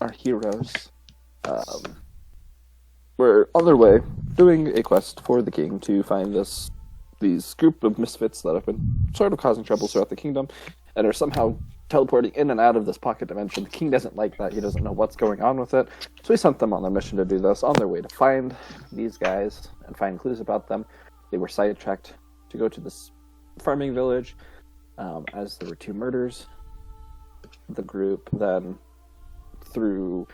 our heroes were on their way doing a quest for the king to find these group of misfits that have been sort of causing troubles throughout the kingdom and are somehow teleporting in and out of this pocket dimension. The king doesn't like that. He doesn't know what's going on with it. So he sent them on a mission to do this, on their way to find these guys and find clues about them. They were sidetracked to go to this farming village as there were 2 murders. The group then, through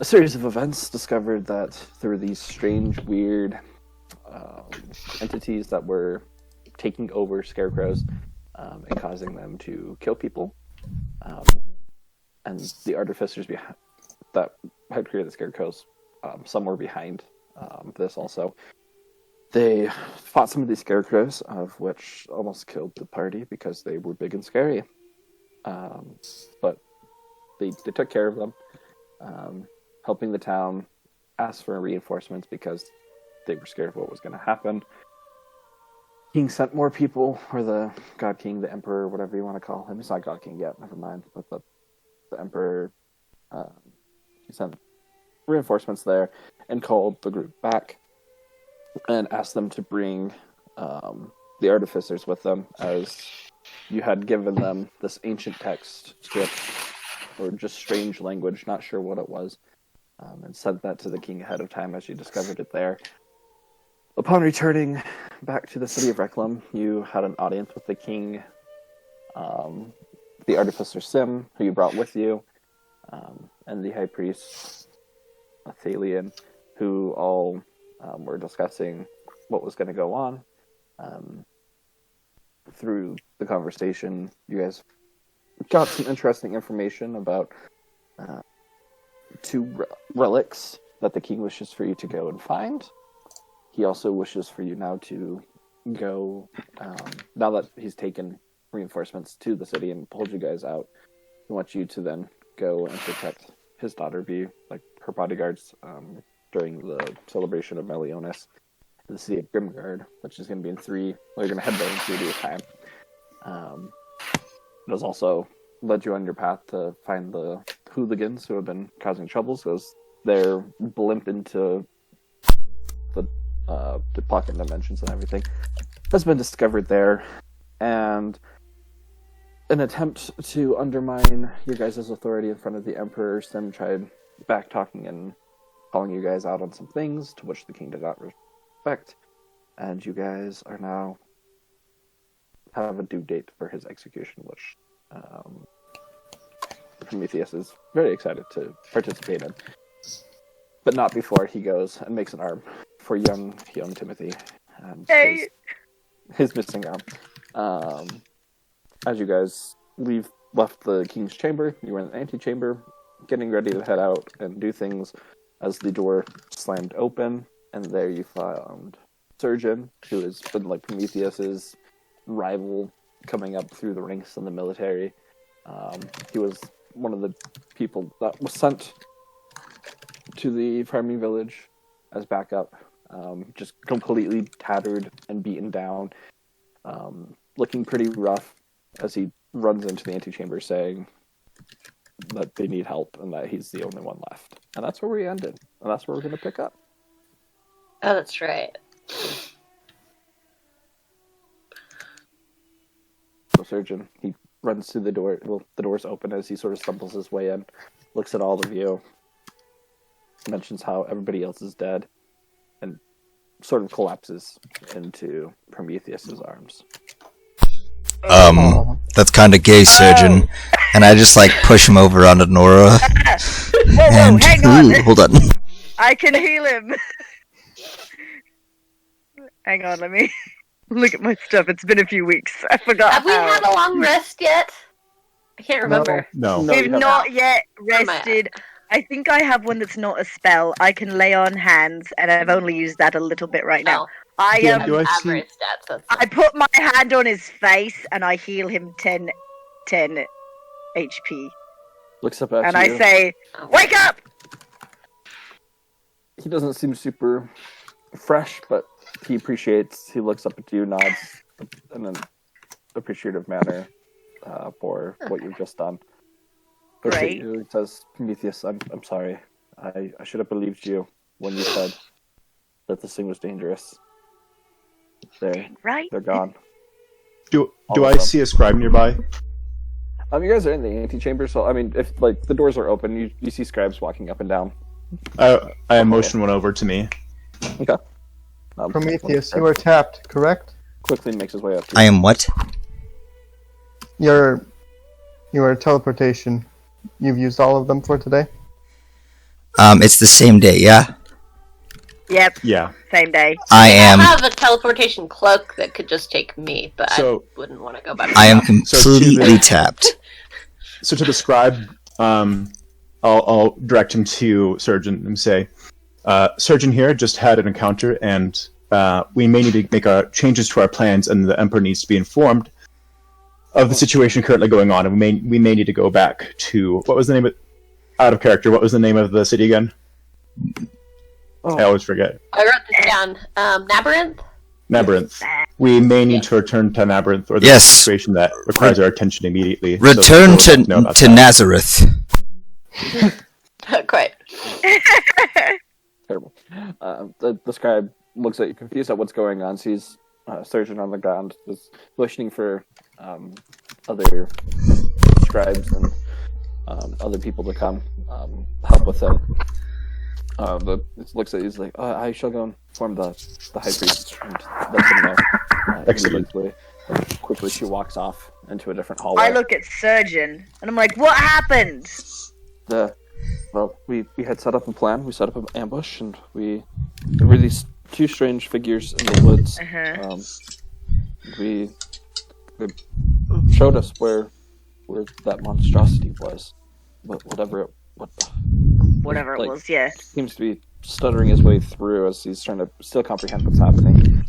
a series of events, discovered that there were these strange, weird entities that were taking over scarecrows and causing them to kill people. And the artificers that had created the scarecrows, some were behind this also. They fought some of these scarecrows, of which almost killed the party because they were big and scary. But they took care of them, helping the town, asked for reinforcements because they were scared of what was going to happen. King sent more people, or the God King, the Emperor, whatever you want to call him. He's not God King yet, never mind. But the Emperor, he sent reinforcements there and called the group back and asked them to bring the artificers with them, as you had given them this ancient text script, or just strange language, not sure what it was, and sent that to the king ahead of time as you discovered it there. Upon returning back to the city of Reclam, you had an audience with the king, the artificer Sim, who you brought with you, and the high priest Athalion, who all were discussing what was going to go on. Through the conversation, you guys got some interesting information about 2 relics that the king wishes for you to go and find. He also wishes for you now to go, now that he's taken reinforcements to the city and pulled you guys out, he wants you to then go and protect his daughter, be like her bodyguards during the celebration of Meliodas in the city of Grimgard, which is going to be in 3, well, you're going to head there in 3 days' time. It has also led you on your path to find the hooligans who have been causing troubles, because they're blimp into the pocket dimensions and everything has been discovered there, and an attempt to undermine your guys' authority in front of the Emperor. Sim tried back-talking and calling you guys out on some things, to which the king did not respect, and you guys are now have a due date for his execution, which Prometheus is very excited to participate in, but not before he goes and makes an arm for young Timothy and his missing arm. As you guys left the king's chamber, you were in the antechamber, getting ready to head out and do things, as the door slammed open, and there you found Surgeon, who has been like Prometheus's rival coming up through the ranks in the military. He was one of the people that was sent to the farming village as backup, just completely tattered and beaten down, looking pretty rough, as he runs into the antechamber saying that they need help and that he's the only one left. And that's where we ended, and that's where we're going to pick up. Oh, that's right. The surgeon, he runs through the door. Well, the door's open as he sort of stumbles his way in, looks at all of you, mentions how everybody else is dead, and sort of collapses into Prometheus's arms. That's kind of gay, surgeon. And I just push him over onto Nora. Whoa, And hang on. hold on. I can heal him. Hang on, let me look at my stuff. It's been a few weeks. I forgot. Have we had a long rest yet? I can't remember. No. We've not yet rested. I think I have one that's not a spell. I can lay on hands, and I've only used that a little bit right now. I Do I see- average stats. That's I put my hand on his face, and I heal him 10 HP. Looks up at And you. I say, "Wake up!" He doesn't seem super fresh, but he looks up at you, nods in an appreciative manner for what you've just done. looks at Great. you and says, Prometheus, I'm sorry. I should have believed you when you said that this thing was dangerous. Right? They're gone. Do All I of them. see a scribe nearby? You guys are in the antechamber, so I mean, if like the doors are open, you see scribes walking up and down. I motion one over to me. Okay. Prometheus, you are tapped, correct? quickly makes his way up to you. I am what? Your teleportation. You've used all of them for today? It's the same day, yeah? Yep, Yeah. same day. I I am have a teleportation cloak that could just take me, but So- I wouldn't want to go by I am myself. completely tapped. So to the scribe, I'll direct him to Surgeon and say, Surgeon here just had an encounter, and we may need to make changes to our plans, and the Emperor needs to be informed of the situation currently going on, and we may need to go back to what was the name of out of character? What was the name of the city again? Oh. I always forget. I wrote this down. Nabarinth? Nabarinth. We may need to return to Nabarinth, or there's Yes. a situation that requires our attention immediately. Return So we'll know about to that. Nazareth. Quite. Terrible. The scribe looks at you, confused at what's going on, sees Surgeon on the ground, is motioning for other scribes and other people to come help with him. Looks at you, he's like, I shall go inform the high priest and let them know. Excellent. Quickly she walks off into a different hallway. I look at Surgeon, and I'm like, what happened? Well, we had set up a plan. We set up an ambush, and there were these two strange figures in the woods. Uh-huh. They showed us where that monstrosity was, but whatever it Whatever it was, yeah. seems to be stuttering his way through as he's trying to still comprehend what's happening.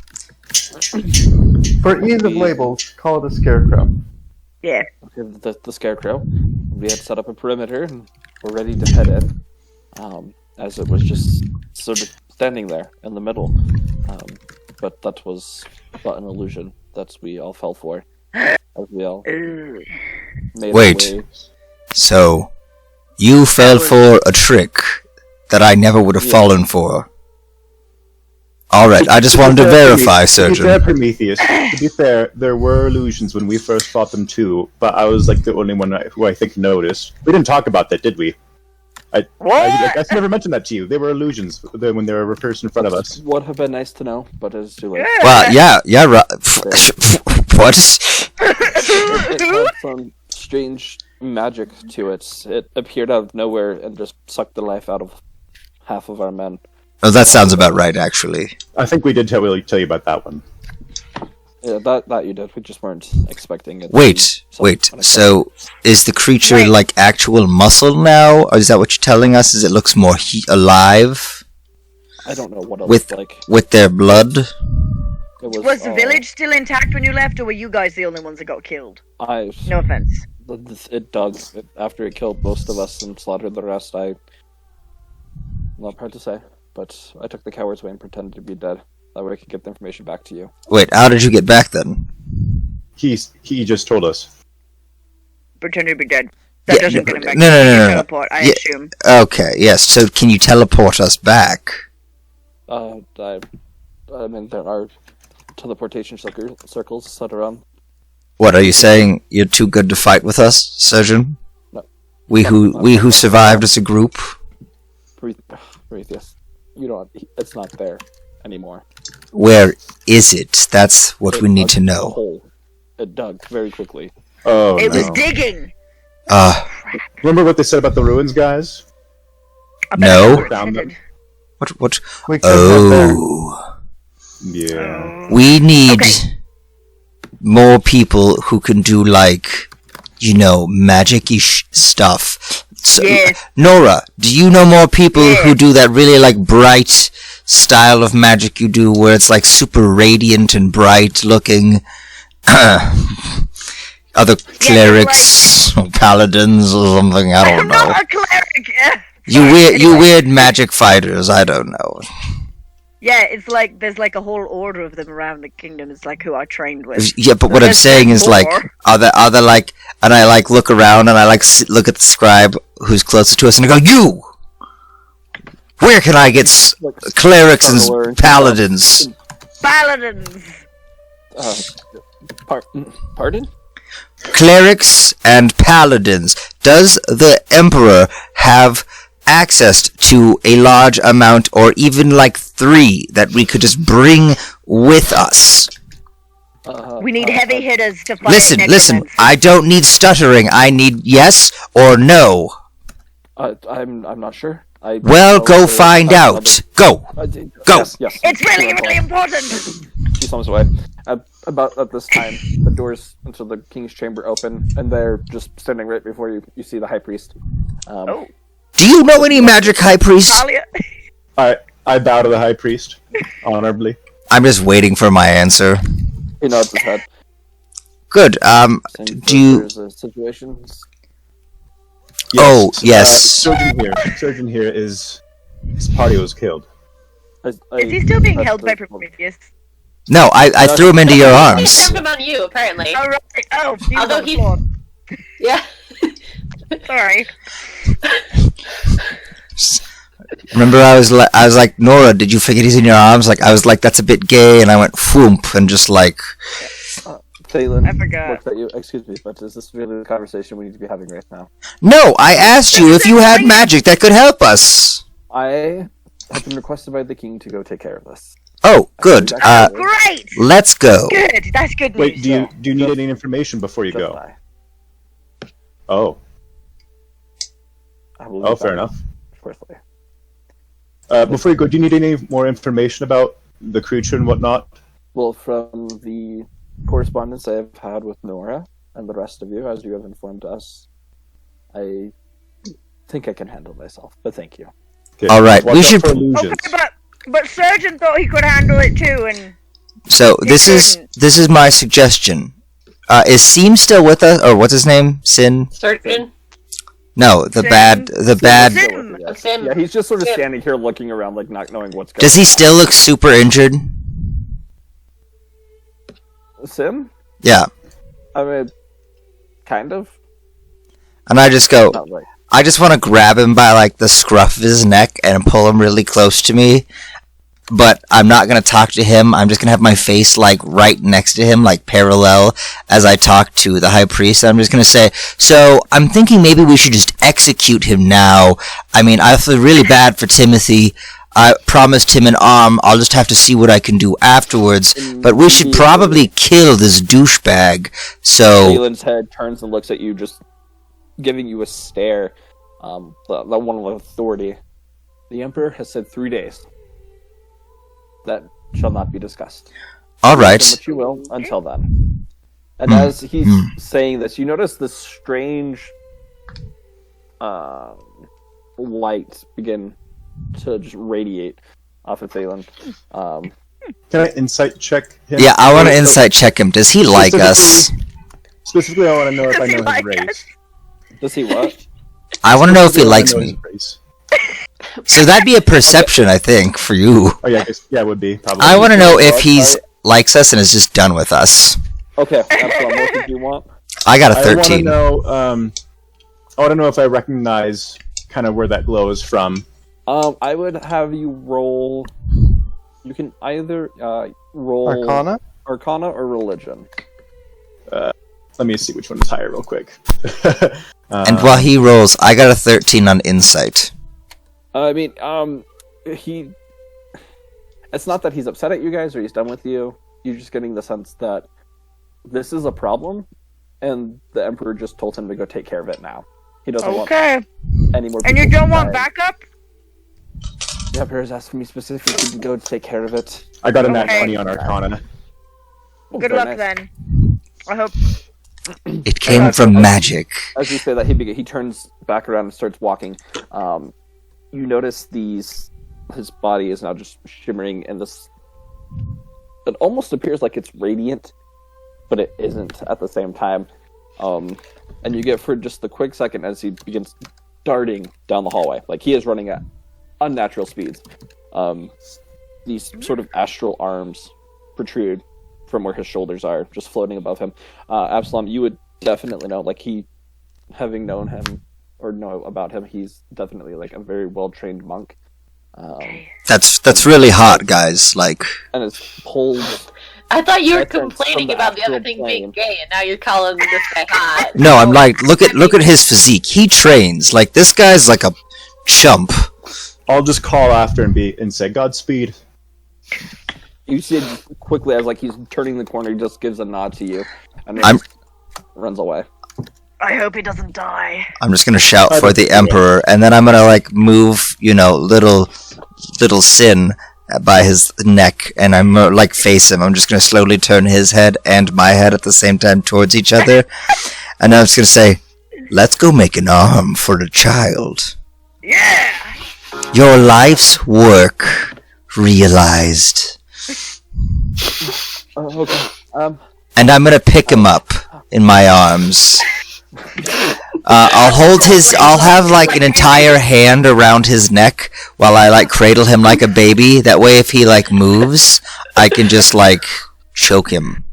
For ease of labels, call it a scarecrow. Yeah. The scarecrow. We had set up a perimeter, and we're ready to head in. As it was just sort of standing there in the middle. But that was but an illusion that we all fell for. As we all Ooh. made Wait. our way. So, you fell for a trick that I never would have Yeah. fallen for. Alright, I just wanted to verify, To be fair, Surgeon. Prometheus, to be fair, there were illusions when we first fought them too, but I was like the only one who I think noticed. We didn't talk about that, did we? I guess I never mentioned that to you. They were illusions when they were reversed in front of us. Would have been nice to know, but it's too late. Well, yeah, right. What? It had some strange magic to it. It appeared out of nowhere and just sucked the life out of half of our men. Oh, that sounds about right, actually. I think we did tell you about that one. Yeah, that you did. We just weren't expecting it. Wait. Unexpected. So, is the creature Wait. like actual muscle now? Or is that what you're telling us? Is it looks more alive I don't know what it with looked like. with their blood? It Was the village still intact when you left, or were you guys the only ones that got killed? No offense. It dug. After it killed most of us and slaughtered the rest, not hard to say, but I took the coward's way and pretended to be dead. That way I could get the information back to you. Wait, how did you get back then? He just told us. Pretend to be dead. That Yeah, doesn't get him back. no, He no, can no. teleport, I Yeah. assume. Okay, yes. So, can you teleport us back? I mean, there are teleportation circles set around. What are you saying? You're too good to fight with us, Surgeon? No. We who survived as a group. Prometheus, it's not there anymore. Where is it? That's what we need to A know. hole. It dug very quickly. Oh It no! was digging! Remember what they said about the ruins, guys? I bet No. I were Found them. excited. What? We could have there. Oh. Yeah. We need Okay. more people who can do, like, magic-ish stuff. So, Yes. Nora, do you know more people Yes. who do that really, like, bright style of magic you do, where it's, like, super radiant and bright looking? Other clerics or paladins or something, I don't I'm know. not a cleric! You Anyway. weird magic fighters, I don't know. Yeah, it's like there's like a whole order of them around the kingdom. It's like who I trained with. Yeah, but what I'm There's saying is like, more. are there like, and I like look around and I like look at the scribe who's closest to us and I go, you! Where can I get clerics and paladins? Paladins. Pardon? Clerics and paladins. Does the Emperor have access to a large amount, or even like 3, that we could just bring with us? We need heavy hitters to fight. Listen, necromancy. I don't need stuttering. I need yes or no. I'm not sure. I Well, don't go know find about out. Go. another- Go. Yes. It's really, really important. She comes away. About at this time, the doors into the king's chamber open, and they're just standing right before you. You see the high priest. Oh, Do you know any magic high priests? Talia. I bow to the high priest, honorably. I'm just waiting for my answer. He nods his head. Good. saying Do you? there's a situation? Oh, yes. Surgeon here is. His party was killed. Is he still being that's held by the- Prometheus? No, I threw him into your He arms. dumped him on you, apparently. Oh, right. Oh, he was Although on the he- floor. Yeah. Sorry. Remember, I was like, Nora, did you forget he's in your arms? Like, I was like, that's a bit gay, and I went whoomp, and just like, Phelan I forgot. looks at you. Excuse me, but is this really the conversation we need to be having right now? no, I asked you if you had magic that could help us. I have been requested by the king to go take care of this. Oh, good. Great. Let's go. Good. That's good news. Wait, do you need any information before you Just go? I. Oh, I will leave fair that enough. Fourthly. Before you go, do you need any more information about the creature and whatnot? Well, from the correspondence I've had with Nora and the rest of you, as you have informed us, I think I can handle myself. But thank you. Okay. All right, Watch we out should- for illusions. Okay, but Surgeon thought he could handle it too, and So He this is my suggestion. Is Seam still with us, or what's his name? Sin? Surgeon. No, the Sin. bad. Sim. Yeah. Sim. Yeah, he's just sort of Sim. standing here looking around, like not knowing what's going Does he still look super injured? on. Sim? Yeah. I mean, kind of. And I just go. Not like. I just want to grab him by like the scruff of his neck and pull him really close to me. But I'm not gonna talk to him. I'm just gonna have my face like right next to him, like parallel, as I talk to the high priest. I'm just gonna say, so I'm thinking maybe we should just execute him now. I mean, I feel really bad for Timothy. I promised him an arm. I'll just have to see what I can do afterwards. But we should probably kill this douchebag. So Phelan's head turns and looks at you, just giving you a stare. The one with authority. The Emperor has said 3 days. That shall not be discussed. all Do right. what you will until then. And as he's saying this, you notice this strange light begin to just radiate off of Phelan. Can I insight check him? Yeah, I want to insight check him. Does he like us? Specifically, I want to know if I Does he know his like race. Does he what? I want to know if he Specifically, I likes know me. his race. So that'd be a perception, I think, for you. Oh yeah, it would be probably. I want to know if Right. he's likes us and is just done with us. Okay, that's what most of you want. I got a I want to 13. know. I want to know if I recognize kind of where that glow is from. I would have you roll. You can either roll Arcana? or Religion. Let me see which one is higher, real quick. And while he rolls, I got a 13 on insight. I mean, he. It's not that he's upset at you guys or he's done with you. You're just getting the sense that this is a problem, and the Emperor just told him to go take care of it now. He doesn't want okay. any more. And you people don't to want die. backup? The Emperor has asked me specifically to go take care of it. I got a nat Okay. 20 on Arcana. Oh, Good very luck nice. then. I hope. It came from magic. As you say that, he turns back around and starts walking. You notice his body is now just shimmering in this. It almost appears like it's radiant, but it isn't at the same time. And you get for just the quick second as he begins darting down the hallway, like he is running at unnatural speeds. these sort of astral arms protrude from where his shoulders are, just floating above him. Absalom, you would definitely know, like, having known him or know about him, he's definitely like a very well trained monk. That's really hot, guys. Like, and his pulled. I thought you were That's complaining from the about the other astral thing plane. being gay, and now you're calling this guy hot. no, I'm like, look at his physique. He trains. Like, this guy's like a chump. I'll just call after and say Godspeed. You see it quickly as like he's turning the corner, he just gives a nod to you, and then I'm- runs away. I hope he doesn't die. I'm just gonna shout for the Emperor, and then I'm gonna like move, little Sin by his neck, and I'm like face him. I'm just gonna slowly turn his head and my head at the same time towards each other, and I'm just gonna say, "Let's go make an arm for the child. Yeah! Your life's work realized." Okay. And I'm gonna pick him up in my arms. I'll have like an entire hand around his neck while I like cradle him like a baby. That way if he like moves, I can just like choke him.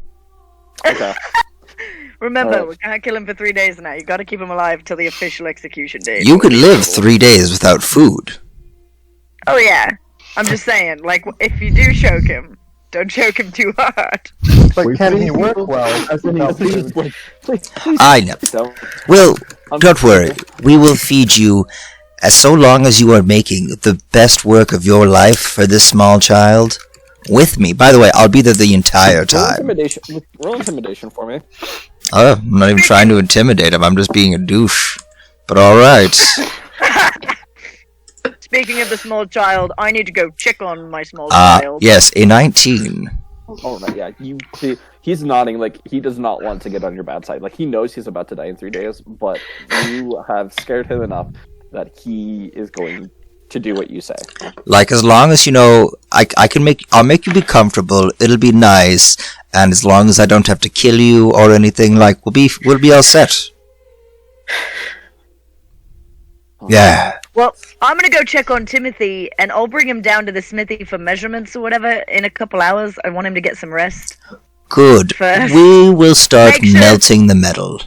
Okay. Remember, Alright. we can't kill him for 3 days now. You gotta keep him alive till the official execution date. You could live 3 days without food. Oh yeah. I'm just saying, like, if you do choke him, don't choke him too hard. But We can he please- work well without Please, food? please, I know. don't. Well, don't worry. We will feed you as so long as you are making the best work of your life for this small child with me. By the way, I'll be there the entire Roll time. intimidation. Roll intimidation for me. Oh, I'm not even trying to intimidate him. I'm just being a douche. But alright. Speaking of the small child, I need to go check on my small Ah, child. yes, a 19. Oh right, yeah. You see, he's nodding like he does not want to get on your bad side. Like he knows he's about to die in 3 days, but you have scared him enough that he is going to do what you say. Like, as long as, I'll make you be comfortable, it'll be nice, and as long as I don't have to kill you or anything, like, we'll be all set. Yeah. Well, I'm gonna go check on Timothy, and I'll bring him down to the smithy for measurements or whatever in a couple hours. I want him to get some rest. Good. First, We will start make sure- melting the metal.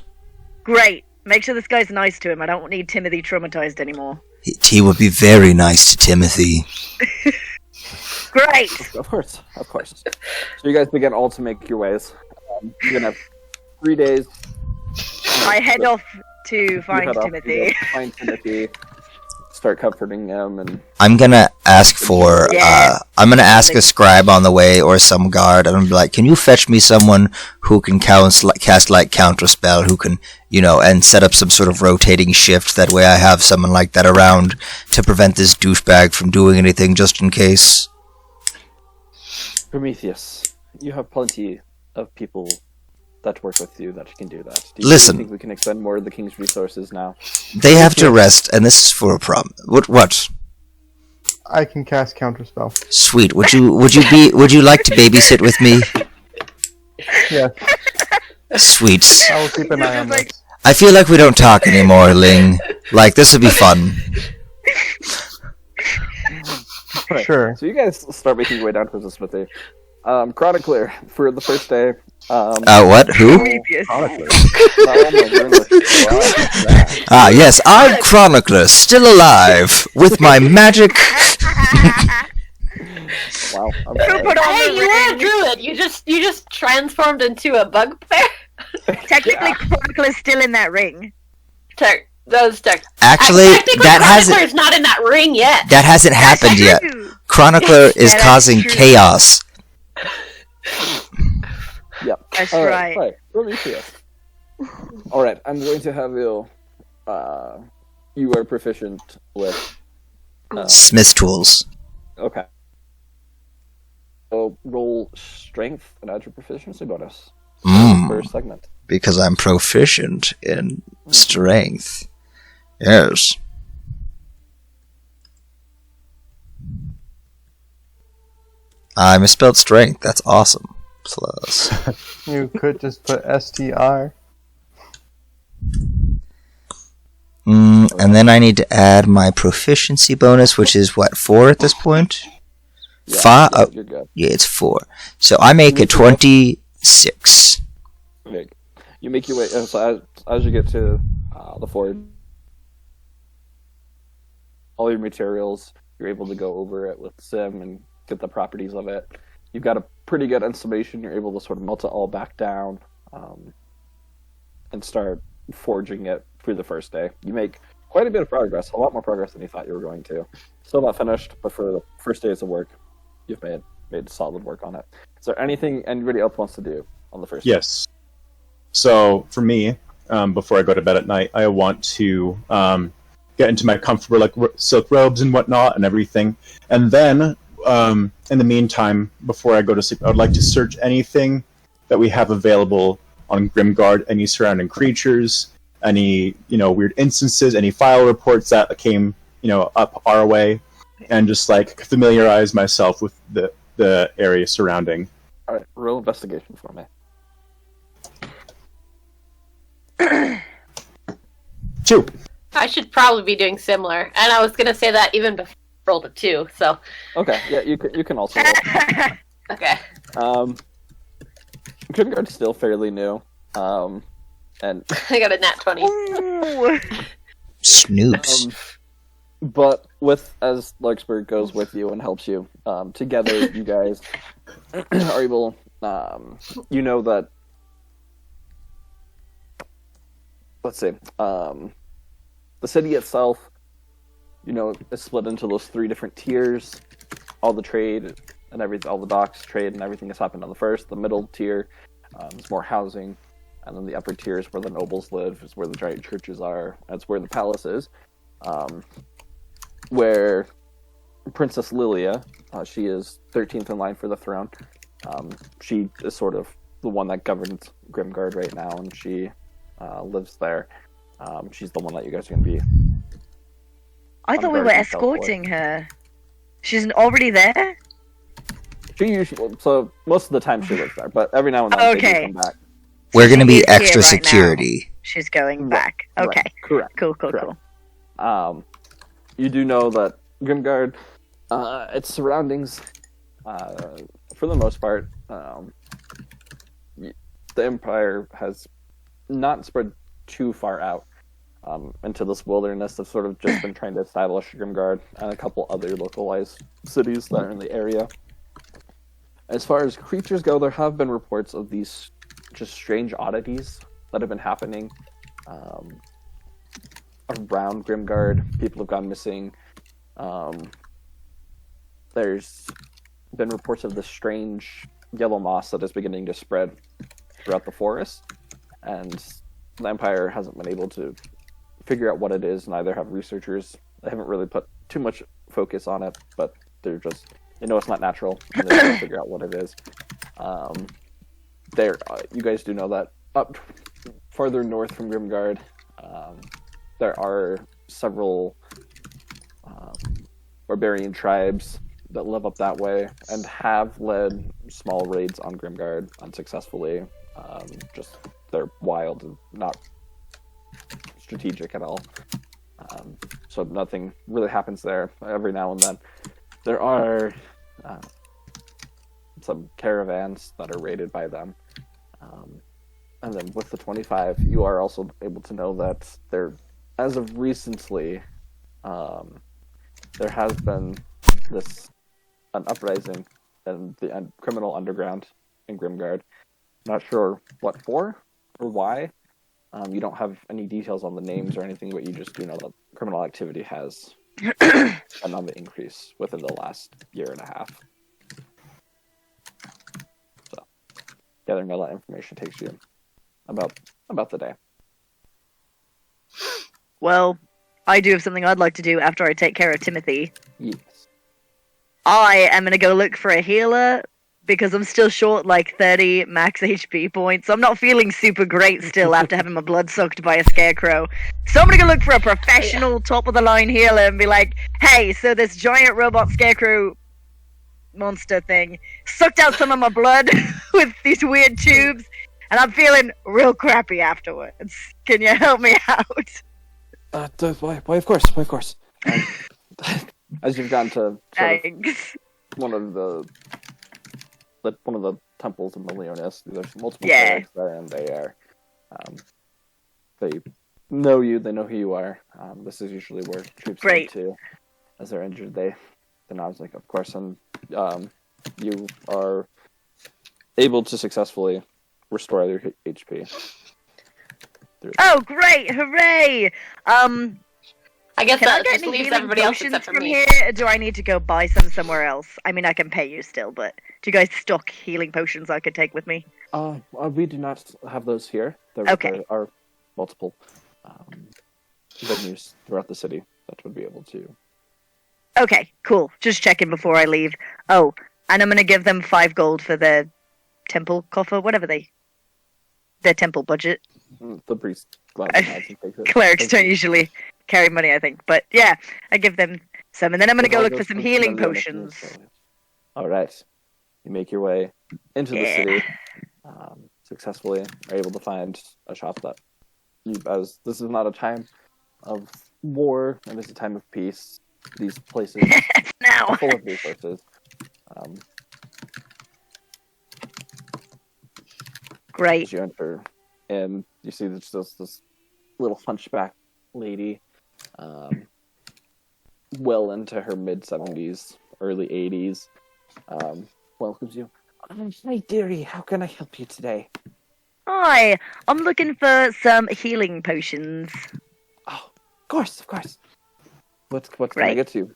Great. Make sure this guy's nice to him. I don't need Timothy traumatized anymore. He will be very nice to Timothy. Great. Of course, of course. So you guys begin all to make your ways. You're gonna have 3 days. I head off to You find head off, you Timothy. go find Timothy. Start comforting him, and I'm gonna ask for, Yeah. I'm gonna ask a scribe on the way or some guard, and I'm gonna be like, can you fetch me someone who can cast like counterspell, who can, and set up some sort of rotating shift, that way I have someone like that around to prevent this douchebag from doing anything just in case. Prometheus, you have plenty of people that work with you that can do that. Do you Listen. think we can expend more of the king's resources now? They have to rest, and this is for a problem. What? I can cast counterspell. Sweet. Would you like to babysit with me? Yeah, Sweet. I will keep an eye on this. I feel like we don't talk anymore, Ling. Like, this would be fun. Right. Sure. So you guys start making your way down towards the smithy. Chronicler, for the first day. What? Who? Prometheus. Ah, yes, I'm Chronicler, still alive, with my magic. Wow. I'm Who sorry. put on Hey, the you are a ring? druid. You just transformed into a bugbear. Technically, Chronicler's still in that ring. Actually, Technically, that Chronicler's not in that ring yet. hasn't happened yet. True. Chronicler is Yeah, that's causing true. chaos. Yep. That's All right. Right. Prometheus. All right. I'm going to have you. You are proficient with. Smith's tools. Okay. So roll strength and add your proficiency bonus. First segment. Because I'm proficient in strength. Yes. I misspelled strength. That's awesome. Plus. You could just put STR. And then I need to add my proficiency bonus, which is what, 4 at this point? You're good. Yeah, it's 4. So I make a 26. Okay. You make your way so as you get to the forge. All your materials, you're able to go over it with Sim and get the properties of it. You've got a pretty good estimation. You're able to sort of melt it all back down and start forging it through the first day. You make quite a bit of progress, a lot more progress than you thought you were going to. Still not finished, but for the first days of work, you've made solid work on it. Is there anything anybody else wants to do on the first day? Yes. So for me, before I go to bed at night, I want to get into my comfortable silk robes and whatnot and everything. And then, in the meantime, before I go to sleep, I would like to search anything that we have available on Grimguard, any surrounding creatures, any weird instances, any file reports that came up our way, and just familiarize myself with the area surrounding. All right, roll investigation for me. 2. I should probably be doing similar, and I was gonna say that even before I rolled a 2. So. Okay, yeah, you can also roll. Okay. Grimguard's still fairly new, and I got a nat 20. Ooh. Snoops. But as Larkspur goes with you and helps you, together you guys are able. That. Let's see. The city itself, is split into those 3 different tiers. All the trade and everything, all the docks, trade, and everything has happened on the first. The middle tier is more housing, and then the upper tier is where the nobles live. Is where the giant churches are. That's where the palace is. Where Princess Lilia, she is 13th in line for the throne. She is sort of the one that governs Grimguard right now, and she lives there. She's the one that you guys are going to be. I thought we were escorting her. She's already there? She usually, so most of the time she lives there, but every now and then they do come back. We're going to be She's here extra right now. security. She's going back. Right, Okay. correct. Cool. Correct. You do know that Grimguard, its surroundings, for the most part, the Empire has not spread too far out into this wilderness. They've sort of just been trying to establish Grimguard and a couple other localized cities that are in the area. As far as creatures go, there have been reports of these just strange oddities that have been happening around Grimguard. People have gone missing. There's been reports of this strange yellow moss that is beginning to spread throughout the forest, and the Empire hasn't been able to figure out what it is. Neither have researchers. They haven't really put too much focus on it, but they're just, it's not natural, and they're trying to figure out what it is. You guys do know that up farther north from Grimguard, there are several barbarian tribes that live up that way and have led small raids on Grimguard unsuccessfully. Just they're wild and not strategic at all. So nothing really happens there. Every now and then there are some caravans that are raided by them. And then with the 25, you are also able to know that there, as of recently, there has been an uprising in the criminal underground in Grimguard. Not sure what for or why. You don't have any details on the names or anything, but you just do know that criminal activity has been on the increase within the last year and a half. So, gathering all that information takes you about the day. Well, I do have something I'd like to do after I take care of Timothy. Yes. I am going to go look for a healer because I'm still short 30 max HP points. I'm not feeling super great still after having my blood sucked by a scarecrow. So I'm going to go look for a professional top-of-the-line healer and be like, hey, so this giant robot scarecrow monster thing sucked out some of my blood with these weird tubes, and I'm feeling real crappy afterwards. Can you help me out? Why, of course. As you've gotten to Thanks. one of the temples in the Leonis. There's multiple Yeah. clerics there, and they know you. They know who you are. This is usually where troops go Great. to as they're injured. Then I was like, of course, and you are able to successfully restore your HP. Oh, great! Hooray! I guess Can I that get just any leaves healing everybody else potions except for from me. here, or do I need to go buy some somewhere else? I mean, I can pay you still, but do you guys stock healing potions I could take with me? We do not have those here. Okay. There are multiple venues throughout the city that would be able to. Okay, cool. Just checking before I leave. Oh, and I'm gonna give them 5 gold for their temple coffer, their temple budget. The priest gladly has and takes it. Clerics Thank don't you. usually carry money, I think. But yeah, I give them some, and then I'm gonna go All look for goes some to healing the Leonis potions. Museum. All right, you make your way into the Yeah. city. Successfully are able to find a shop that as this is not a time of war, it is a time of peace. These places Now, are full of resources. great. As you enter, and you see this little hunchback lady, well into her mid-70s, early 80s, welcomes you. Hi, dearie. How can I help you today? Hi, I'm looking for some healing potions. Oh, of course. What can I Right. get you?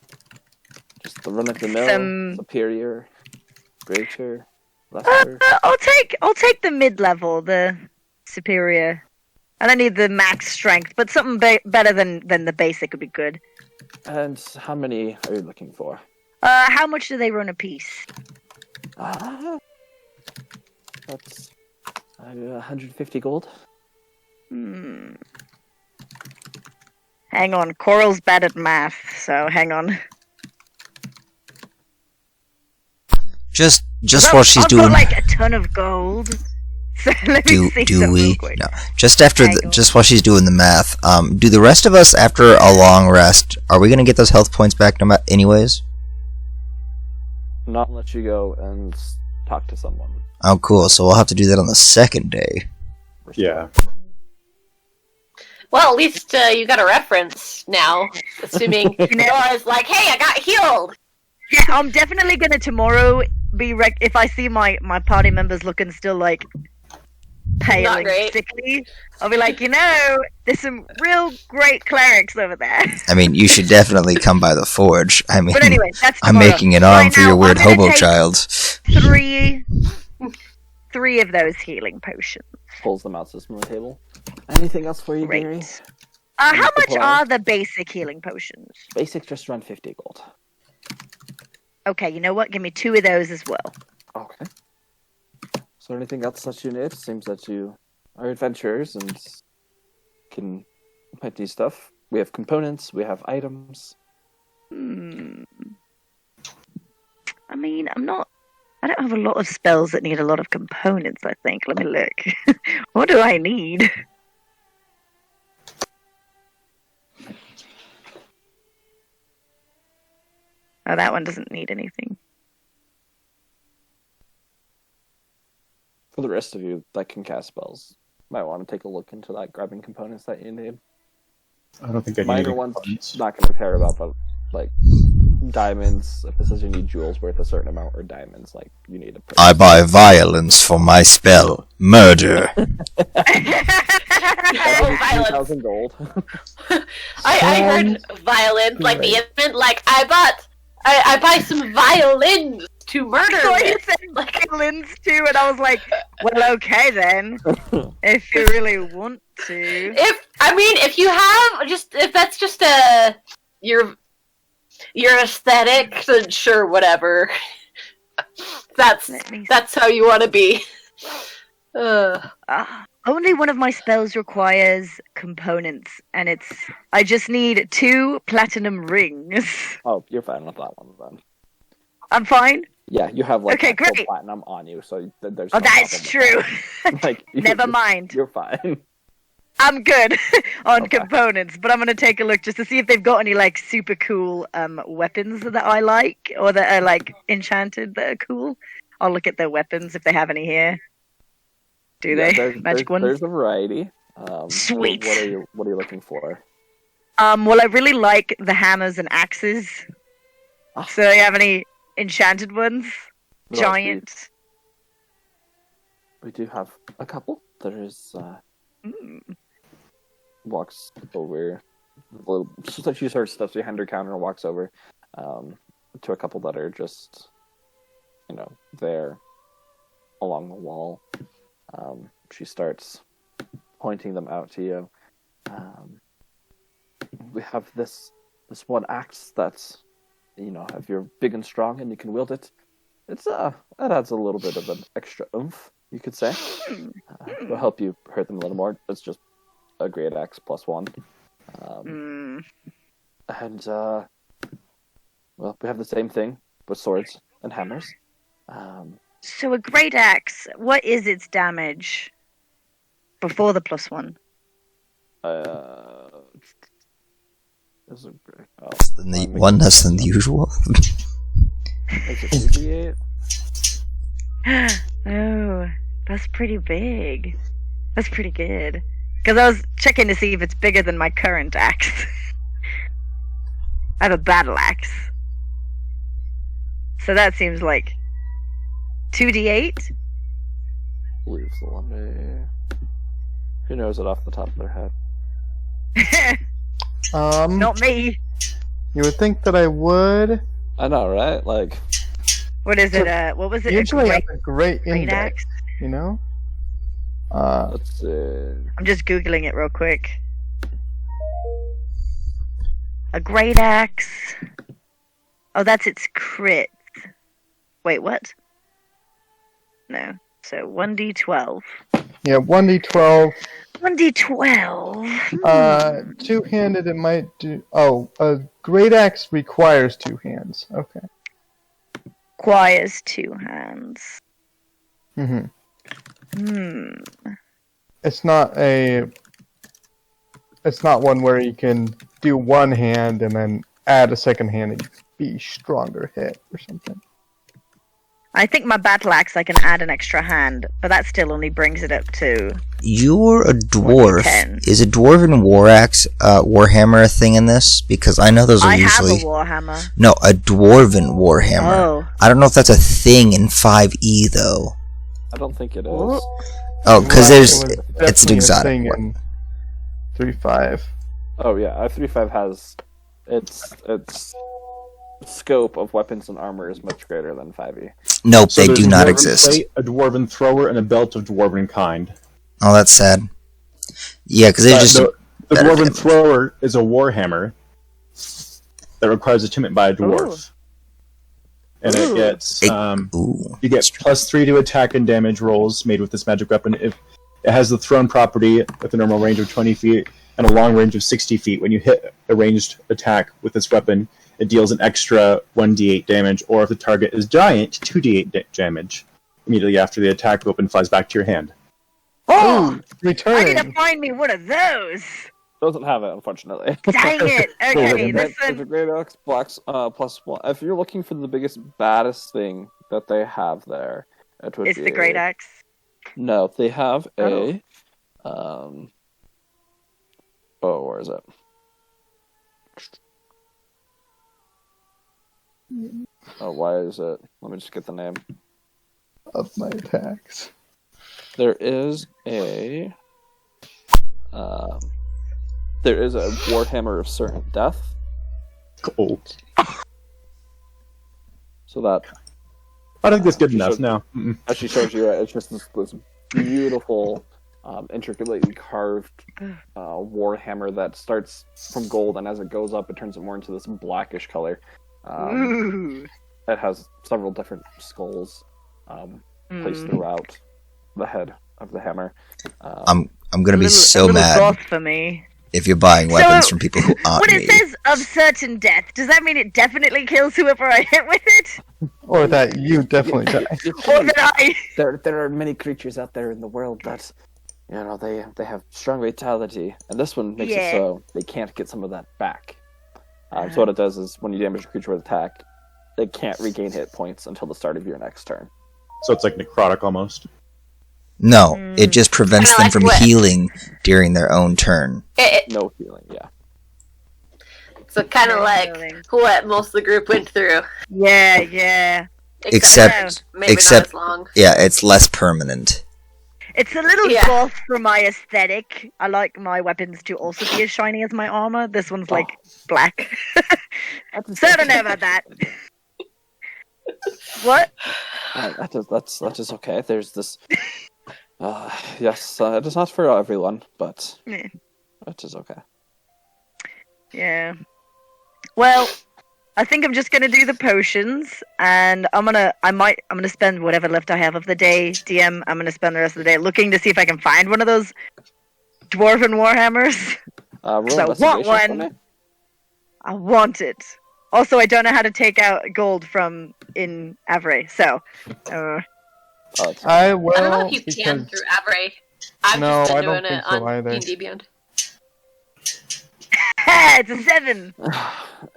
Just the run-of-the-mill, Some- superior, greater, lesser. I'll take the mid-level, the superior. I don't need the max strength, but something better than the basic would be good. And how many are you looking for? How much do they run a piece? That's 150 gold. Hmm. Hang on, Coral's bad at math, so hang on. Just Well, while she's I've doing. got like a ton of gold. So let me see do some we? real quick. No. Just after Hang on. just while she's doing the math. Do the rest of us after a long rest? Are we gonna get those health points back anyways? Not let you go and talk to someone. Oh, cool. So we'll have to do that on the second day. Yeah. Well, at least you got a reference now, assuming Nora's like, hey, I got healed! Yeah, I'm definitely gonna tomorrow be if I see my party members looking still like pale Not and great. sickly, I'll be like, there's some real great clerics over there. I mean, you should definitely come by the forge. I mean, But anyway, that's I'm tomorrow. making an arm Right for now, your weird I'm gonna hobo take child. three of those healing potions. Pulls them out from the table. Anything else for you, Great. Gary? How Mr. much Poirot? are the basic healing potions? Basic just run 50 gold. Okay, you know what? Give me 2 of those as well. Okay. Is there anything else that you need? Seems that you are adventurers and can might need stuff. We have components, we have items. Hmm. I mean, I don't have a lot of spells that need a lot of components, I think. Let me look. What do I need? Oh, that one doesn't need anything. For the rest of you that can cast spells, might want to take a look into that, grabbing components that you need. I don't think I need Minor any ones, components. not going to care about, but like diamonds, if it says you need jewels worth a certain amount, or diamonds, like you need a I buy violence for my spell. Murder. Oh, violence. 3,000 gold. I heard violence, like the infant, like, I buy some violins to murder So you with. said violins too, and I was like, well, okay then. If you really want to. If you have if that's just your aesthetic, then sure, whatever. Let me That's how you want to be. Only one of my spells requires components, and I just need 2 platinum rings. Oh, you're fine with that one then. I'm fine. Yeah, you have like Okay, actual great. platinum on you, so there's. Oh, no that's problem with true. that. Like, Never mind. You're fine. I'm good on Okay. components, but I'm gonna take a look just to see if they've got any like super cool weapons that I like or that are like enchanted that are cool. I'll look at their weapons if they have any here. Do Yeah, they? Magic ones? There's a variety. Sweet. What are you looking for? Well, I really like the hammers and axes. Ah. So, do you have any enchanted ones? Well, Giant. We do have a couple. There's walks over. She sort of steps behind her counter and walks over to a couple that are just, there along the wall. She starts pointing them out to you. We have this one axe that's, if you're big and strong and you can wield it, it adds a little bit of an extra oomph, you could say. It'll help you hurt them a little more. It's just a great axe +1. And well, we have the same thing with swords and hammers. So, a great axe, what is its damage before the +1? Is it, One less than the usual. is it 2d8? Oh, that's pretty big. That's pretty good. Because I was checking to see if it's bigger than my current axe. I have a battle axe. So that seems like 2d8? Leaves the one day. Who knows it off the top of their head? Not me. You would think that I would. I know, right? Like, What is it? What was it? Usually a have great, a great great index, axe? you know? let's see. I'm just googling it real quick. A great axe. Oh, that's its crit. Wait, what? No. So 1d12. Yeah, 1d12. 1d12. Two-handed it might do... Oh, a great axe requires two hands. Okay. Requires two hands. Mm-hmm. It's It's not one where you can do one hand and then add a second hand and be stronger hit or something. I think my battle axe I can add an extra hand, but that still only brings it up to... You're a dwarf. 10. Is a dwarven war axe, warhammer a thing in this? Because I know those are I usually... have a warhammer. No, a dwarven warhammer. Oh. I don't know if that's a thing in 5e though. I don't think it is. What? Oh, because there's... It was It's an definitely a exotic thing one. in 3.5. Oh yeah, F35 has its scope of weapons and armor is much greater than 5e. Nope, So they there's do a not dwarven exist. plate, a dwarven thrower, and a belt of dwarven kind. Oh, that's sad. Yeah, because they just... The better dwarven damage. thrower is a warhammer that requires attunement by a dwarf. And it gets Ooh. you get +3 to attack and damage rolls made with this magic weapon. If it has the thrown property with a normal range of 20 feet and a long range of 60 feet. When you hit a ranged attack with this weapon, it deals an extra 1d8 damage, or if the target is giant, 2d8 damage. Immediately after the attack weapon flies back to your hand. Oh! I need to Returning. find me one of those! Doesn't have it, unfortunately. Dang it! Okay, It's a listen. great axe blocks +1. If you're looking for the biggest, baddest thing that they have there, it would It's be the great axe. No, they have Oh. where is it? Oh, why is it? Let me just get the name. Of my attacks. There is a Warhammer of Certain Death. Oh, So that I think that's good You enough should- now. Mm-mm. actually shows you it's just this beautiful, intricately carved Warhammer that starts from gold, and as it goes up, it turns it more into this blackish color. Ooh. It has several different skulls placed throughout the head of the hammer. I'm gonna be so a little mad goth for me. if you're buying So, weapons from people who aren't When me. it says of certain death, does that mean it definitely kills whoever I hit with it? Or that you definitely die. Or that I... There are many creatures out there in the world that they have strong vitality, and this one makes it Yeah. so they can't get some of that back. So what it does is when you damage a creature with attack, they can't regain hit points until the start of your next turn. So it's like necrotic almost. No, it just prevents Kinda them like from what- healing during their own turn. No healing, yeah. So kind of No like healing. what most of the group went through. Yeah. Except- maybe except- not as long. Yeah, it's less permanent. It's a little Yeah. goth for my aesthetic. I like my weapons to also be as shiny as my armor. This one's like black. So I don't know about that. What? That's just okay. There's this. Yes, it is not for everyone, but Yeah. it is okay. Yeah. Well, I think I'm just gonna do the potions, and I'm gonna spend whatever left I have of the day. DM, I'm gonna spend the rest of the day looking to see if I can find one of those dwarven warhammers. Roll So I want investigation for one. me. I want it. Also, I don't know how to take out gold from in Avray, so It's I will. I don't know if you can because through Avray. I've No, just I been don't doing think it so on either. D&D Beyond. it's a 7.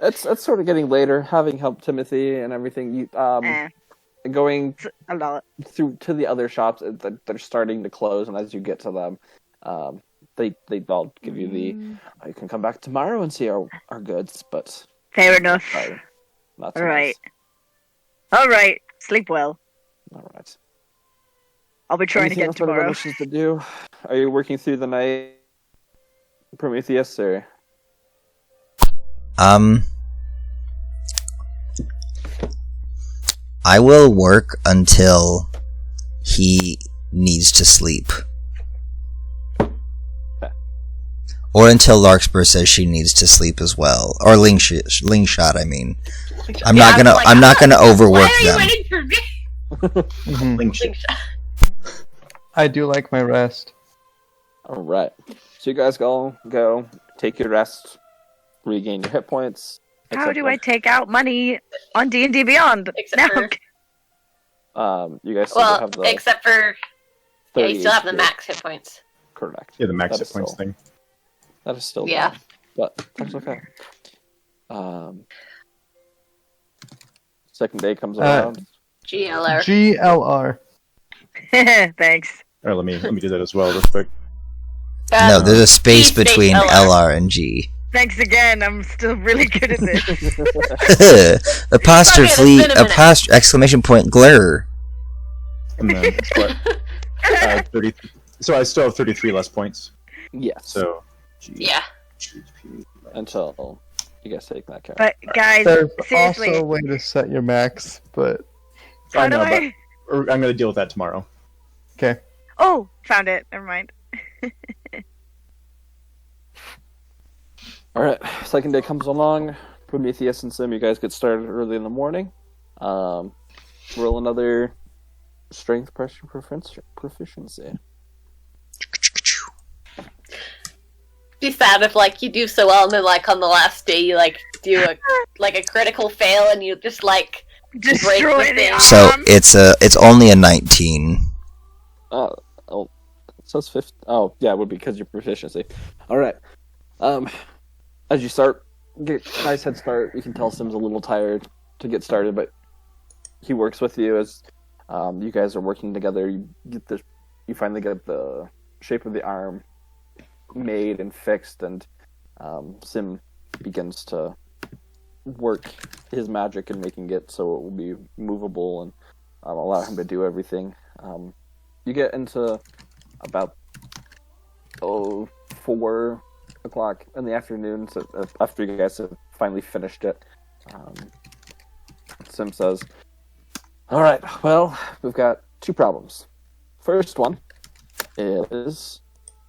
it's sort of getting later. Having helped Timothy and everything, you going It's a lot. through to the other shops, they're starting to close, and as you get to them, they all give you the you can come back tomorrow and see our goods, but Fair enough. not All right. All right. Sleep well. All right. I'll be trying Anything again else anyone tomorrow. wishes to do? Are you working through the night, Prometheus, or? I will work until he needs to sleep. Or until Larkspur says she needs to sleep as well. Or Lingshot, I mean. I'm not gonna overwork Why are you them. waiting for me? Mhm. Link shit. I do like my rest. All right. So you guys all go, take your rest, regain your hit points. How except do for- I take out money on D&D Beyond? Except Now, for- You guys still Well, have the except for yeah, 30 you still have the HP. max hit points. Correct. Yeah, the max That hit is points still- thing. That is still Yeah. down, but that's okay. Second day comes around. GLR. GLR. thanks. Or let me do that as well, real quick. No, there's a space G space between LR. LR and G. Thanks again. I'm still really good at this. Apostrophe, Okay, it's been a minute. exclamation point, glare. And then it's what? 30. So I still have 33 less points. Yes. So. Yeah. Until you guys take that care. But guys, There's seriously, also a way to set your max, but how do no, I? Or I'm going to deal with that tomorrow. okay. Oh, found it. Never mind. All right. Second day comes along. Prometheus and Sim, you guys get started early in the morning. Roll another strength pressure proficiency. Be sad if like you do so well and then like on the last day you like do a critical fail and you just like Destroy the thing. arm. So it's only a 19. Oh, it says 50. Oh, yeah, it would be because your proficiency. All right. As you start, get a nice head start. You can tell Sim's a little tired to get started, but he works with you as you guys are working together. You finally get the shape of the arm made and fixed, and Sim begins to work his magic in making it so it will be movable and allow him to do everything. You get into about 4 o'clock in the afternoon, so after you guys have finally finished it. Sim says, "All right, well, we've got 2 problems. First one is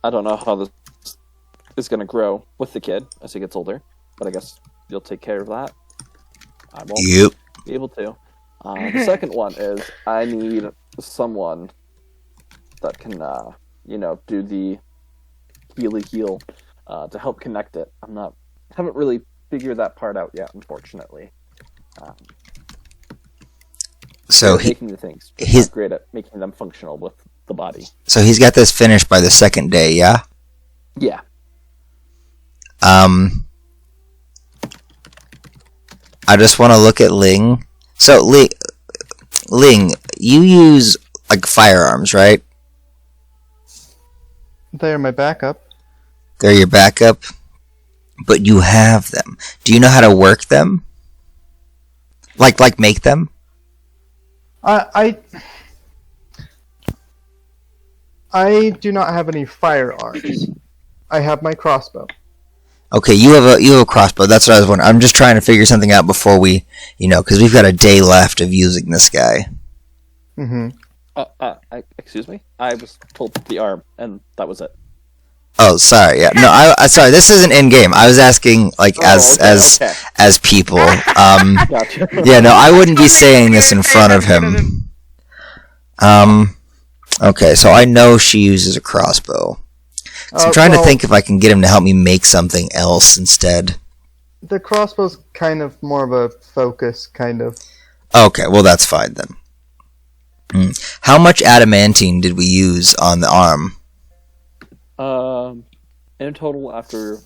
I don't know how this is going to grow with the kid as he gets older, but I guess you'll take care of that. I won't Yep. be able to. The second one is I need someone that can, do the heal to help connect it. Haven't really figured that part out yet, unfortunately. So Making the things. his- Not great at making them functional with the body. So he's got this finished by the second day, yeah? Yeah. I just want to look at Ling. So, Ling, you use, like, firearms, right? They're my backup. They're your backup? But you have them. Do you know how to work them? Like make them? I do not have any firearms. I have my crossbow. Okay, you have a crossbow. That's what I was wondering. I'm just trying to figure something out before we, because we've got a day left of using this guy. Mm-hmm. Excuse me? I was told the arm, and that was it. Oh, sorry. Yeah, no. I sorry. This isn't in game. I was asking as people. Gotcha. Yeah, no, I wouldn't be saying this in front of him. Okay, so I know she uses a crossbow. So I'm trying to think if I can get him to help me make something else instead. The crossbow's kind of more of a focus, kind of. Okay, well that's fine then. How much adamantine did we use on the arm? In total, after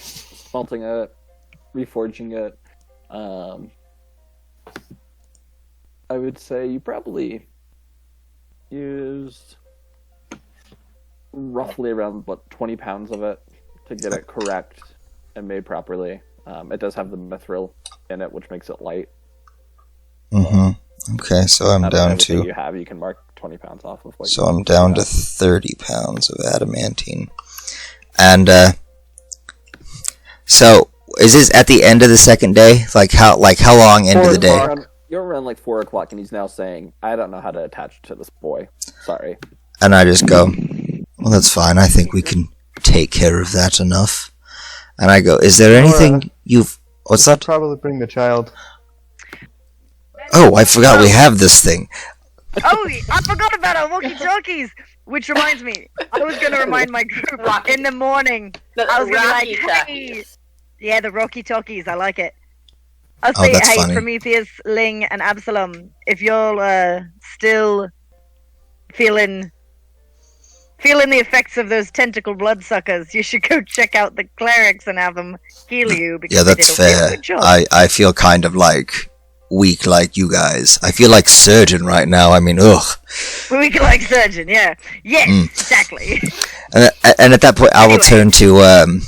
smelting it, reforging it, I would say you probably used roughly around 20 pounds of it to get it correct and made properly. It does have the mithril in it, which makes it light. Mm-hmm. Okay, so I'm down to. You can mark 20 pounds off of. So I'm down to 30 pounds of adamantine, and so is this at the end of the second day? Like how long into the day? You're around like 4 o'clock, and he's now saying, "I don't know how to attach to this boy. Sorry." And I just go, well, that's fine. I think we can take care of that enough. And I go, is there anything what's that? Probably bring the child. Oh, I forgot we have this thing. Oh, I forgot about our walkie-talkies! Which reminds me, I was going to remind my group in the morning. I was going to be like, hey! Yeah, the walkie-talkies, I like it. I'll say, that's hey, funny. Prometheus, Ling, and Absalom, if you're still feeling the effects of those tentacle bloodsuckers, you should go check out the clerics and have them heal you. Because Yeah, that's they did a fair. really good job. I feel kind of like weak like you guys. I feel like surgeon right now. I mean, ugh. We can like surgeon, yeah. Yes, exactly. And at that point, I will Anyway. turn to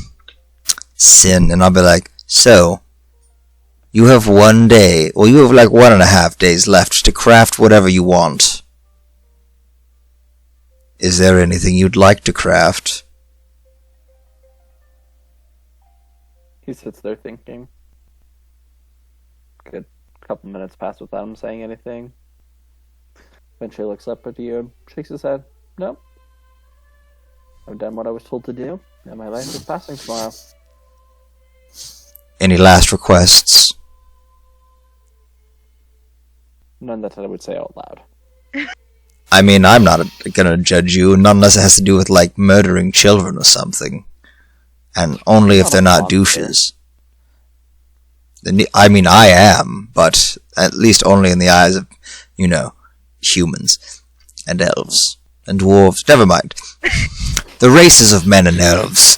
Sin, and I'll be like, so, you have 1 day, well, you have like 1.5 days left to craft whatever you want. Is there anything you'd like to craft? He sits there thinking. Good couple minutes pass without him saying anything. Eventually looks up at you, shakes his head. Nope. I've done what I was told to do, and my life is passing tomorrow. Any last requests? None that I would say out loud. I mean, I'm not gonna judge you, not unless it has to do with, like, murdering children or something. And only if Not they're a not monster. douches. I mean, I am, but at least only in the eyes of, humans. And elves. And dwarves. Never mind. The races of men and elves.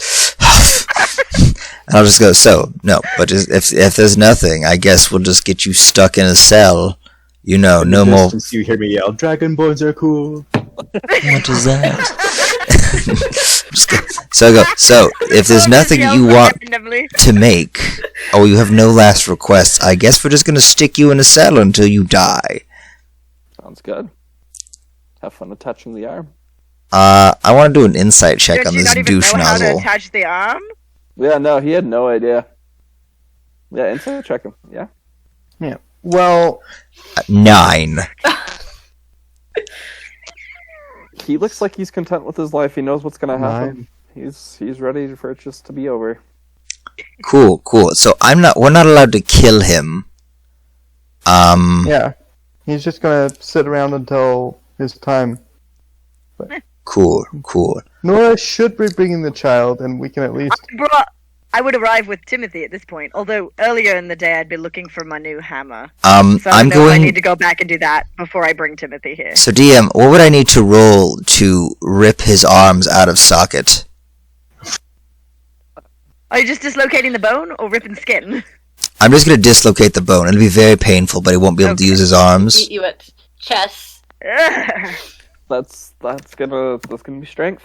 And I'll just go, so, no, but if there's nothing, I guess we'll just get you stuck in a cell. No more. You hear me yell, "Dragonborns are cool." What is that? So I go, so, if there's nothing you want to make, you have no last requests, I guess we're just gonna stick you in a cell until you die. Sounds good. Have fun attaching the arm. I want to do an insight check Does on she this not even douche know how to nozzle. attach the arm? Yeah, no, he had no idea. Yeah, insight check him. Yeah. Yeah. Well, 9. He looks like he's content with his life. He knows what's gonna happen. 9. He's ready for it just to be over. Cool. So we're not allowed to kill him. Yeah. He's just gonna sit around until his time. Cool. Nora should be bringing the child, and we can at least. I would arrive with Timothy at this point. Although earlier in the day, I'd be looking for my new hammer. So I I'm don't know if I need going. to go back and do that before I bring Timothy here. So DM, what would I need to roll to rip his arms out of socket? Are you just dislocating the bone or ripping skin? I'm just gonna dislocate the bone. It'll be very painful, but he won't be able to Okay. use his arms. Beat you at chess. Ugh. That's gonna be strength.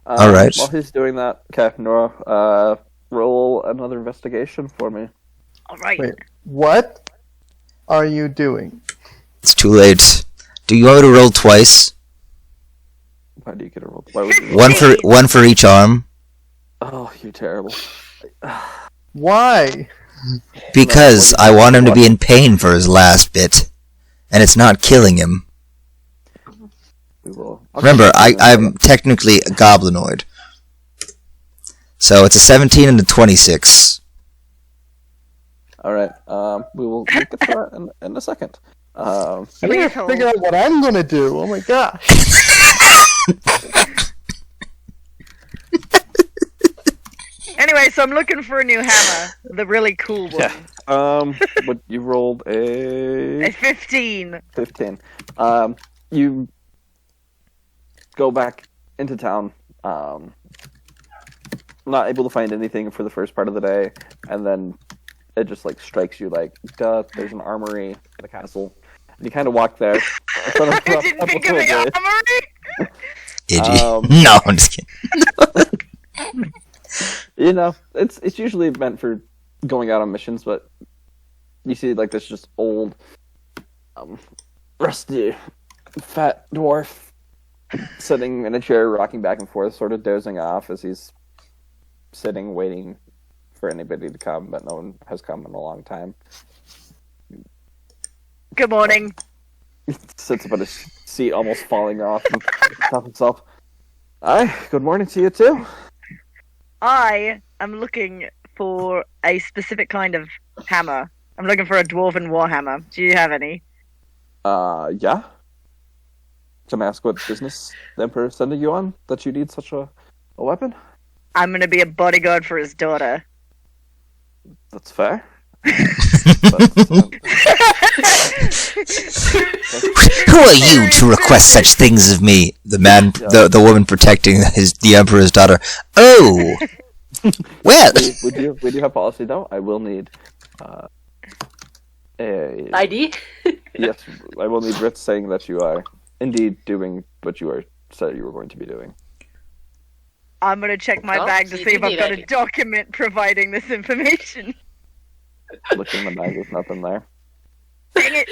All right. While he's doing that, okay, Nora, roll another investigation for me. All right. Wait, what are you doing? It's too late. Do you want me to roll twice? Why do you get a roll? Why would you? One for each arm? Oh, you're terrible. Why? Because I want him to be in pain for his last bit. And it's not killing him. We will. Remember, I'm technically a goblinoid. So it's a 17 and a 26. All right. We will look at that in a second. I need to Please hold. figure out what I'm gonna do. Oh my gosh. Anyway, so I'm looking for a new hammer. The really cool one. Yeah. But you rolled a A 15. 15. You go back into town. Not able to find anything for the first part of the day, and then it just like strikes you like, duh, there's an armory in the castle. And you kind of walk there. I didn't think of the armory. Idiot. No, I'm just kidding. You know, it's usually meant for going out on missions, but you see like this just old, rusty, fat dwarf sitting in a chair, rocking back and forth, sort of dozing off as he's sitting, waiting for anybody to come, but no one has come in a long time. Good morning. He sits up at his seat, almost falling off, and stops himself. Aye, good morning to you too. I am looking for a specific kind of hammer. I'm looking for a dwarven warhammer. Do you have any? Yeah. Can I ask what business the Emperor is sending you on that you need such a weapon? I'm gonna be a bodyguard for his daughter. That's fair. Who are you to request such things of me? The man, the woman protecting the emperor's daughter. Oh, well. We do have policy though. I will need a ID? yes. I will need writs saying that you are indeed doing what you said you were going to be doing. I'm gonna check my Oh, bag so to you see do if I've need got a ID. document providing this information. Look in the bag. There's nothing there. Dang it!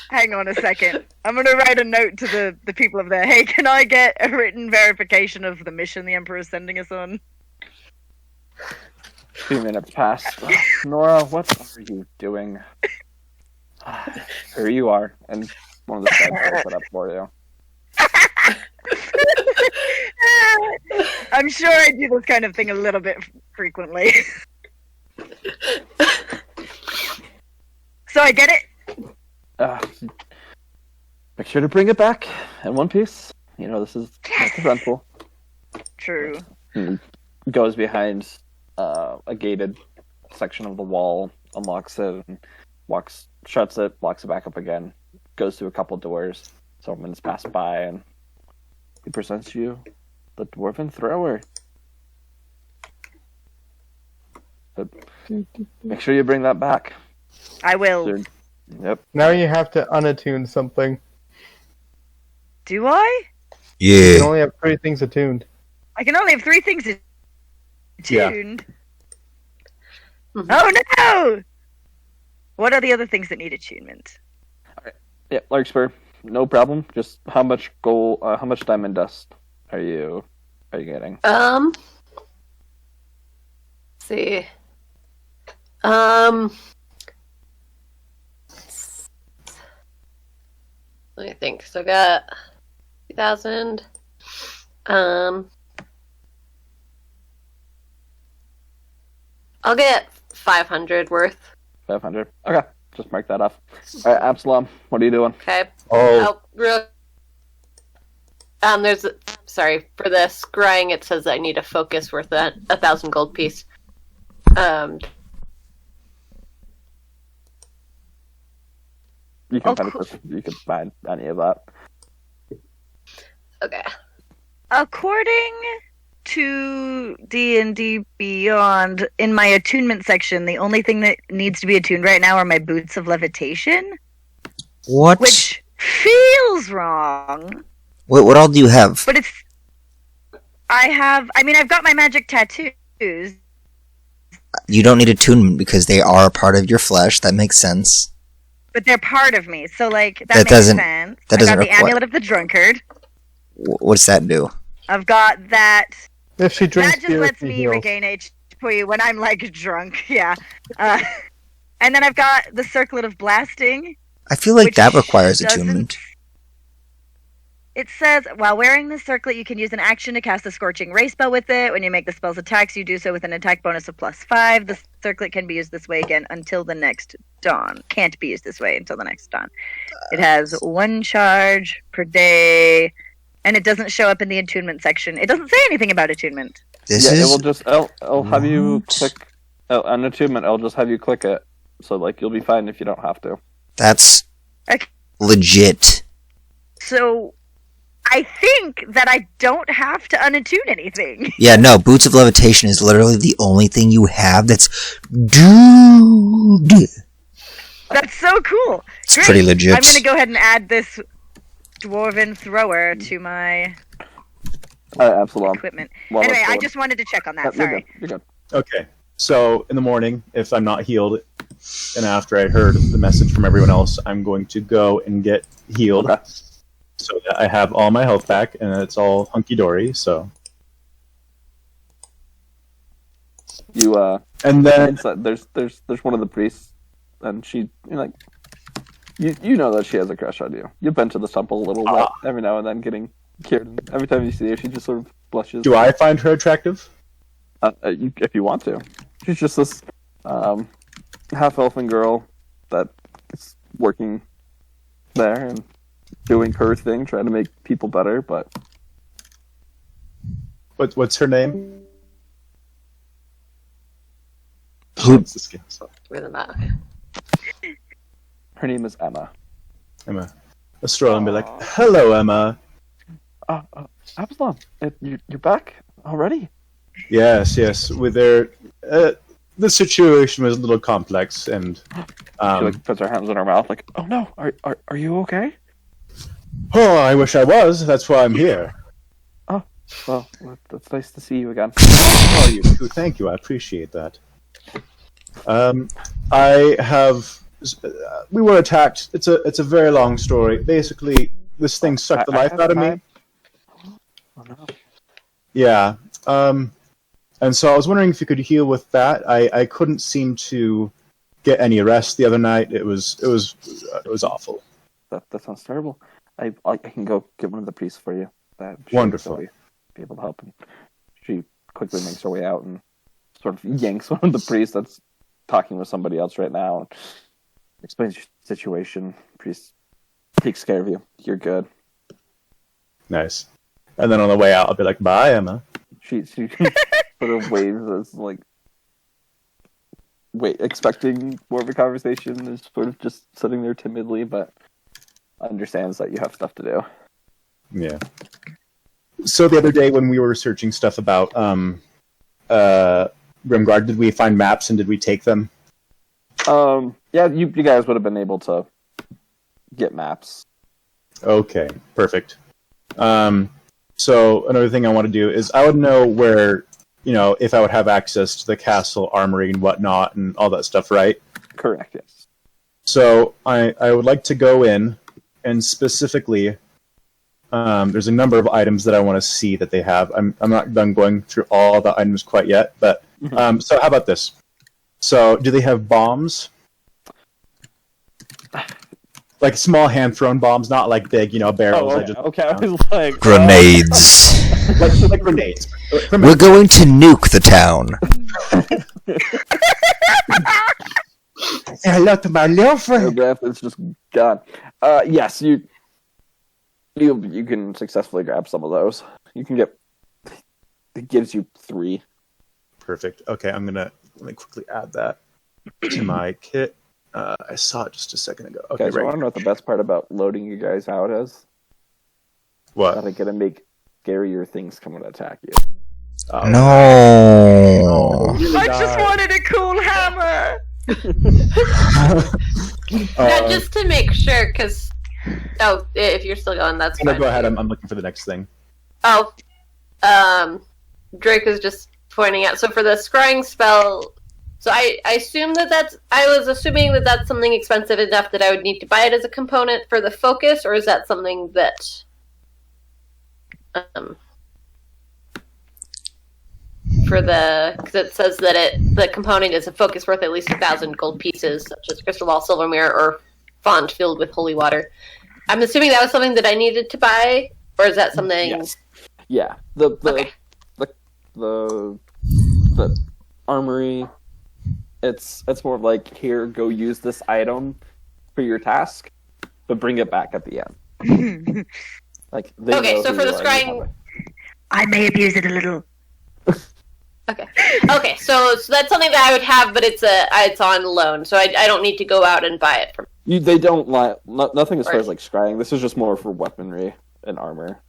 Hang on a second. I'm gonna write a note to the people up there. Hey, can I get a written verification of the mission the Emperor is sending us on? 2 minutes pass. Nora, what are you doing? Here you are, and one of the guys pulls it up for you. I'm sure I do this kind of thing a little bit frequently. So I get it. Make sure to bring it back in one piece. You know, this is not the rental. True. Goes behind a gated section of the wall, unlocks it, and shuts it, locks it back up again, goes through a couple doors. Someone's passed by, and he presents you the dwarven thrower. But make sure you bring that back. I will. Dude. Yep. Now you have to unattune something. Do I? You Yeah. can only have 3 things attuned. I can only have 3 things Yeah. attuned. Oh no! What are the other things that need attunement? Yeah, Larkspur, no problem. Just how much gold, how much diamond dust are you getting? Let's see. Let me think. So I got 2,000. I'll get 500 worth. 500. Okay, just mark that off. All right, Absalom, what are you doing? Okay. Oh, Real. There's sorry for the scrying. It says I need a focus worth 1,000 gold piece. You can Oh, find cool. you can find any of that. Okay. According to D&D Beyond, in my attunement section, the only thing that needs to be attuned right now are my boots of levitation, What? which feels wrong, What all do you have? but it's. I've got my magic tattoos. You don't need attunement because they are a part of your flesh. That makes sense. But they're part of me, so like that, That makes doesn't- sense. that I doesn't got the require- amulet of the drunkard. What's that do? I've got that. If she drinks That just beer, lets she me heals. regain HP when I'm like drunk. Yeah. And then I've got the circlet of blasting. I feel like Which that requires doesn't- attunement. It says, while wearing the circlet, you can use an action to cast a Scorching Ray spell with it. When you make the spell's attacks, you do so with an attack bonus of +5. The circlet can be used this way again until the next dawn. Can't be used this way until the next dawn. It has 1 charge per day, and it doesn't show up in the attunement section. It doesn't say anything about attunement. This yeah, is it will just. I'll have you What? click an attunement. I'll just have you click it, so like you'll be fine if you don't have to. that's Okay. legit. So I think that I don't have to unattune anything. Yeah, no, Boots of Levitation is literally the only thing you have that's dude. That's so cool. It's Great. pretty legit. I'm going to go ahead and add this dwarven thrower to my Absalom. equipment. Well, Anyway, that's I good. just wanted to check on Yeah, that. you're Sorry. good. You're good. Okay. So in the morning, if I'm not healed, and after I heard the message from everyone else, I'm going to go and get healed, Okay. so that I have all my health back and it's all hunky dory. So, You and then inside, there's one of the priests, and she like you know that she has a crush on you. You've been to the temple a little bit every now and then, getting cured. And every time you see her, she just sort of blushes. do I find her attractive? If you want to. She's just this half elfin girl that is working there and doing her thing, trying to make people better. But What's her name? Who- What's this game? Sorry. Where the map? her name is Emma. Emma. I'll stroll and be like, "Hello, Emma." Absalom, you're back already? Yes, yes. With their the situation was a little complex, and She like puts her hands in her mouth, like, "Oh no, are you okay?" oh, I wish I was. That's why I'm here. Well, it's nice to see you again. Oh, you too. Thank you. I appreciate that. I have. We were attacked. It's a very long story. Basically, this thing sucked the life have out of me. time. Oh no. Yeah. And so I was wondering if you could heal with that. I couldn't seem to get any rest the other night. It was awful. That sounds terrible. I can go get one of the priests for you. Wonderful. Be able to help. And she quickly makes her way out and sort of yanks one of the priests that's talking with somebody else right now and explains your situation. Priest takes care of you. You're good. Nice. And then on the way out, I'll be like, "Bye, Emma." She sort of waves as like expecting more of a conversation, is sort of just sitting there timidly, but understands that you have stuff to do. Yeah. So the other day when we were searching stuff about Grimgard, did we find maps and did we take them? Yeah, you guys would have been able to get maps. Okay, perfect. So another thing I want to do is I would know where, if I would have access to the castle armory and whatnot and all that stuff, right? Correct, yes. So I would like to go in and specifically, there's a number of items that I want to see that they have. I'm not done going through all the items quite yet, but so how about this? So do they have bombs? Like small hand-thrown bombs, not like big, barrels. Okay, I was like... Grenades. Like grenades. We're going to nuke the town. Hello to my little friend. It's just gone. Yes, you can successfully grab some of those. You can get... It gives you 3. Perfect. Okay, I'm gonna let me quickly add that to my kit. I saw it just a second ago. Okay, Guys, I right. want to know what the best part about loading you guys out is. What? That I'm gonna make scarier things come and attack you. Oh, No. really I just not. wanted a cool hammer. Now, just to make sure, because if you're still going, that's No, fine. go ahead. I'm looking for the next thing. Oh, Drake was just pointing out. So for the scrying spell, so I assume I was assuming that that's something expensive enough that I would need to buy it as a component for the focus, or is that something that, because it says that the component is a focus worth at least 1,000 gold pieces, such as crystal ball, silver mirror, or font filled with holy water. I'm assuming that was something that I needed to buy, or is that something? Yes. Yeah. The Okay. the armory. It's more like, here, go use this item for your task, but bring it back at the end. Like, they Okay, know so who for the you are, scrying- you have it. I may abuse it a little. Okay, so that's something that I would have, but it's on loan, so I don't need to go out and buy it from. They don't nothing as far Right. as like scrying. This is just more for weaponry and armor.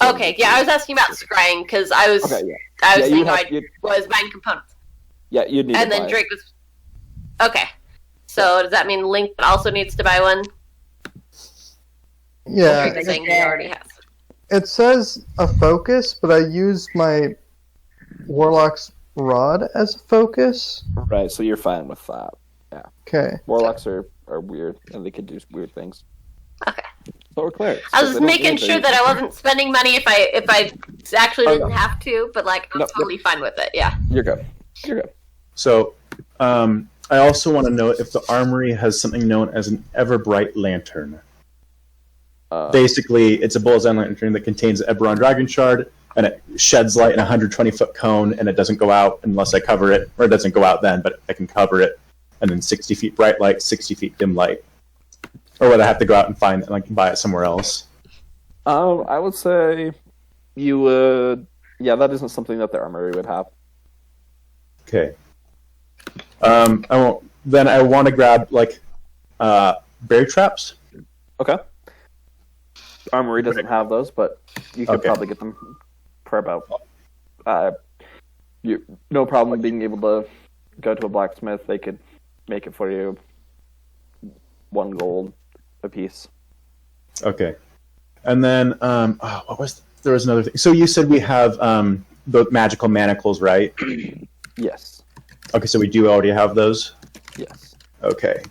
Okay, yeah, I was asking about scrying because I was Okay, yeah. I was Yeah, saying you'd how have- I you'd- was buying components, Yeah, you'd need and to then buy. Drake was. Okay, so does that mean Link also needs to buy one? Yeah, Drake is saying he already has. it says a focus, but I used my Warlock's Rod as a focus. Right, so you're fine with that. Okay. Warlocks are weird, and they can do weird things. Okay. So we're clerics. I If was they don't making do it, sure they- that I wasn't spending money if I actually Oh, didn't no. have to, but like I'm No, totally fine with it. Yeah. You're good. You're good. So, I also want to know if the armory has something known as an Everbright Lantern. Basically, it's a bull's eye lantern that contains an Eberron Dragon Shard, and it sheds light in a 120-foot cone, and it doesn't go out unless I cover it, or it doesn't go out then, but I can cover it, and then 60 feet bright light, 60 feet dim light. Or would I have to go out and find it, and I can buy it somewhere else? I would say you would. Yeah, that isn't something that the armory would have. Okay. I won't. Then I want to grab like bear traps. Okay. Armory doesn't have those, but you could Okay. probably get them for about. You no problem being able to go to a blacksmith. They could make it for you. 1 gold a piece. Okay. And then there was another thing. So you said we have the magical manacles, right? Yes. Okay, so we do already have those. Yes. Okay.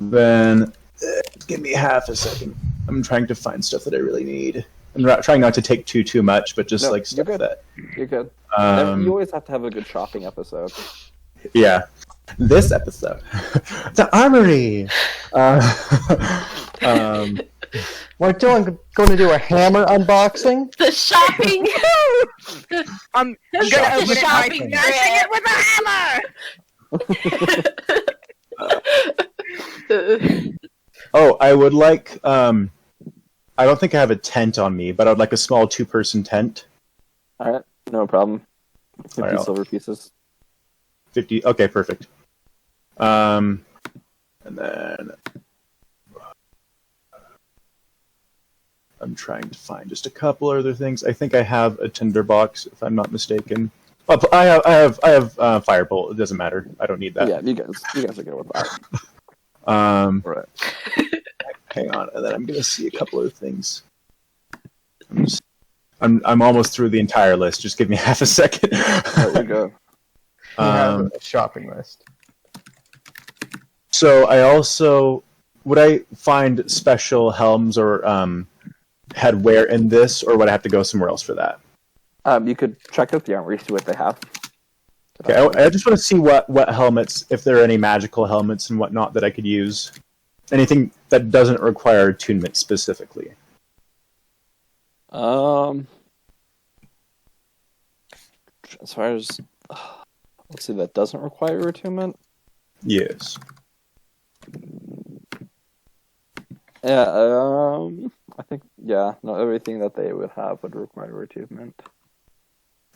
Then give me half a second. I'm trying to find stuff that I really need. I'm trying not to take too much, but just No, like you're stuff good. that. You're good. You Um, always have to have a good shopping episode. yeah. This episode, the armory. We're going to do a hammer unboxing. The shopping. I'm gonna The open it by shopping smashing it with a hammer. Oh, I would like. I don't think I have a tent on me, but I'd like a small 2-person tent. All right, no problem. 50 All right, silver pieces. 50. Okay, perfect. And then I'm trying to find just a couple other things. I think I have a tinderbox, if I'm not mistaken. Oh, I have firebolt. It doesn't matter. I don't need that. Yeah, you guys are good with that. Right. Hang on, and then I'm gonna see a couple other things. I'm almost through the entire list. Just give me half a second. There you go. You have a shopping list. So I also would I find special helms or headwear in this, or would I have to go somewhere else for that? You could check out the armory, see what they have. Okay, I just want to see what helmets, if there are any magical helmets and whatnot that I could use. Anything that doesn't require attunement specifically. As far as let's see, that doesn't require attunement. Yes. Yeah. I think no, everything that they would have would require attunement.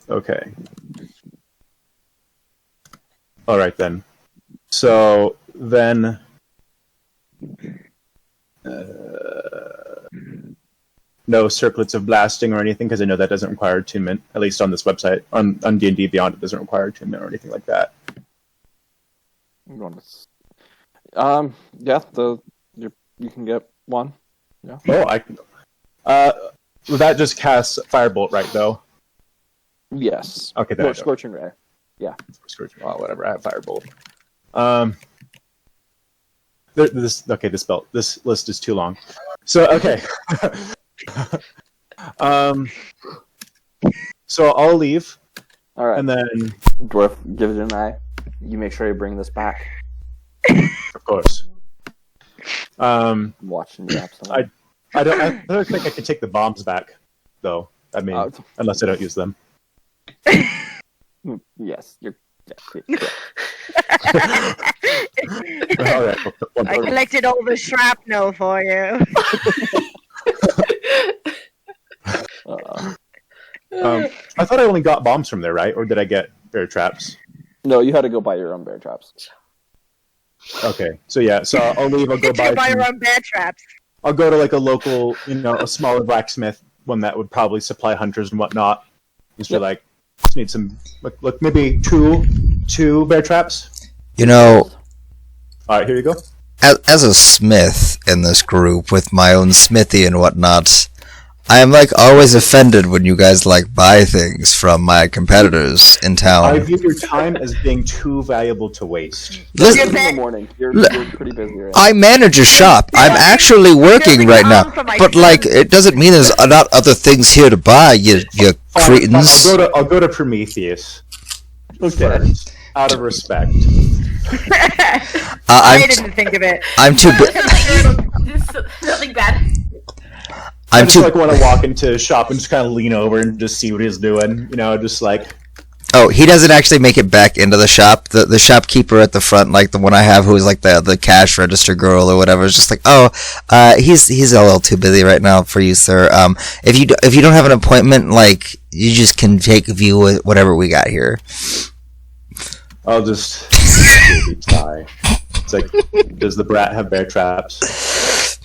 Okay. All right then. So then, no circlets of blasting or anything, because I know that doesn't require attunement. At least on this website, on D&D Beyond, it doesn't require attunement or anything like that. Yeah, you can get one. Yeah. Oh, I can. Well, that just casts Firebolt, right? Though. Yes. Okay, then. Scorching Ray. Scorching. Oh, whatever. I have Firebolt. This list is too long. So okay. So I'll leave, All right. and then Dwarf gives it an eye. You make sure you bring this back. of course. I'm watching you absolutely. I don't think I can take the bombs back, though. I mean, unless I don't use them. Yes, you're. All right. I collected all the shrapnel for you. I thought I only got bombs from there, right? Or did I get bear traps? No, you had to go buy your own bear traps. Okay, so yeah, so I'll leave. I'll go buy your own bear traps. I'll go to like a local, a smaller blacksmith, one that would probably supply hunters and whatnot. Just be like, just need some, look, maybe two bear traps. You know, All right, here you go. as a smith in this group with my own smithy and whatnot, I am like always offended when you guys like buy things from my competitors in I town. view your time as being too valuable to waste. Listen, In the morning, you're pretty busy right now. I manage a shop. I'm actually working right now, but like it doesn't mean there's not other things here to buy. You cretins. I'll go to Prometheus first, out of respect. I didn't think of it. I'm too. Nothing bad. I just like want to walk into a shop and just kind of lean over and just see what he's doing. Just like. Oh, he doesn't actually make it back into the shop. The shopkeeper at the front, like the one I have, who's like the cash register girl or whatever, is just like, he's a little too busy right now for you, sir. If you don't have an appointment, like you just can take a view with whatever we got here. I'll just die. It's like, does the brat have bear traps?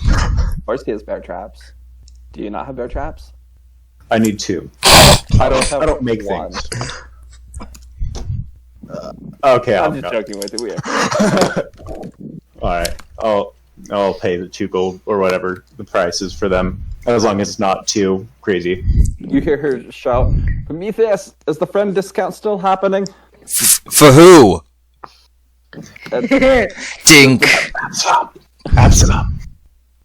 Varsky has bear traps. Do you not have bear traps? I need two. I don't make one. things. Okay, I'm just joking with you. All right, I'll pay the 2 gold or whatever the price is for them, as long as it's not too crazy. You hear her shout, "Prometheus, is the friend discount still happening?" For who? It's, Dink. Absalom.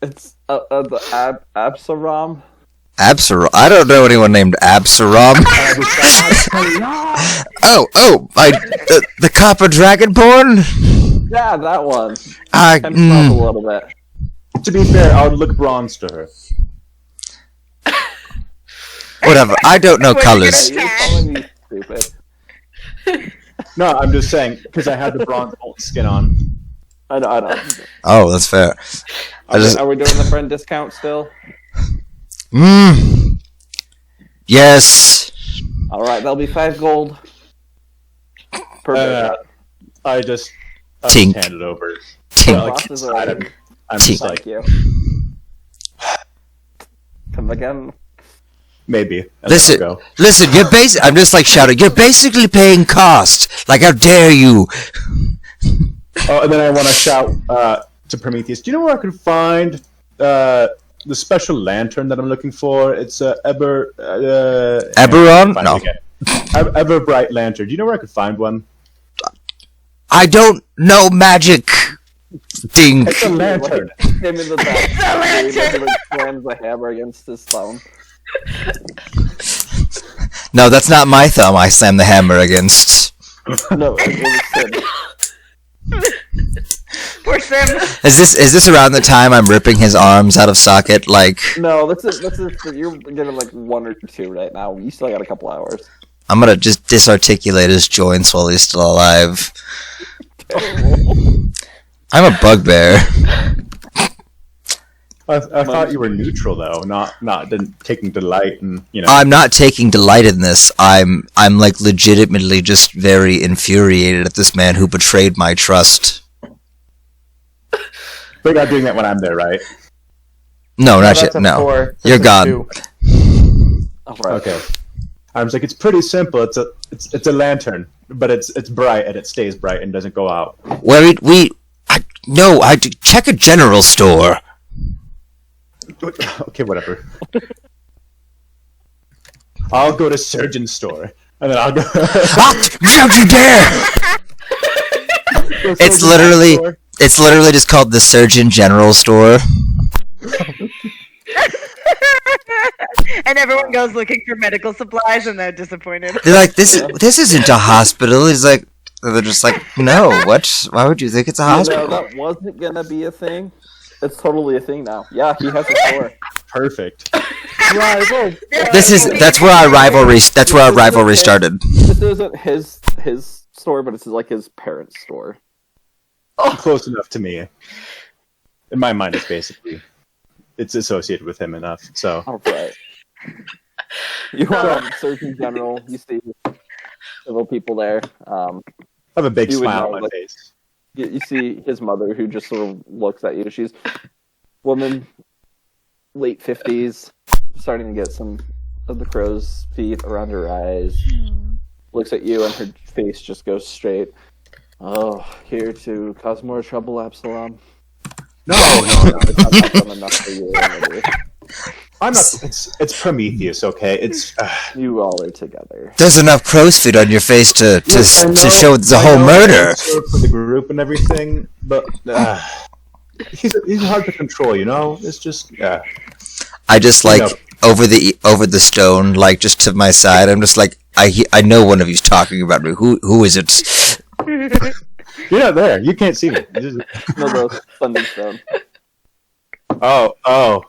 it's the Absarom. Absarom. I don't know anyone named Absarom. The copper dragonborn. Yeah, that one. I Can a little bit. To be fair, I would look bronze to her. whatever. I don't know colors. You're calling me stupid. No, I'm just saying because I had the bronze bolt skin on. I know. Oh, that's fair. Are we doing the friend discount still? Yes. All right, that'll be 5 gold per bear trap. I just Tink. hand it over. Tink. Like, Bosses inside, are- I'm just Thank like, you. Come again. maybe. And Listen, then I'll go. listen. I'm just like shouting. You're basically paying cost. Like, how dare you? Oh, and then I want to shout to Prometheus. Do you know where I could find the special lantern that I'm looking for? It's Eberron? No. No. Bright lantern. Do you know where I could find one? I don't know magic. Dink. It's a lantern. Him in the back. Slams the hammer against his thumb. No, that's not my thumb. I slam the hammer against. No, it was him. Poor Sim. Is this around the time I'm ripping his arms out of socket? Like, No, that's it. You're getting like 1 or 2 right now. You still got a couple hours. I'm gonna just disarticulate his joints while he's still alive. I'm a bugbear. I thought you were neutral though, not taking delight in I'm not taking delight in this. I'm like legitimately just very infuriated at this man who betrayed my trust. We're not doing that when I'm there, right? No, not that's yet. a No, 4. That's you're a gone. 2. All right. Okay. I was like, it's pretty simple. It's a lantern, but it's bright and it stays bright and doesn't go out. Where I check a general store. Okay, whatever. I'll go to surgeon's store, and then I'll go. Don't you dare! It's literally just called the Surgeon General Store. And everyone goes looking for medical supplies, and they're disappointed. They're like, this isn't a hospital. He's like, they're just like, no, what? Why would you think it's a No, hospital? that wasn't gonna be a thing. It's totally a thing now. Yeah, he has a store. Perfect. Rival. That's where our rivalry started. This isn't his store, but it's like his parents' store. Close enough to me. In my mind, it's associated with him enough. So All right. You are Surgeon General. You see several people there. I have a big You would smile know, on my like- face. You see his mother, who just sort of looks at you. She's woman, late 50s, starting to get some of the crow's feet around her eyes. Looks at you, and her face just goes straight. Oh, here to cause more trouble, Absalom. No. It's not enough for you already. I'm not. It's Prometheus, okay? It's. You all are together. There's enough crow's feet on your face to Yes, I know- show the I whole know murder. it's for the group and everything, but he's hard to control. It's just. I just like No. over the stone, like just to my side. I'm just like, I know one of you's talking about me. Who is it? You're not there. You can't see me. No, the Thunderstone. Oh.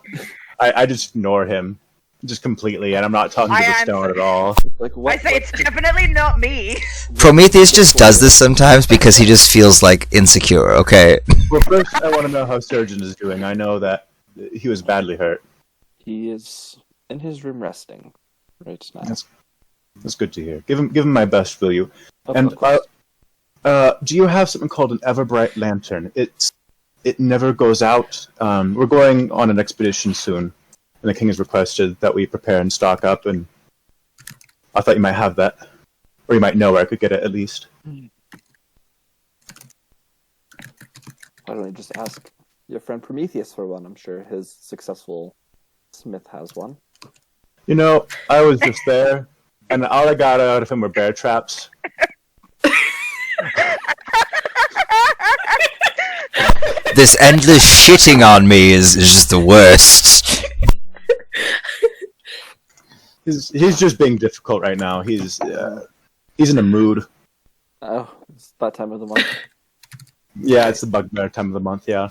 I just ignore him. Just completely, and I'm not talking to I the answer. stone at all. Like what? I say it's definitely not me. Prometheus just does this sometimes because he just feels like insecure. Okay. Well, first, I want to know how Surgeon is doing. I know that he was badly hurt. He is in his room resting right now. That's good to hear. Give him my best, will you? Of And course. do you have something called an Everbright Lantern? It never goes out. We're going on an expedition soon, and the king has requested that we prepare and stock up. And I thought you might have that, or you might know where I could get it at least. Why don't I just ask your friend Prometheus for one? I'm sure his successful smith has one. I was just there, and all I got out of him were bear traps. This endless shitting on me is just the worst. He's just being difficult right now. He's in a mood. Oh, it's that time of the month. Yeah, it's the bugbear time of the month. Yeah.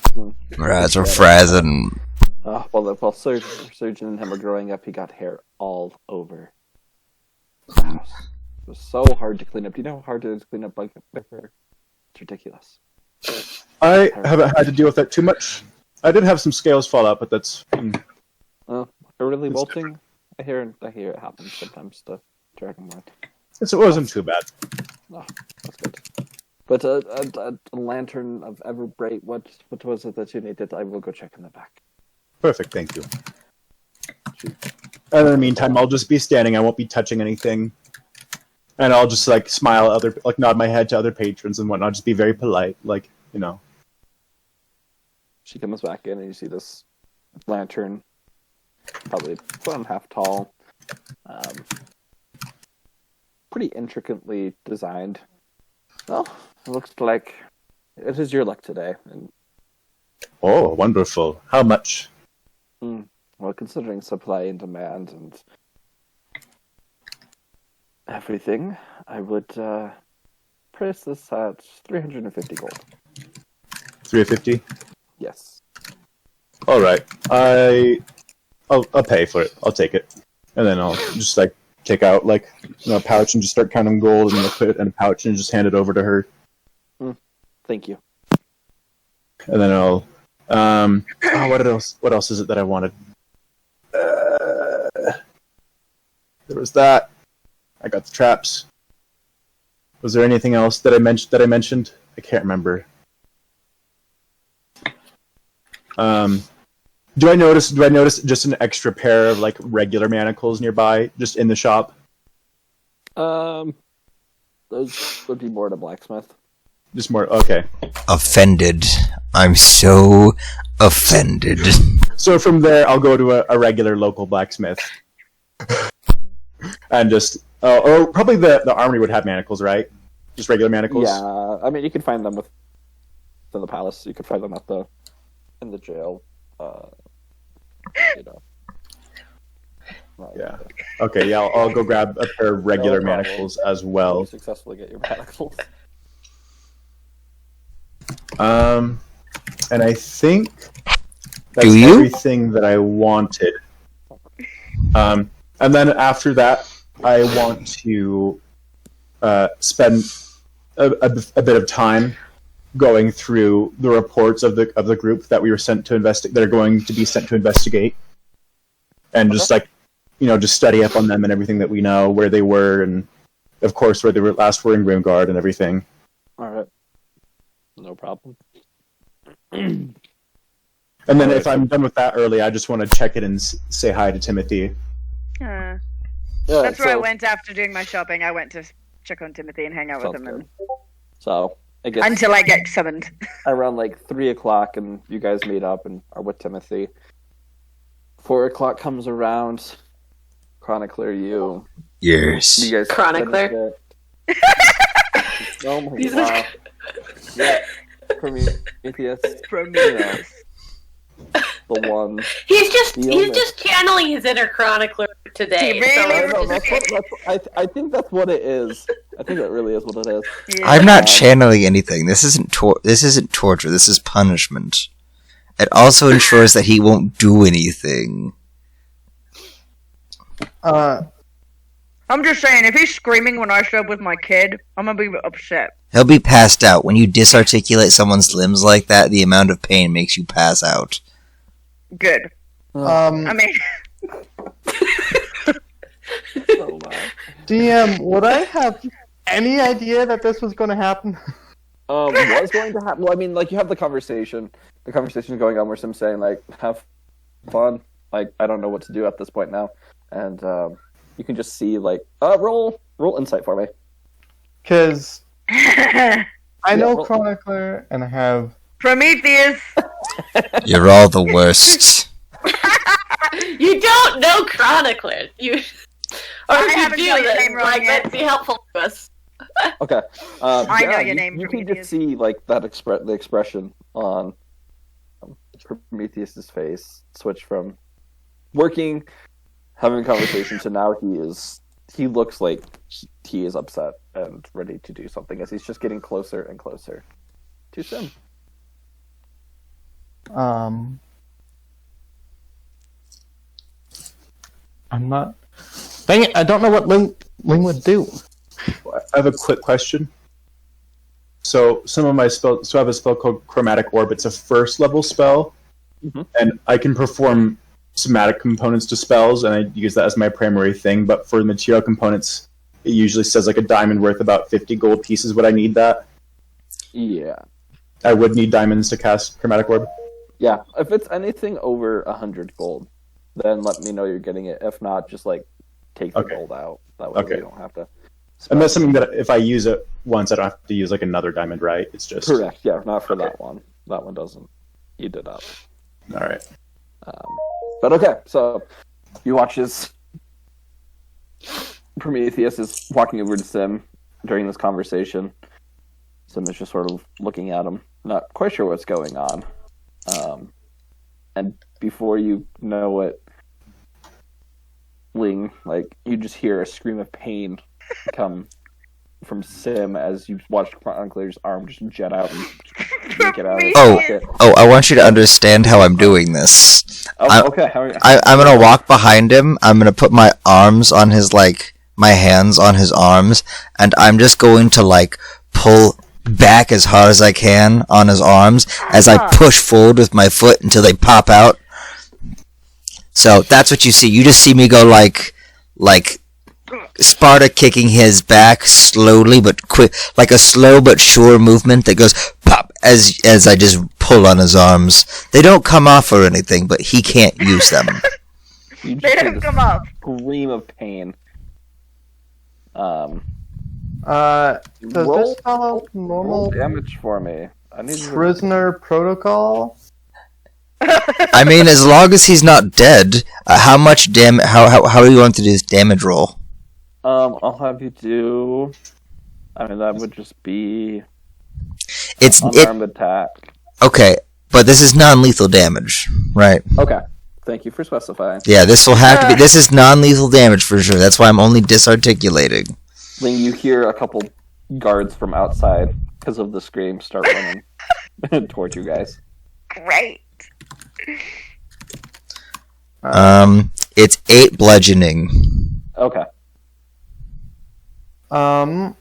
Raz or Frazen. While Surgeon and him were growing up, he got hair all over the house. It was so hard to clean up. Do you know how hard it is to clean up bug hair? It's ridiculous. I haven't had to deal with that too much. I did have some scales fall out, but that's Early molting, I hear it happens sometimes to Dragonborn. it wasn't too bad. Oh, that's good. But a lantern of Everbright, what was it that you needed? I will go check in the back. Perfect, thank you. And in the meantime, I'll just be standing. I won't be touching anything, and I'll just smile at nod my head to other patrons and whatnot. Just be very polite, She comes back in and you see this lantern, probably 1.5 tall, pretty intricately designed. Well, it looks like it is your luck today. And Oh, wonderful! How much? well, considering supply and demand and everything, I would price this at 350 gold. 350. Yes. All right. I'll pay for it. I'll take it, and then I'll just take out a pouch and just start counting gold, and put it in a pouch and just hand it over to her, Thank you. and then I'll What else? What else is it that I wanted? There was that. I got the traps. Was there anything else that I mentioned? I can't remember. Do I notice just an extra pair of like regular manacles nearby, just in the shop? Those would be more to blacksmith. Just more. Okay. Offended. I'm so offended. So from there, I'll go to a regular local blacksmith, and just or probably the armory would have manacles, right? Just regular manacles. Yeah, I mean you can find them within the palace. You could find them in the jail. You know. Yeah. Okay. Yeah, I'll go grab a pair of regular manacles as well. You successfully get your manacles. And I think that's Do you? everything that I wanted. And then after that, I want to spend a bit of time going through the reports of the group that we were sent to investigate. That are going to be sent to investigate, and just just study up on them and everything that we know, where they were, and of course where they were last were in Grimgard and everything. All right. No problem. And then if I'm done with that early, I just want to check it and say hi to Timothy. Yeah, Yeah, that's where I went after doing my shopping. I went to check on Timothy and hang out with Sounds him good. So I guess until I get summoned. around like 3:00, and you guys meet up and are with Timothy. 4:00 comes around. Chronicler, you Yes. guys Chronicler. finish it. Oh my He's god. Yeah. Prometheus. Prometheus. The one. He's Deal just channeling his inner chronicler today. He really so I we're know, just- I think that's what it is. I think it really is what it is. Yeah. I'm not channeling anything. This isn't torture. This is punishment. It also ensures that he won't do anything. I'm just saying, if he's screaming when I show up with my kid, I'm gonna be upset. He'll be passed out. When you disarticulate someone's limbs like that, the amount of pain makes you pass out. Good. I mean, So loud. DM, would I have any idea that this was going to happen? Was going to happen. Well, I mean, like you have the conversation. The conversation going on where Sim's saying like, "Have fun." Like, I don't know what to do at this point now, and you can just see like, roll insight for me. Because I know well- Chronicler, and I have... Prometheus. You're all the worst. You don't know chronicler. You, or I if haven't you got do, your then name wrong like yet. that'd be helpful to us. Okay. I know your you, name, You can Prometheus. just see like that the expression on Prometheus's face switch from working, having a conversation to now he looks like he is upset and ready to do something as he's just getting closer and closer to Sim. I'm not... Dang it, I don't know what Ling would do. I have a quick question. So some of my spells, so I have a spell called Chromatic Orb. It's a first level spell, and I can perform somatic components to spells, and I use that as my primary thing. But for material components, it usually says like a diamond worth about 50 gold pieces. Would I need that? Yeah. I would need diamonds to cast Chromatic Orb. Yeah. If it's anything over 100 gold, then let me know you're getting it. If not, just like take the Okay. gold out. That way Okay. you don't have to. And that's something that if I use it once, I don't have to use like another diamond, right? It's just Correct. Yeah, not for Okay. that one. That one doesn't. You did not. All right. But okay, so you watch as Prometheus is walking over to Sim during this conversation. Sim is just sort of looking at him, not quite sure what's going on. And before you know it, Ling, like, you just hear a scream of pain come from Sim as you watch Chronicler's arm just jet out and yank it out of his Oh. pocket. Oh, I want you to understand how I'm doing this. Oh, okay. How are you? I'm gonna walk behind him. I'm gonna put my arms on his my hands on his arms, and I'm just going to pull back as hard as I can on his arms as I push forward with my foot until they pop out. So that's what you see. You just see me go like Sparta kicking his back slowly but quick, like a slow but sure movement that goes pop as I just pull on his arms. They don't come off or anything, but he can't use them. You just They hear don't this come off. scream of pain. Does Roll- this follow Roll normal damage for me. I need you to- prisoner protocol? I mean, as long as he's not dead, how much damage? How are you going to do this damage roll? I'll have you do. I mean, that would just be It's unarmed attack. okay, but this is non-lethal damage, right? Okay. Thank you for specifying. Yeah, this will have to be. This is non-lethal damage for sure. That's why I'm only disarticulating. Ling, you hear a couple guards from outside because of the scream start running towards you guys. Great. It's 8 bludgeoning. Okay. From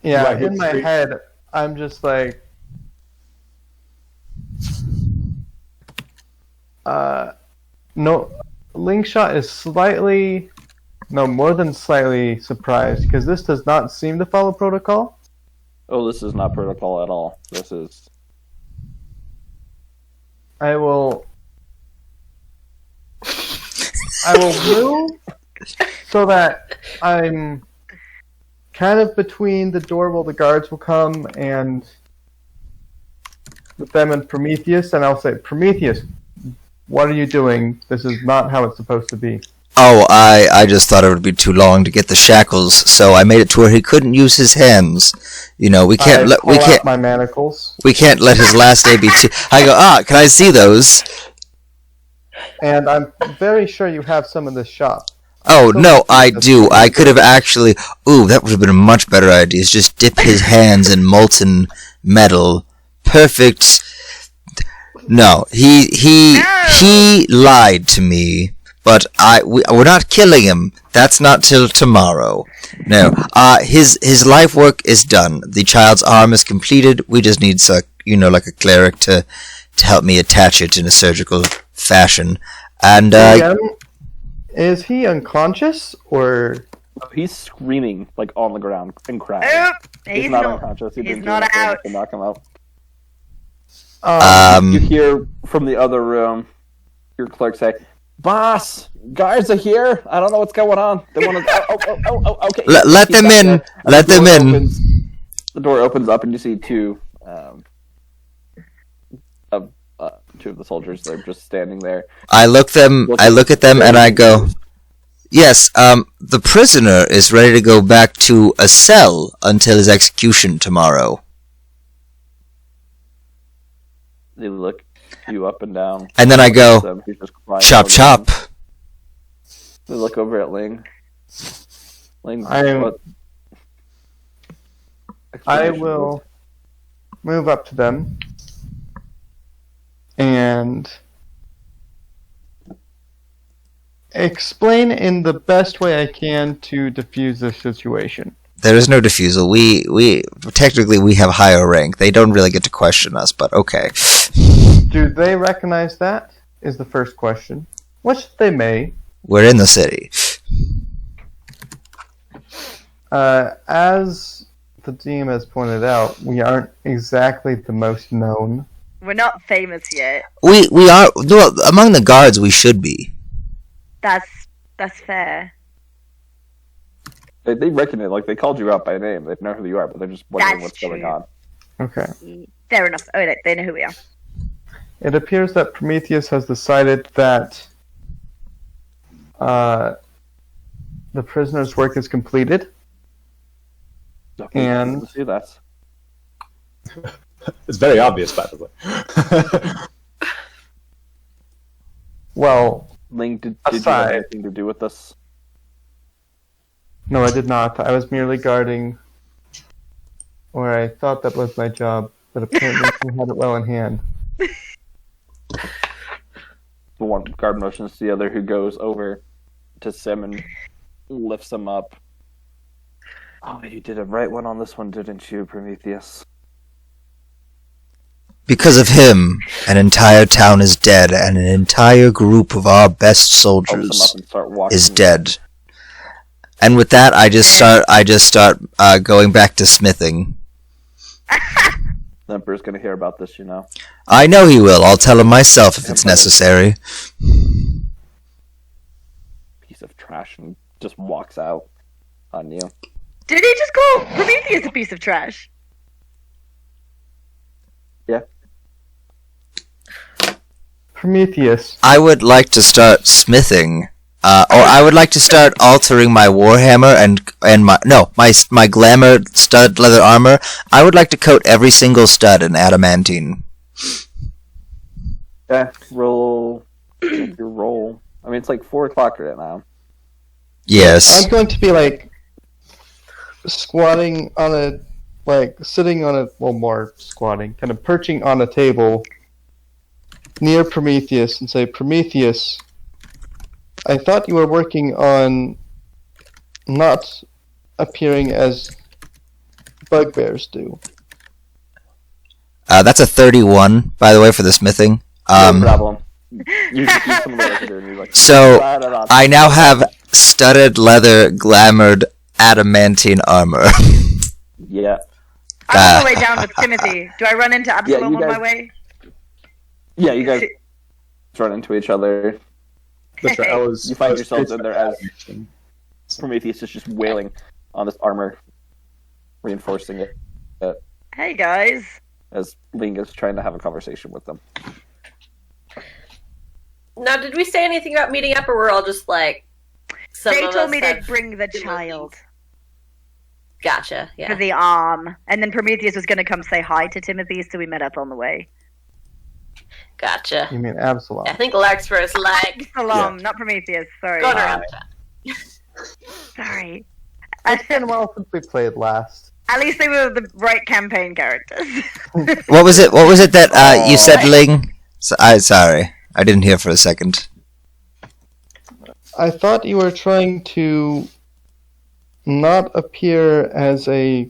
yeah, Right, in my straight- head, I'm just like, no, Linkshot is slightly, no, more than slightly surprised because this does not seem to follow protocol. Oh, this is not protocol at all. This is. I will move so that I'm kind of between the door where the guards will come and with them and Prometheus, and I'll say, Prometheus, what are you doing? This is not how it's supposed to be. Oh, I just thought it would be too long to get the shackles, so I made it to where he couldn't use his hands. You know, we can't I pull we out can't my manacles, we can't let his last day be too. I go, can I see those? and I'm very sure you have some in this shop. Oh So- no, I do. I could have actually. Ooh, that would have been a much better idea. Is just dip his hands in molten metal. Perfect. No, he lied to me. But we're not killing him. That's not till tomorrow. No. His life work is done. The child's arm is completed. We just need like a cleric to help me attach it in a surgical fashion. And Is he unconscious or? He's screaming like on the ground and crying. Nope. He's not unconscious. He he's didn't do not anything out. to knock him out. You um hear from the other room your clerk say, "Boss, guards are here. I don't know what's going on. They want to. Okay. let them in. And Let the them door in. The door opens up, and you see two of the soldiers. They're just standing there. I look at them and I go, yes, the prisoner is ready to go back to a cell until his execution tomorrow. They look you up and down. And then I go, He's just crying chop all chop. down. They look over at Ling. Ling, what? I will move up to them and explain in the best way I can to diffuse this situation. There is no defusal. We technically we have higher rank. They don't really get to question us, but okay. Do they recognize that? Is the first question. Which they may. We're in the city. As the DM has pointed out, we aren't exactly the most known. We're not famous yet. We are well, among the guards. We should be. That's fair. They recognize, like, they called you out by name. They know who you are, but they're just wondering That's what's going true. on. Okay. Fair enough. Oh, they know who we are. It appears that Prometheus has decided that the prisoner's work is completed. Okay, And- let's see that. It's very obvious, by the way. Well, Ling, did you have Aside. anything to do with this? no, I did not. I was merely guarding, or I thought that was my job, but apparently you had it well in hand. The one guard motions to the other, who goes over to Sim and lifts him up. Oh, you did a right one on this one, didn't you, Prometheus? Because of him, an entire town is dead, and an entire group of our best Help them up soldiers and start walking. is dead. And with that, I just start going back to smithing. The Emperor's gonna hear about this, you know. I know he will. I'll tell him myself if it's necessary. Piece of trash and just walks out on you. Did he just call Prometheus a piece of trash? Yeah. Prometheus. I would like to start smithing, or I would like to start altering my warhammer and my glamour stud leather armor. I would like to coat every single stud in adamantine. Yeah, roll. Your roll. I mean, it's like 4 o'clock right now. Yes. I'm going to be like squatting on a, like sitting on a, well, more squatting, kind of perching on a table near Prometheus and say, Prometheus, I thought you were working on not appearing as bugbears do. That's a 31, by the way, for the smithing. No problem. You just use some of the leather and you're like, So, "Right on." I now have studded leather glamored adamantine armor. Yeah. I'm on the way down with Timothy. Do I run into Absalom you on my guys- way? Yeah, you guys run into each other. That's right. You find yourselves in there as Prometheus is just wailing on this armor, reinforcing it, Hey guys. as Ling is trying to have a conversation with them. Now, did we say anything about meeting up, or we're all just like? Some They of told us me they'd have bring the feelings. child Gotcha. for Yeah. the arm, and then Prometheus was going to come say hi to Timothy, so we met up on the way. Gotcha. You mean Absalom? I think Larkspur is like Absalom, not Prometheus. Sorry. going around. Sorry. It's been a while since we played last. At least they were the right campaign characters. What was it that you said, Ling? Sorry. I didn't hear for a second. I thought you were trying to not appear as a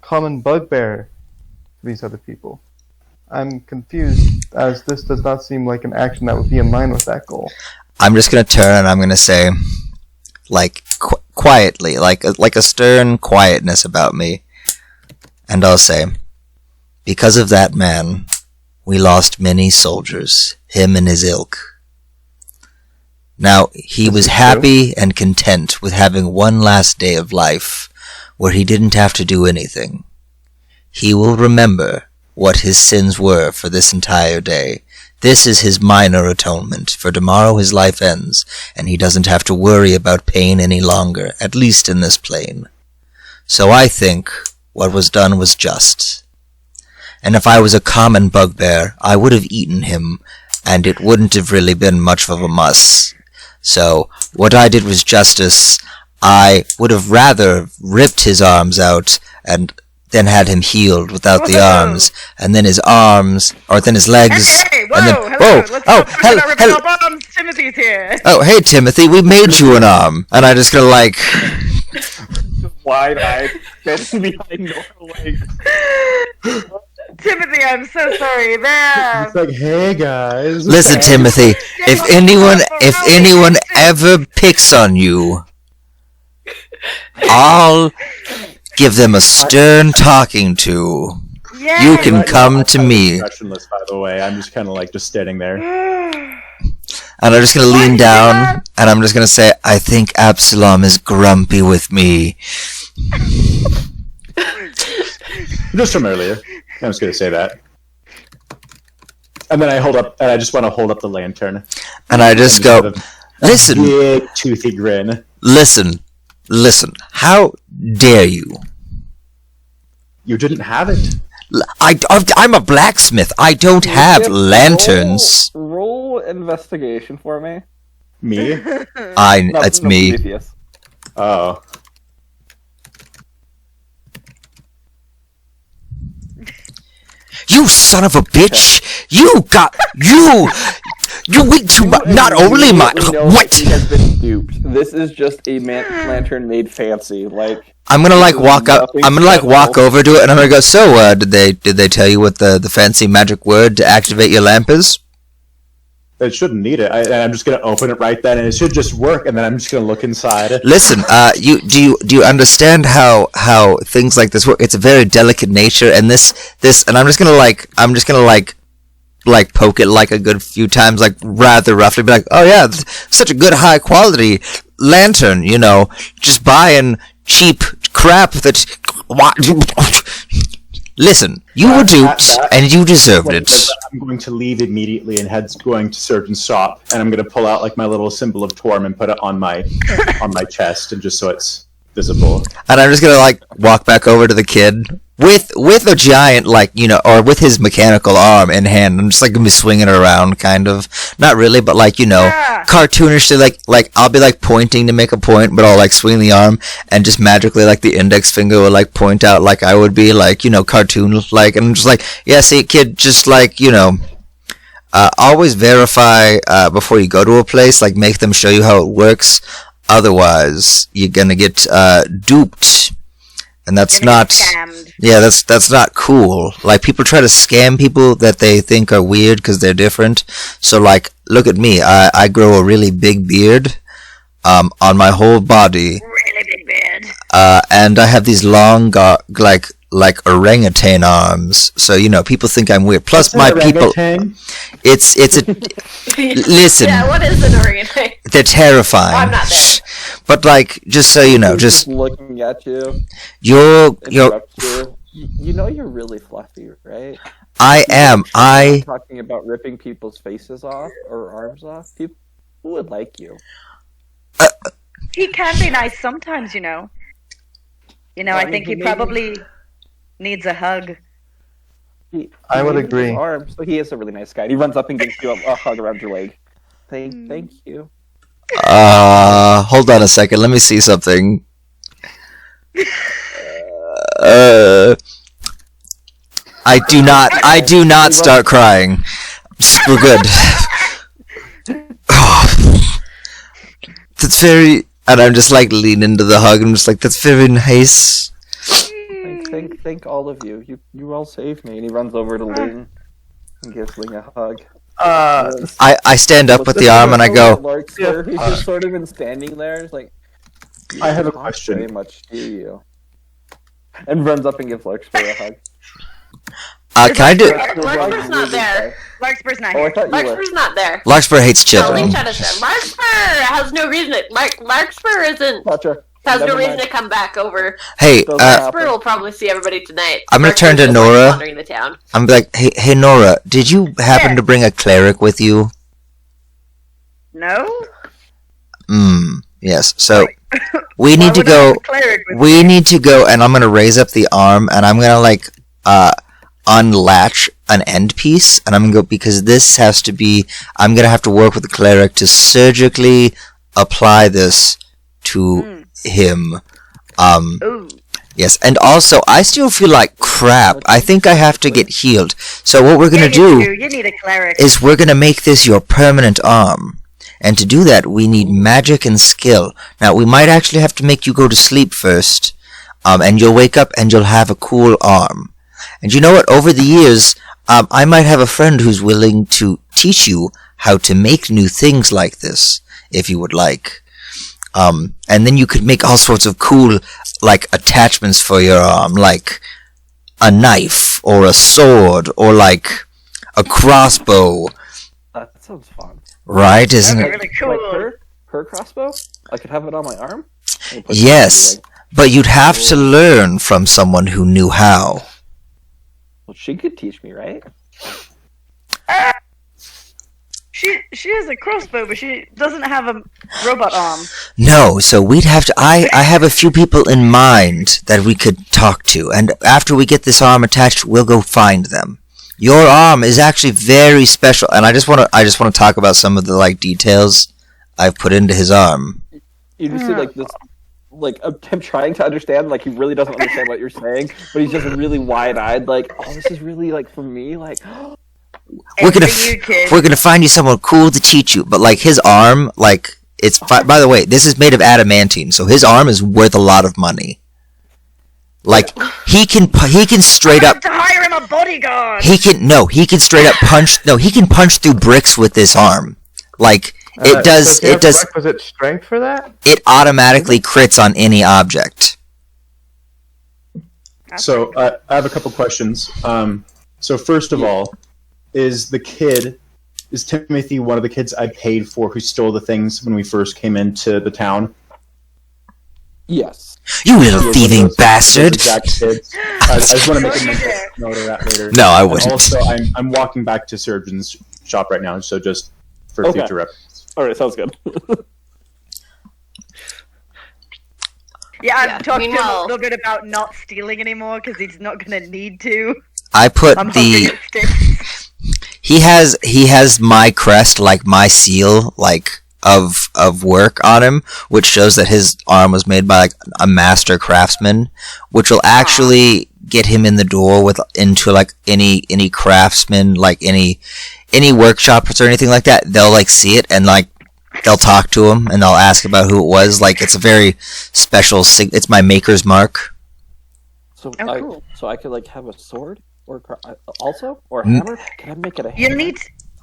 common bugbear to these other people. I'm confused, as this does not seem like an action that would be in line with that goal. I'm just gonna turn and I'm gonna say, like, quietly, like a stern quietness about me. And I'll say, because of that man, we lost many soldiers, him and his ilk. Now, he was happy and content with having one last day of life where he didn't have to do anything. He will remember what his sins were for this entire day. This is his minor atonement, for tomorrow his life ends, and he doesn't have to worry about pain any longer, at least in this plane. So I think what was done was just. And if I was a common bugbear, I would have eaten him, and it wouldn't have really been much of a muss. So, what I did was justice. I would have rather ripped his arms out, and then had him healed without the arms, and then his arms, or then his legs, Hey, whoa, and then, hello. Let's oh, not talk about ripping our bombs. Timothy's here. oh, hey Timothy, we made you an arm, and I just go like, Wide-eyed, standing behind Nora, like, Timothy, I'm so sorry. There. It's like, hey guys. listen, Timothy, if anyone ever picks on you, I'll give them a stern talking to. Yeah. You can come to me. Expressionless, by the way. I'm just kind of like just standing there. And I'm just gonna lean down, and I'm just gonna say, I think Absalom is grumpy with me. Just from earlier. I'm just gonna say that. And then I just want to hold up the lantern. And I just go, With a listen, big toothy grin. listen, how dare you? You didn't have it. I'm a blacksmith. I don't have Yep, lanterns. Roll investigation for me. Me? No, It's no, me. Prometheus. Oh. You son of a bitch! You wait too much. Not only my what? He has been duped. This is just a lantern made fancy. Like I'm gonna like walk up. nothing I'm gonna like walk special. over to it, and I'm gonna go. So, did they tell you what the fancy magic word to activate your lamp is? It shouldn't need it. I'm just gonna open it right then, and it should just work. And then I'm just gonna look inside. Listen, do you understand how things like this work? It's a very delicate nature, and this, and I'm just gonna poke it like a good few times, like rather roughly, be like, oh yeah, such a good high quality lantern, you know, just buying cheap crap that. Listen, you were duped, and you deserved it. I'm going to leave immediately and head's going to Surgeon's shop, and I'm going to pull out like my little symbol of Torm and put it on my chest, and just so it's visible. And I'm just gonna like walk back over to the kid with a giant, like, you know, or with his mechanical arm in hand. I'm just like gonna be swinging it around, kind of, not really, but like, you know, Ah. cartoonishly, like I'll be like pointing to make a point, but I'll like swing the arm, and just magically like the index finger will like point out like I would be, like, you know, cartoon like, and I'm just like, yeah, see, kid, just like, you know. Always verify before you go to a place, like make them show you how it works. Otherwise, you're gonna get duped, and that's not. Scammed. Yeah, that's not cool. Like, people try to scam people that they think are weird because they're different. So, like, look at me. I grow a really big beard, on my whole body, Really big beard. and I have these long, like orangutan arms. So, you know, people think I'm weird. Plus, my people. It's a. Listen. Yeah, what is an orangutan? They're terrifying. I'm not there. But like, just so you know, He's just looking at you. you're Interrupts you. You know you're really fluffy, right? I am. I'm talking about ripping people's faces off or arms off. People would like you. He can be nice sometimes, you know. You know, Well, I think he maybe- probably needs a hug. I would gave him his agree. arm, so he is a really nice guy. He runs up and gives you a hug around your leg. Thank you. Hold on a second. Let me see something. I do not start crying. We're good. That's very, and I'm just like leaning into the hug. I'm just like, that's very nice. Thank all of you. You all saved me. And he runs over to Ling and gives Ling a hug. I stand up with the arm and I go, Larkspur, who's just sort of been standing there. It's like, I have a "Not question." Very much, do you? And runs up and gives Larkspur a hug. can I do? Larkspur's not there. Larkspur's not Oh, I here. thought you were. Larkspur's not there. Larkspur hates Oh, children. Link Shadow said Larkspur has no reason to. Larkspur Gotcha. has no Never reason mind. to come back over. Hey, Doesn't Larkspur happen. will probably see everybody tonight. I'm gonna turn to Larkspur's just, like, Nora. wandering the town. I'm like, hey Nora, did you happen Yeah. to bring a cleric with you? No? Yes. So we Why need to would I have go. a cleric with We need to go, and I'm gonna raise up the arm, and I'm gonna like unlatch an end piece, and I'm gonna go, because this has to be. I'm gonna have to work with the cleric to surgically apply this to him. Ooh. Yes, and also I still feel like crap. I think I have to get healed. So what we're gonna Yeah, do you need a cleric. is we're gonna make this your permanent arm. And to do that, we need magic and skill. Now, we might actually have to make you go to sleep first, and you'll wake up and you'll have a cool arm. And you know what? Over the years, I might have a friend who's willing to teach you how to make new things like this, if you would like. And then you could make all sorts of cool, like, attachments for your arm, like a knife, or a sword, or like a crossbow. That sounds fun. Right, isn't That'd it? be really cool. Like her crossbow? I could have it on my arm? And put it Yes, on my leg. but you'd have to learn from someone who knew how. Well, she could teach me, right? She has a crossbow, but she doesn't have a robot arm. No, so we'd have to. I have a few people in mind that we could talk to, and after we get this arm attached, we'll go find them. Your arm is actually very special, and I just want to talk about some of the like details I've put into his arm. You just see like this, like him trying to understand, like he really doesn't understand what you're saying, but he's just really wide-eyed, like, oh, this is really like for me, like, we're gonna It's for you, kid. we're gonna find you someone cool to teach you. But like his arm, like it's by the way, this is made of adamantine, so his arm is worth a lot of money. Like he can straight I up have to hire him a bodyguard. he can straight up punch he can punch through bricks with this arm. Like it does so he it has does requisite strength for that. it automatically crits on any object. So I have a couple questions. So first of all, is Timothy one of the kids I paid for who stole the things when we first came into the town? Yes. You little He is thieving one of those bastard. exact kids. I just want to make a note of that later. No, I And wouldn't. also, I'm walking back to Surgeon's shop right now, so just for Okay. future reference. All right, sounds good. Yeah, I've Yeah, talked to him a meanwhile- little bit about not stealing anymore because he's not gonna need to. I put I'm the hungry sticks. he has my crest, like my seal, like of work on him, which shows that his arm was made by like a master craftsman, which will actually get him in the door into like any craftsman, like any workshops or anything like that. They'll like see it and like they'll talk to him and they'll ask about who it was. Like it's a very special it's my maker's mark. So Oh, cool. I could like have a sword or also or a hammer. Can I make it a hammer? You need.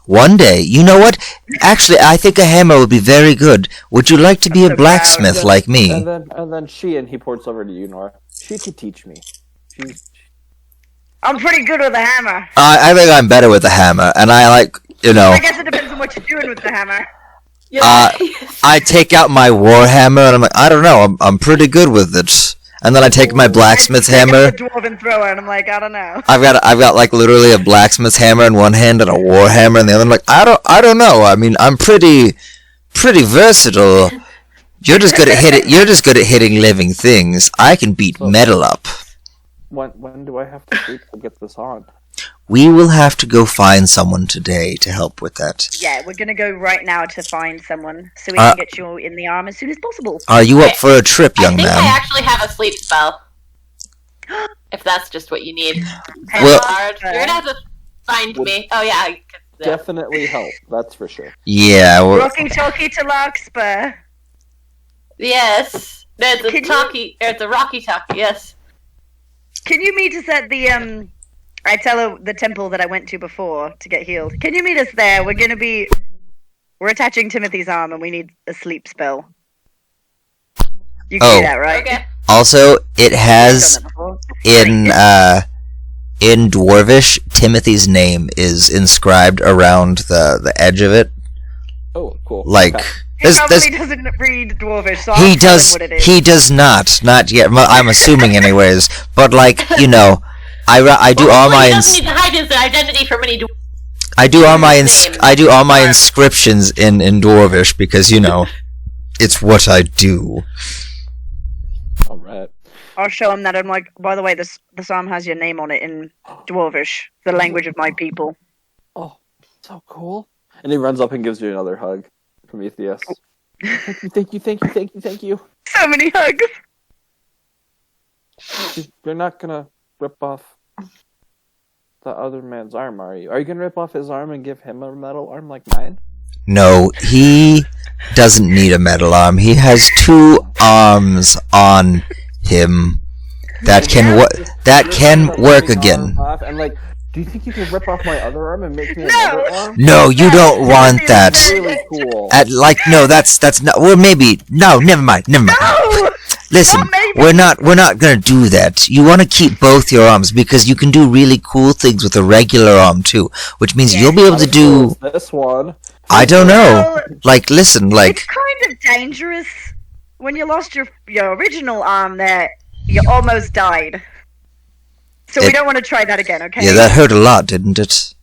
One day, you know what? Actually, I think a hammer would be very good. Would you like to be a so blacksmith proud. like me? And then he points over to you, Nora. She could teach me. She's I'm pretty good with a hammer. I think I'm better with a hammer, and I like, I guess it depends on what you're doing with the hammer. Uh, I take out my war hammer, and I'm like, I don't know, I'm pretty good with it. And then I take my blacksmith's I take hammer. a dwarven thrower, and I'm like, I don't know. I've got like literally a blacksmith's hammer in one hand and a war hammer in the other. I'm like, I don't know. I mean, I'm pretty versatile. You're just good at hitting living things. I can beat metal up. when do I have to sleep to get this on? We will have to go find someone today to help with that. Yeah, we're gonna go right now to find someone so we Uh, can get you in the arm as soon as possible. Are you up for a trip, young I think I man? actually have a sleep spell. If that's just what you need. Well- Hard. You're gonna have to find me. Oh yeah. Definitely help. That's for sure. Yeah. Well, Rocky Talkie to Larkspur. Yes. It's a Can you- talkie. It's a rocky talkie. Yes. Can you meet us at the I tell her the temple that I went to before to get healed. Can you meet us there? We're attaching Timothy's arm and we need a sleep spell. You can Oh. do that, right? Okay. also, it I've has done that before. in Dwarvish, Timothy's name is inscribed around the edge of it. Oh, cool. Like Okay. He probably doesn't read Dwarvish, so I'll tell him what it is. He does not yet. I'm assuming, anyways. But like I do all my He doesn't need to hide his identity from any. I do all my Name. I do all my Mark. inscriptions in Dwarvish because it's what I do. All right. I'll show him that. I'm like, by the way, this arm has your name on it in Dwarvish, the language of my people. Oh, so cool. And he runs up and gives you another hug, Prometheus. Thank you. So many hugs. You're not gonna rip off the other man's arm, are you? Are you gonna rip off his arm and give him a metal arm like mine? No, he doesn't need a metal arm. He has 2 arms on him that can work again. And like, do you think you can rip off my other arm and make me No! another arm? No, you don't want that. Really cool. No, that's not. Well, maybe no. Never mind. No! Listen, Not maybe. we're not gonna do that. You want to keep both your arms because you can do really cool things with a regular arm too, which means you'll be able to do. This one. I don't know. Well, Like, listen, like it's kind of dangerous. When you lost your original arm there, you almost died. So we It- don't want to try that again, okay? yeah, that hurt a lot, didn't it?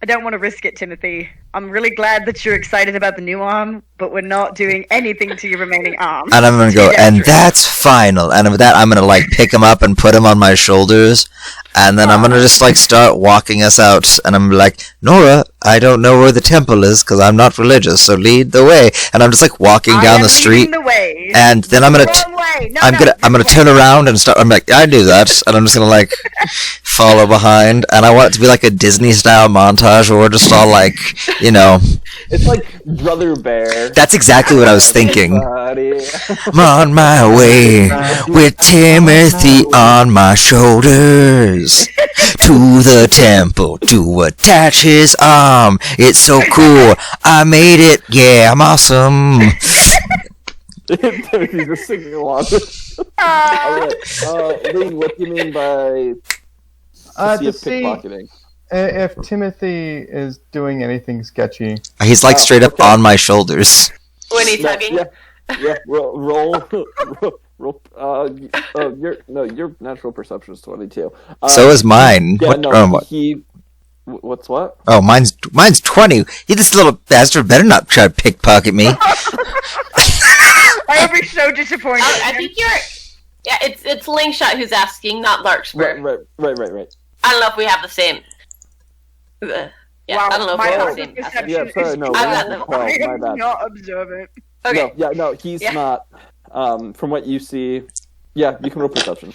I don't want to risk it, Timothy. I'm really glad that you're excited about the new arm, but we're not doing anything to your remaining arm. And I'm gonna go, and that's final. And with that, I'm gonna like pick him up and put him on my shoulders, and then I'm gonna just like start walking us out. And I'm like, Nora, I don't know where the temple is because I'm not religious, so lead the way. And I'm just like walking down the street, The way. and then I'm gonna. Wrong way. No, I'm no, gonna this turn way. around and start. I'm like, I do that, and I'm just gonna like follow behind, and I want it to be like a Disney style montage where we're just all like, you know. It's like Brother Bear. That's exactly what I was thinking. Buddy. I'm on my way with Timothy on my shoulders to the temple to attach his arm. It's so cool. I made it. Yeah, I'm awesome. Timothy's just singing along. Alright, Lee, what do you mean by To see pickpocketing? if Timothy is doing anything sketchy. He's like Oh, straight up okay. on my shoulders. When he's No, hugging. yeah, roll. Your natural perception is 22. So is mine. Yeah, What? no, Oh, what? What's what? Oh, mine's 20. You this little bastard better not try to pickpocket me. I'll be so disappointed. I think you're. Yeah, it's Lingshot who's asking, not Larkspur. Right. I don't know if we have the same. Yeah, Wow, I don't know if my we have the passive same. perception Yeah, sorry, is no, I'm not the- well, I my am bad. not observant. Okay. No, he's Yeah. not. From what you see, yeah, you can roll perception.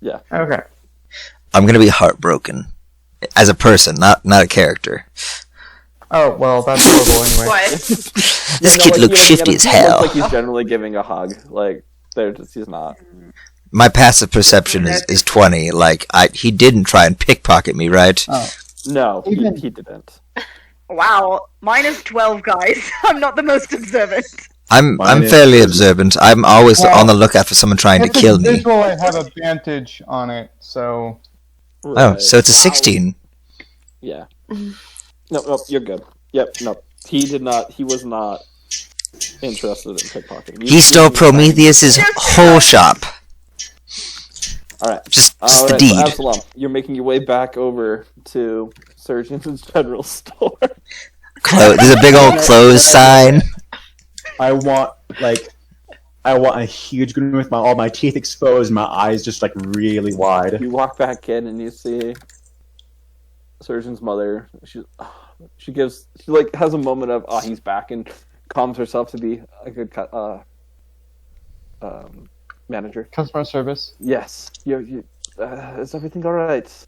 Yeah. Okay. I'm gonna be heartbroken as a person, not a character. Oh well, that's horrible anyway. What? This kid looks shifty as He hell. looks like he's generally giving a hug. Like, he's not. My passive perception is 20. Like, he didn't try and pickpocket me, right? No, Even- he didn't. Wow, minus 12, guys. I'm not the most observant. I'm Mine is- fairly observant. I'm always Well, on the lookout for someone trying to If it's kill me. visual, I have advantage on it, so Oh, so it's a 16. Yeah. No, you're good. Yep, no. He was not interested in pickpocketing. He stole Prometheus's whole shop. Alright. Just the Alright, so deed. Absalom, you're making your way back over to Surgeon's General Store. There's a big old clothes sign. I want a huge grin with all my teeth exposed, my eyes just like really wide. You walk back in and you see Surgeon's mother. She has a moment of he's back, and calms herself to be a good manager. customer service. Yes, is everything all right?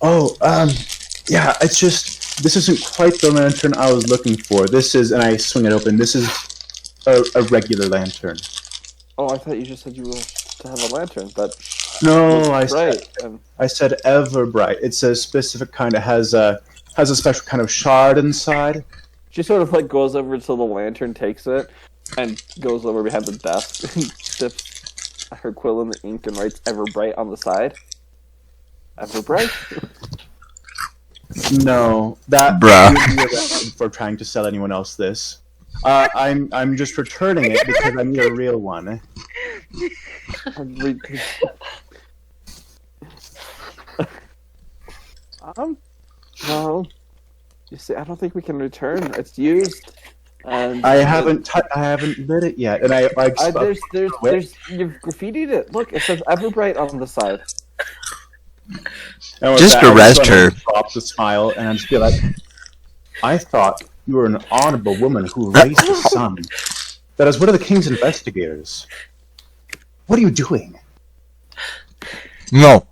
Oh, yeah, it's just, this isn't quite the lantern I was looking for. This is, and I swing it open, this is a regular lantern. Oh, I thought you just said you were to have a lantern, but No, I right. said Everbright. It's a specific kind, it has a special kind of shard inside. She sort of like goes over to the lantern, takes it, and goes over behind the desk and dips her quill in the ink and writes Everbright on the side. Everbright? No, that Bruh. would be arrested for trying to sell anyone else this. I'm just returning it because I need a real one. No. You see, I don't think we can return. It's used. And I haven't lit it yet, and I there's you've graffitied it. Look, it says Everbright on the side. and with Just that, I arrest wanna her. Drop the smile and just be like, I thought you were an honorable woman who raised a son. That is one of the king's investigators. What are you doing? No.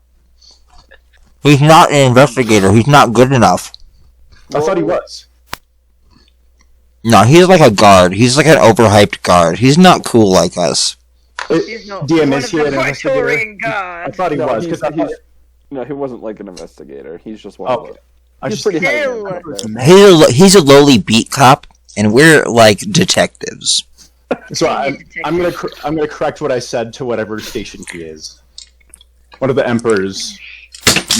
He's not an investigator. He's not good enough. I thought he was. No, he's like a guard. He's like an overhyped guard. He's not cool like us. He's not DM, one is of he the an investigator? Praetorian I guards. thought he No, was, because no, he wasn't like an investigator. He's just one of Okay. them. I He's just pretty high Still. rank up there. He's a lowly beat cop, and we're like detectives. So I'm gonna correct what I said to whatever station he is. One of the emperor's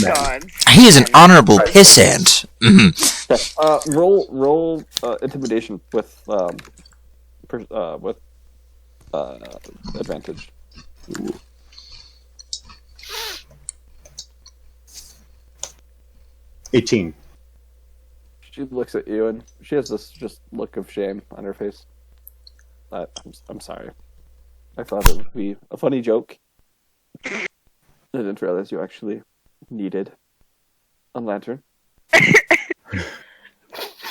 men. Gods. He is an honorable pissant. Mhm. Okay, roll intimidation with advantage. 18. She looks at you and she has this just look of shame on her face. I'm sorry. I thought it would be a funny joke. I didn't realize you actually needed a lantern.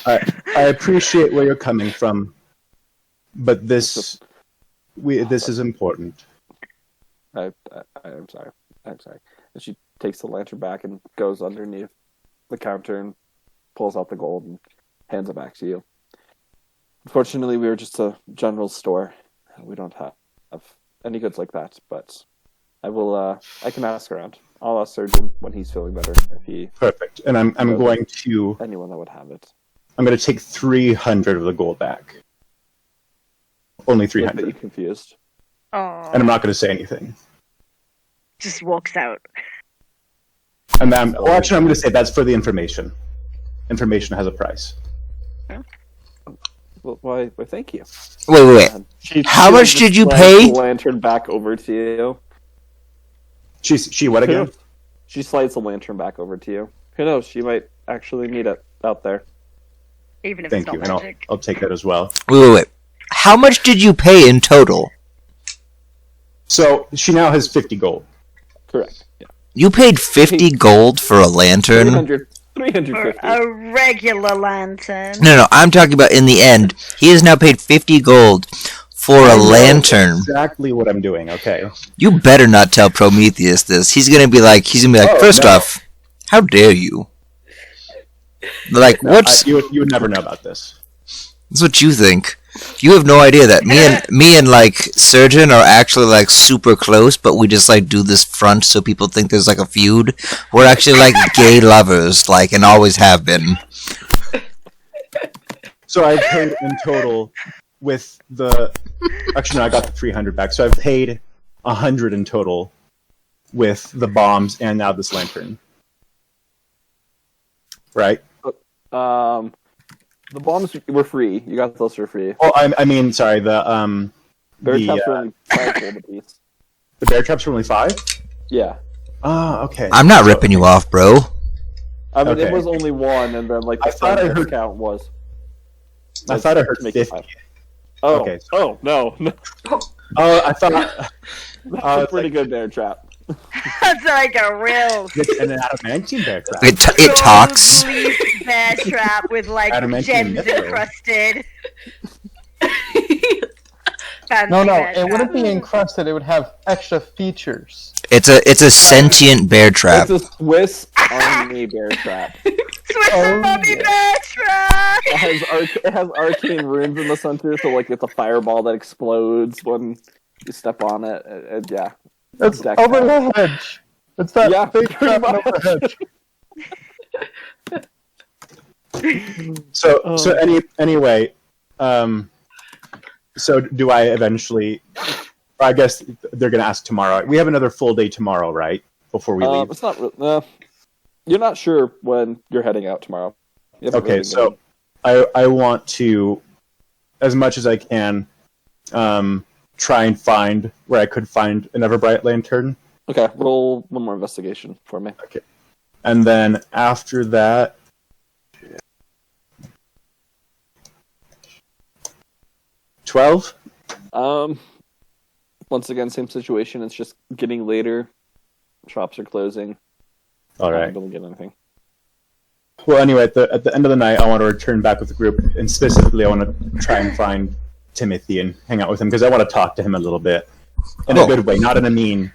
I appreciate where you're coming from, but this is important. I'm sorry. I'm sorry. And she takes the lantern back and goes underneath the counter and pulls out the gold and hands it back to you. Unfortunately, we were just a general store. We don't have any goods like that, but I can ask around. I'll ask Surgeon when he's feeling better if he Perfect. And I'm going to anyone that would have it. I'm going to take 300 of the gold back. Only Look at 300. you confused. Oh, And I'm not going to say anything. just walks out. And then, well, actually, I'm going to say that's for the information. Information has a price. Well, why? Thank you. Wait. How much just did you slides pay? The lantern back over to you. She what again? She slides the lantern back over to you. Who knows? She might actually need it out there. Even if Thank it's you, not and magic. I'll take that as well. Wait. How much did you pay in total? So she now has 50 gold. Correct. Yeah. You paid 50 gold for a lantern? 300, For 350. a regular lantern. No, I'm talking about in the end. He has now paid 50 gold for a lantern. Exactly what I'm doing. Okay. You better not tell Prometheus this. He's gonna be like, Oh, first no. off, how dare you? Like, what's You would never know about this. that's what you think? You have no idea that me and like Surgeon are actually like super close, but we just like do this front so people think there's like a feud. We're actually like gay lovers, like, and always have been. So I've paid in total with the. Actually, no, I got the 300 back. So I've paid 100 in total with the bombs and now this lantern. Right? The bombs were free. You got those for free. Oh, I mean, sorry. The Bear the, traps were only 5 gold apiece. the bear traps were only 5. Yeah. Ah, okay. I'm not ripping you off, bro. I mean, Okay. it was only 1, and then like I the thought I center heard- count was. I thought I heard to make it 50. 5. Oh, Okay. oh no, Oh, I thought that's a it's pretty like- good bear trap. That's like a real it's an adamantine bear trap. It talks. gold-leaf bear trap with like Adamantine gems mithril. encrusted. No, Fancy bear it wouldn't trap. be encrusted. It would have extra features. It's a sentient bear trap. It's a Swiss Army bear trap. Swiss Oh, Army yeah. bear trap. It has arcane runes in the center, so like it's a fireball that explodes when you step on it. And yeah, It's Deck over that. the hedge. It's that Yeah, big pretty trap over the hedge. So anyway, so do I eventually? I guess they're gonna ask tomorrow. We have another full day tomorrow, right? Before we leave. it's not. You're not sure when you're heading out tomorrow. You haven't Okay, really so I want to, as much as I can, try and find where I could find an Everbright lantern, okay. Roll one more investigation for me. and then after that, 12. Once again, same situation. It's just getting later. Shops are closing. All Not right. able to get anything. Well, anyway, at the end of the night, I want to return back with the group, and specifically, I want to try and find Timothy and hang out with him because I want to talk to him a little bit in Oh. a good way, not in a mean.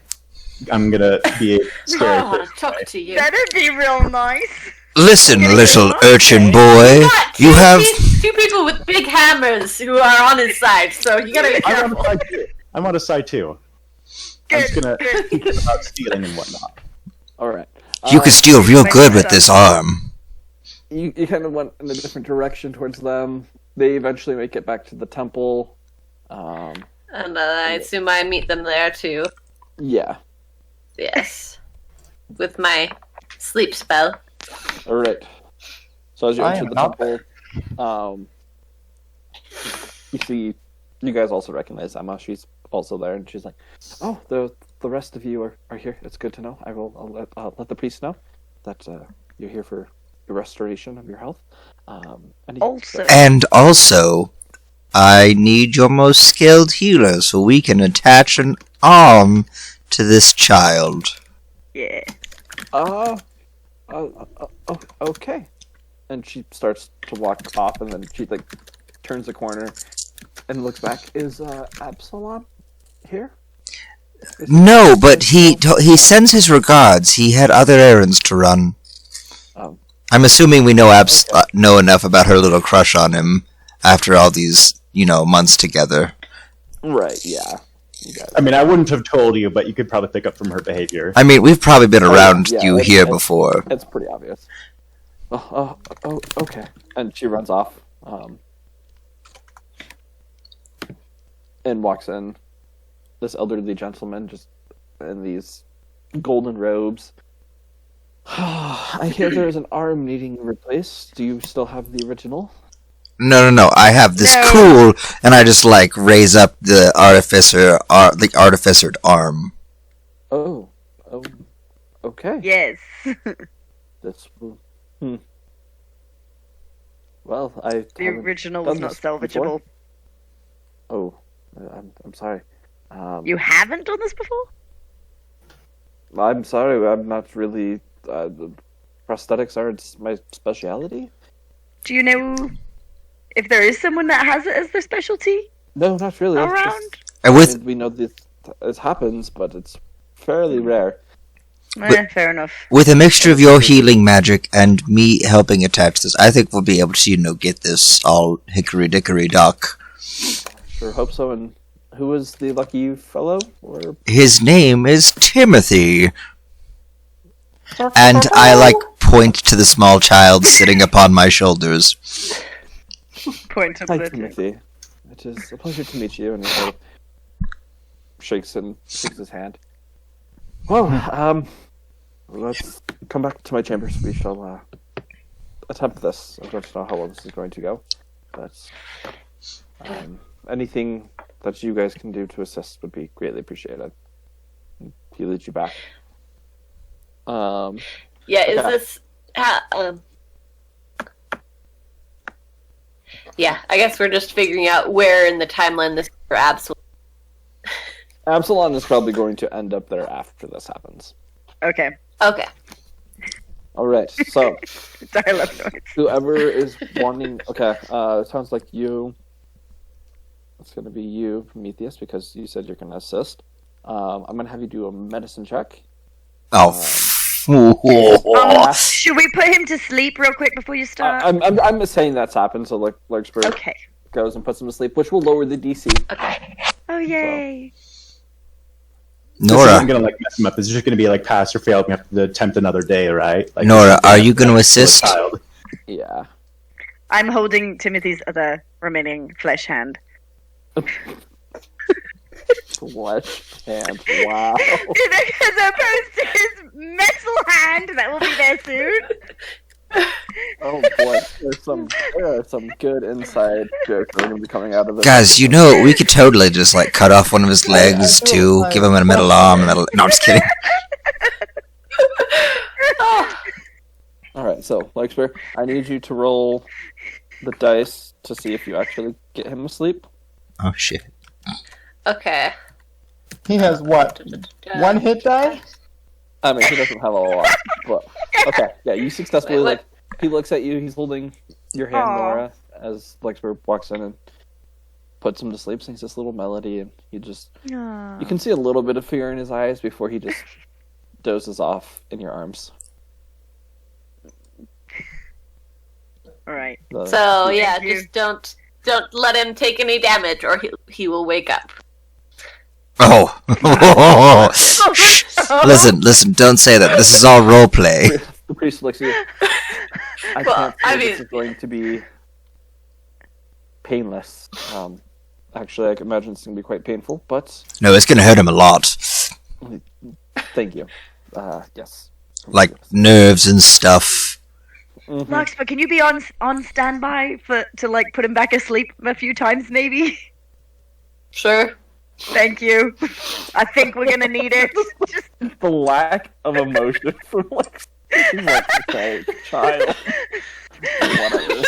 I'm gonna be scary. Oh, talk to you. That'd be real nice. Listen, little urchin boy, What? you have. Two people with big hammers who are on his side, so you gotta be I'm careful. on side too. I'm on a side too. I'm just Good, gonna good. teach him about stealing and whatnot. All right. You could steal real good with this arm. You kind of went in a different direction towards them. They eventually make it back to the temple. And I assume I meet them there too. Yeah. Yes. With my sleep spell. All right. So as you I enter am the not temple, you see, you guys also recognize Emma. She's also there, and she's like, "Oh, the rest of you are here. It's good to know. I'll let the priest know that you're here for the restoration of your health. Also, And also, I need your most skilled healer so we can attach an arm to this child. yeah. Okay. And she starts to walk off, and then she like turns the corner and looks back. Is Absalom here? No, but he sends his regards. He had other errands to run. Oh. I'm assuming we know know enough about her little crush on him after all these, months together. Right. Yeah. You got it. I mean, I wouldn't have told you, but you could probably pick up from her behavior. I mean, we've probably been around yeah, you it's- here it's- before. It's pretty obvious. Oh, okay. And she runs off, and walks in. This elderly gentleman, just in these golden robes. I hear there is an arm needing replaced. Do you still have the original? No. I have this No. cool, and I just raise up the artificered arm. Oh, okay. Yes. That's well, I The haven't original was done not this before. salvageable. Oh, I'm sorry. You haven't done this before? I'm sorry. I'm not really. The prosthetics aren't my speciality. Do you know if there is someone that has it as their specialty No, not really. It's around? And just- with we know this happens, but it's fairly rare. Fair enough. with a mixture of your healing magic and me helping attach this, I think we'll be able to, get this all hickory dickory dock. Sure hope so. And who is the lucky fellow? Or His name is Timothy. And I point to the small child sitting upon my shoulders. Point of hi, the Timothy. It is a pleasure to meet you. And he sort of shakes his hand. Well, let's come back to my chambers. We shall attempt this. I don't know how long this is going to go, but anything that you guys can do to assist would be greatly appreciated. He leads you back. Yeah, is Okay. this? Yeah, I guess we're just figuring out where in the timeline this is for Absalom. Absalom is probably going to end up there after this happens. Okay. Okay. All right, so Dial-up noise. whoever is wanting, okay, it sounds like you. It's going to be you, Prometheus, because you said you're going to assist. I'm going to have you do a medicine check. Oh. Should we put him to sleep real quick before you start? I'm just saying that's happened, so Larkspur Okay. goes and puts him to sleep, which will lower the DC. Okay. Oh, yay. This Nora, isn't gonna mess him up. This is just gonna be pass or fail. We have to attempt another day, right? Nora, are you going to assist? Child. Yeah. I'm holding Timothy's other remaining flesh hand. Flesh hand. Wow. As opposed to his metal hand that will be there soon. Oh boy, there are some good inside jokes that are going to be coming out of this. Guys, we could totally just cut off one of his legs too, give him a metal arm, No, I'm just kidding. All right, so Larkspur, I need you to roll the dice to see if you actually get him asleep. Oh shit. Okay. He has what? One hit die? I mean, he doesn't have a lot, but okay, yeah, you successfully Wait, what? he looks at you. He's holding your hand, Aw. Nora, as Larkspur walks in and puts him to sleep, sings this little melody, and you can see a little bit of fear in his eyes before he just dozes off in your arms. All right. So yeah, Thank you. just don't let him take any damage, or he will wake up. Oh. Shh. Listen, don't say that. This is all role play. The priest looks at you. I Well, can't I say this mean- is going to be painless. Actually, I can imagine it's going to be quite painful, but No, it's going to hurt him a lot. thank you. Yes. Nerves and stuff. Mhm. Lux, but can you be on standby to put him back asleep a few times, maybe? Sure. Thank you. I think we're gonna need it. Just The lack of emotion from She's like, okay, child. Whatever.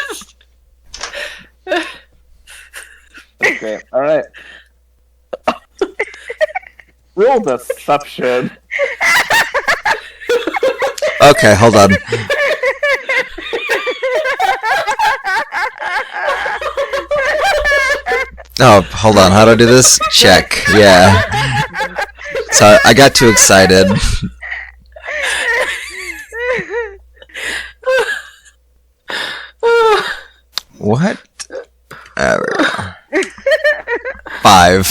Okay, alright. Roll deception. Okay, hold on. Oh, hold on. How do I do this? Check. Yeah. So I got too excited. What? There we go. 5.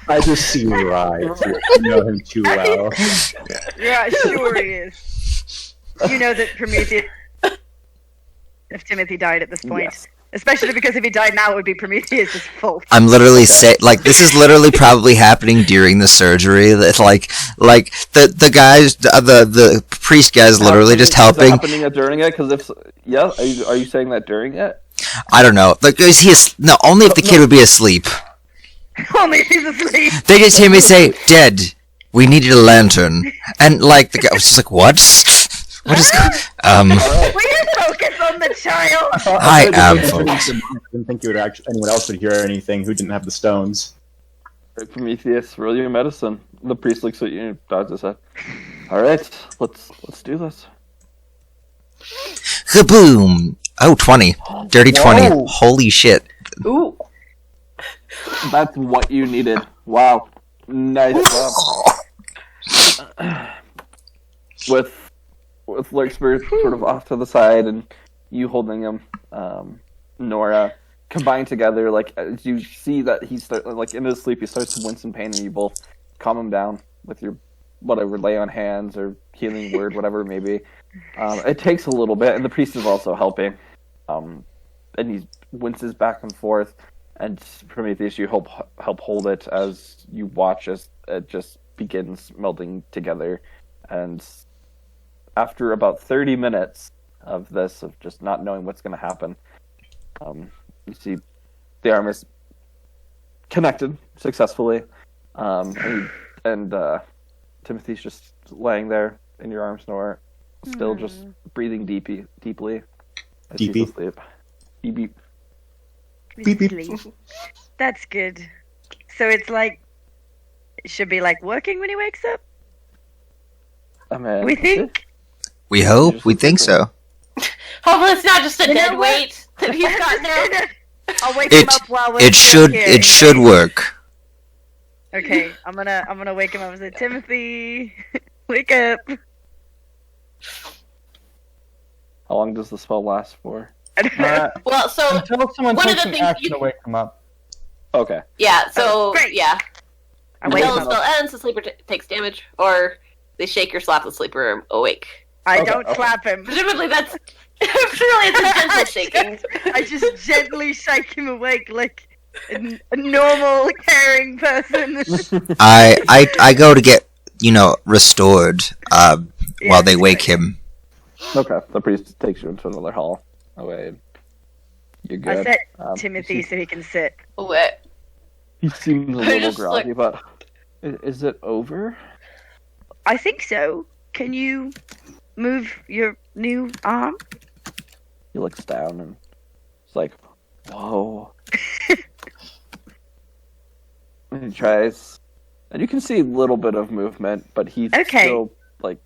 I just see right. You know him too well. Yeah, sure he is. You know that Prometheus. If Timothy died at this point. Yes. Especially because if he died now, it would be Prometheus' fault. I'm literally like this is literally probably happening during the surgery. That like the guys, the priest guys, literally just Is helping. that happening during it? Because if yeah, are you saying that during it? I don't know. Like is he? No, only if the kid would be asleep. Only if he's asleep. They just hear me say, "Dead. We needed a lantern," and like the guy was just like, "What? What is?" Alright. Will you focus on the child? I am I didn't think you would anyone else would hear anything who didn't have the stones. Prometheus, roll your medicine. The priest looks at you and nods his head. Alright, let's do this. Kaboom! Oh, 20. Dirty 20. Whoa. Holy shit. Ooh. That's what you needed. Wow. Nice job. With Larkspur sort of off to the side and you holding him, Nora combined together, like as you see that he's like in his sleep, he starts to wince in pain, and you both calm him down with your whatever lay on hands or healing word, whatever it may be. It takes a little bit, and the priest is also helping, and he winces back and forth. And Prometheus, you help hold it as you watch as it just begins melting together, and after about 30 minutes of this, of just not knowing what's going to happen, you see the arm is connected successfully, and Timothy's just laying there in your arms, Nora, still just breathing deeply as he's Deepy. asleep. Beep, beep. Beep, beep. Sleep. That's good. So it's like, it should be like working when he wakes up? I mean, We think? We hope. We think so. Hopefully it's not just a You know dead what? weight that he's got now. I'll wake him up while we're It still should. here, It should work. Okay, I'm gonna wake him up and say, Timothy, wake up. How long does the spell last for? Well, so Until someone one of takes the an things action you- to wake them up. Okay. yeah, so Great. yeah, I wake until him the up. spell ends, the sleeper takes damage, or they shake or slap the sleeper awake. I Okay, don't okay. slap him. Presumably that's presumably it's a gentle shaking. I just gently shake him awake like a normal, caring person. I go to get restored. While they Yeah. wake him. Okay. The priest takes you into another hall. Away. You're I good. set he Timothy so he can sit. Wait. seems a I little just, groggy, but is it over? I think so. Can you move your new arm? He looks down and it's like, whoa. And he tries, and you can see a little bit of movement, but he's Okay. still like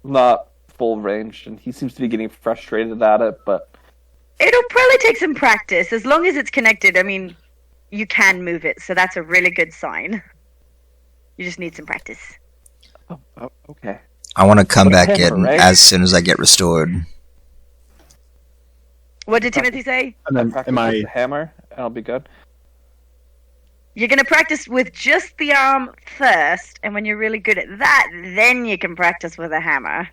not full range, and he seems to be getting frustrated at it. But It'll probably take some practice. As long as it's connected, I mean, you can move it, so that's a really good sign. You just need some practice. okay. I want to come What a back hammer, in right? as soon as I get restored. What did Timothy say? And then, Practice am with I? the hammer, and I'll be good. You're going to practice with just the arm first, and when you're really good at that, then you can practice with a hammer.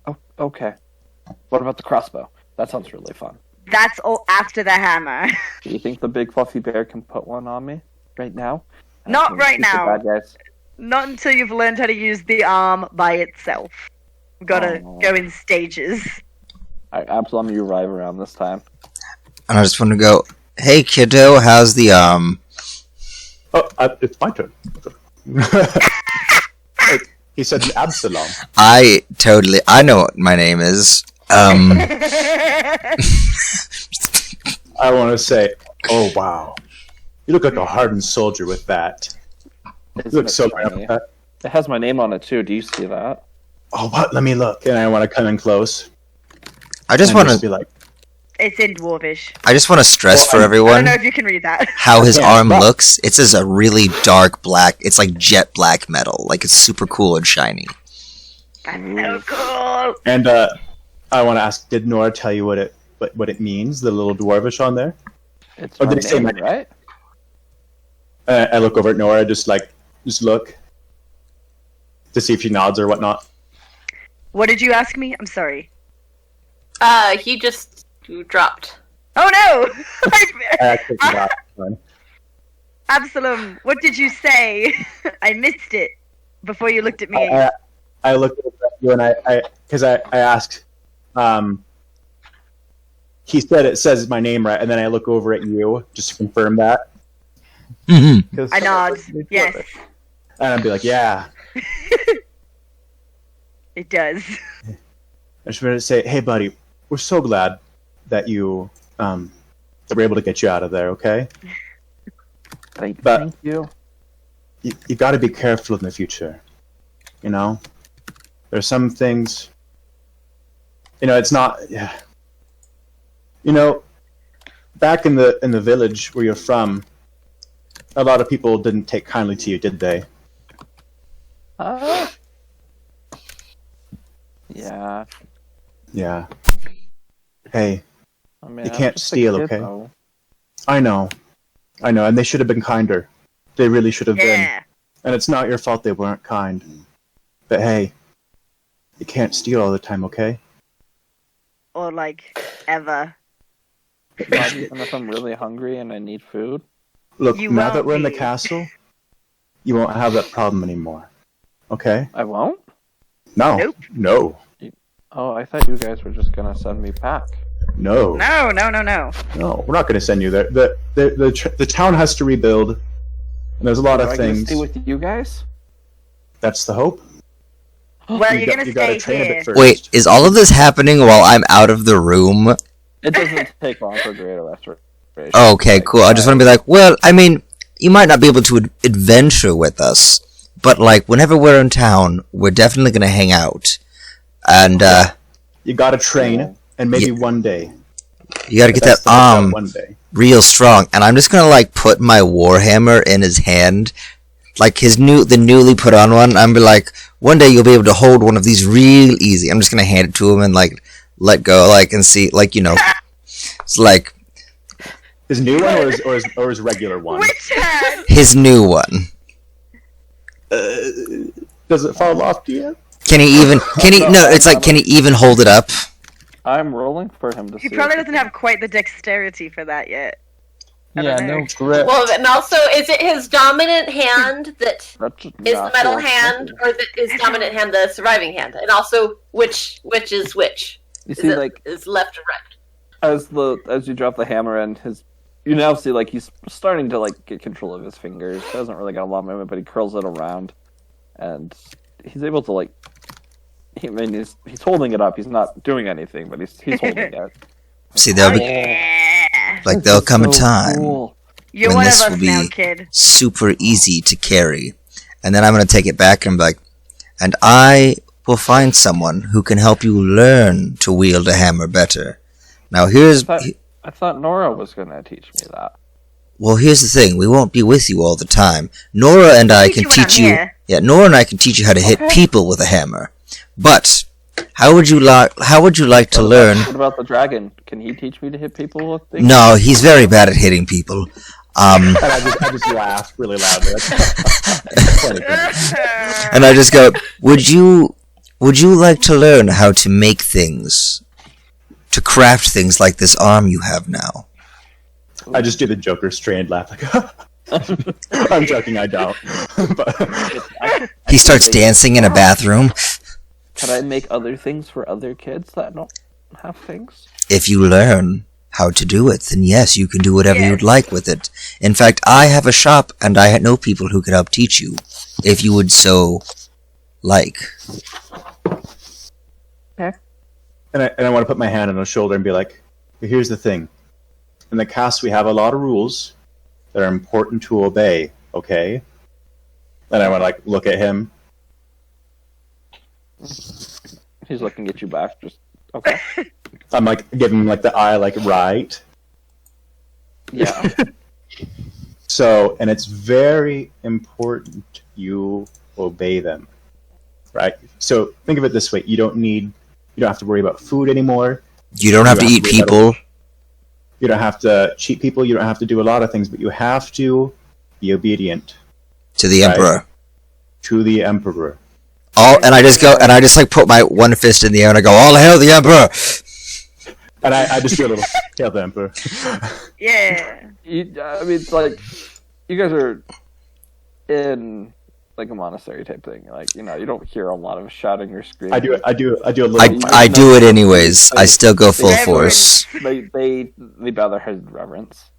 Oh, okay. What about the crossbow? That sounds really fun. That's all after the hammer. Do you think the big fluffy bear can put one on me right now? And Not I can right shoot the now. Bad guys. Not until you've learned how to use the arm by itself. We've got to Oh. go in stages. All right, Absalom, you arrive around this time. And I just want to go, hey kiddo, how's the Oh, it's my turn. He said Absalom. I know what my name is. I want to say, oh wow, you look like a hardened soldier with that. You Isn't look it so funny? right. It has my name on it too. Do you see that? Oh, what? Let me look. And I want to come in close. I just and want just to. be like, It's in Dwarvish. I just want to stress Well, for I don't everyone know if you can read that. how his Yeah, arm but- looks. It's as a really dark black. It's like jet black metal. Like it's super cool and shiny. That's so cool. and I want to ask, did Nora tell you what it means? The little dwarvish on there. It's Oh, my did it say name, my name? right? I look over at Nora, just look to see if she nods or whatnot. What did you ask me? I'm sorry. He just dropped. Oh no! I actually forgot. Absalom, what did you say? I missed it before you looked at me. I looked over at you and I asked. He said it says my name right, and then I look over at you just to confirm that, Mhm. 'Cause I nod. it's Yes, Dwarvish. and I'd be like, "Yeah." it does. I just wanted to say, "Hey, buddy, we're so glad that you that we're able to get you out of there. Okay, Thank But- you. you got to be careful in the future. You know, there's some things. You know, it's not. Yeah. You know, back in the village where you're from, a lot of people didn't take kindly to you, did they? Yeah. Yeah. Hey, I mean, You I'm can't just a steal, kid, okay? though. I know, and they should have been kinder. They really should have been. Yeah. And it's not your fault they weren't kind. But hey, you can't steal all the time, okay? Or like ever. And if I'm really hungry and I need food, Look, You now that won't we're in the be. castle, you won't have that problem anymore. Okay? I won't. No. Nope. No. Oh, I thought you guys were just gonna send me back. No. No, no, no, no. No, we're not going to send you there. The town has to rebuild, and there's a lot Am of I gonna things. stay with you guys? That's the hope. Well, you're gonna you gotta stay train a here. bit first. Wait, is all of this happening while I'm out of the room? It doesn't take long for greater restoration. Okay, cool. I just want to be like, well, I mean, you might not be able to adventure with us, but like, whenever we're in town, we're definitely gonna hang out. And You got to train, Yeah. and maybe one day. you gotta get That's that the hope, arm one day. real strong. And I'm just gonna like put my warhammer in his hand, like the newly put on one. I'm be like, one day you'll be able to hold one of these real easy. I'm just gonna hand it to him and like let go, like, and see, like, you know, it's like His new one or his regular one? Which hand? his new one. Does it fall off to you? Can he even? No, it's like, can he even hold it up? I'm rolling for him to see. He probably if doesn't have quite the dexterity for that yet. I Yeah, don't know. no grip. Well, and also, is it his dominant hand that That's is the metal hand, or is his dominant hand the surviving hand? And also, which is which? You Is see, it like is left or right? as you drop the hammer in, you now see like he's starting to like get control of his fingers. Doesn't really got a lot of movement, but he curls it around, and he's able to like. He's holding it up. He's not doing anything, but he's holding it. See, there'll be Yeah. like This there'll is come a so time cool. You're when one of this us will be- now, kid. super easy to carry, and then I'm gonna take it back and be like, and I will find someone who can help you learn to wield a hammer better. Now I thought Nora was gonna teach me that. well, here's the thing: we won't be with you all the time. Nora and I Teach can you when I'm teach you. here. Yeah, Nora and I can teach you how to hit Okay. people with a hammer. But how would you like? How would you like to learn? What about the dragon? Can he teach me to hit people with things? No, he's very bad at hitting people. And I just laugh really loudly. That's funny. And I just go, would you like to learn how to make things, to craft things like this arm you have now? I just do the Joker strained laugh. Like, I'm joking, I don't. But He starts dancing in a bathroom. Could I make other things for other kids that don't have things? If you learn how to do it, then yes, you can do whatever Yes. you'd like with it. In fact, I have a shop, and I know people who can help teach you, if you would so like? And I want to put my hand on his shoulder and be like, here's the thing. In the cast, we have a lot of rules that are important to obey, okay? And I want to, like, look at him. He's looking at you back, just, okay. I'm, like, giving him, like, the eye, like, right. Yeah. So, and it's very important you obey them, right? So, think of it this way. You don't have to worry about food anymore. You don't have to eat people. You don't have to cheat people. You don't have to do a lot of things, but you have to be obedient To the Emperor. to the Emperor. And I just like put my one fist in the air and I go, all hail the Emperor! And I just do a little hail the Emperor. Yeah. I mean, it's like, you guys are in, like, a monastery type thing. Like, you know, you don't hear a lot of shouting or screaming. I do a little. I do it anyways. I still go full force. They bow their heads in reverence.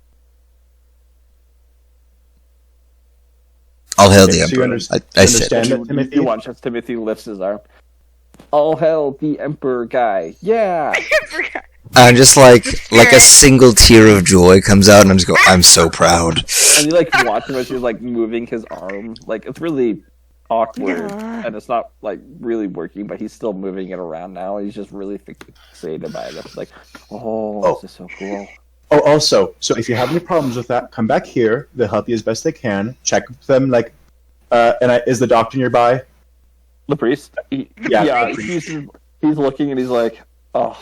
All hail Okay, the so you Emperor. understand- I said, understand that, Timothy? You watch as Timothy lifts his arm. All hail the Emperor guy. Yeah! I'm just like a single tear of joy comes out and I'm just go, I'm so proud. And you, like, watch him as he's, like, moving his arm. Like, it's really awkward. Yeah. And it's not, like, really working, but he's still moving it around now. He's just really fixated by it. It's like, this is so cool. Oh, also, so if you have any problems with that, come back here. They'll help you as best they can. Check with them, like, is the doctor nearby? The priest? Yeah. He's looking and he's like, oh.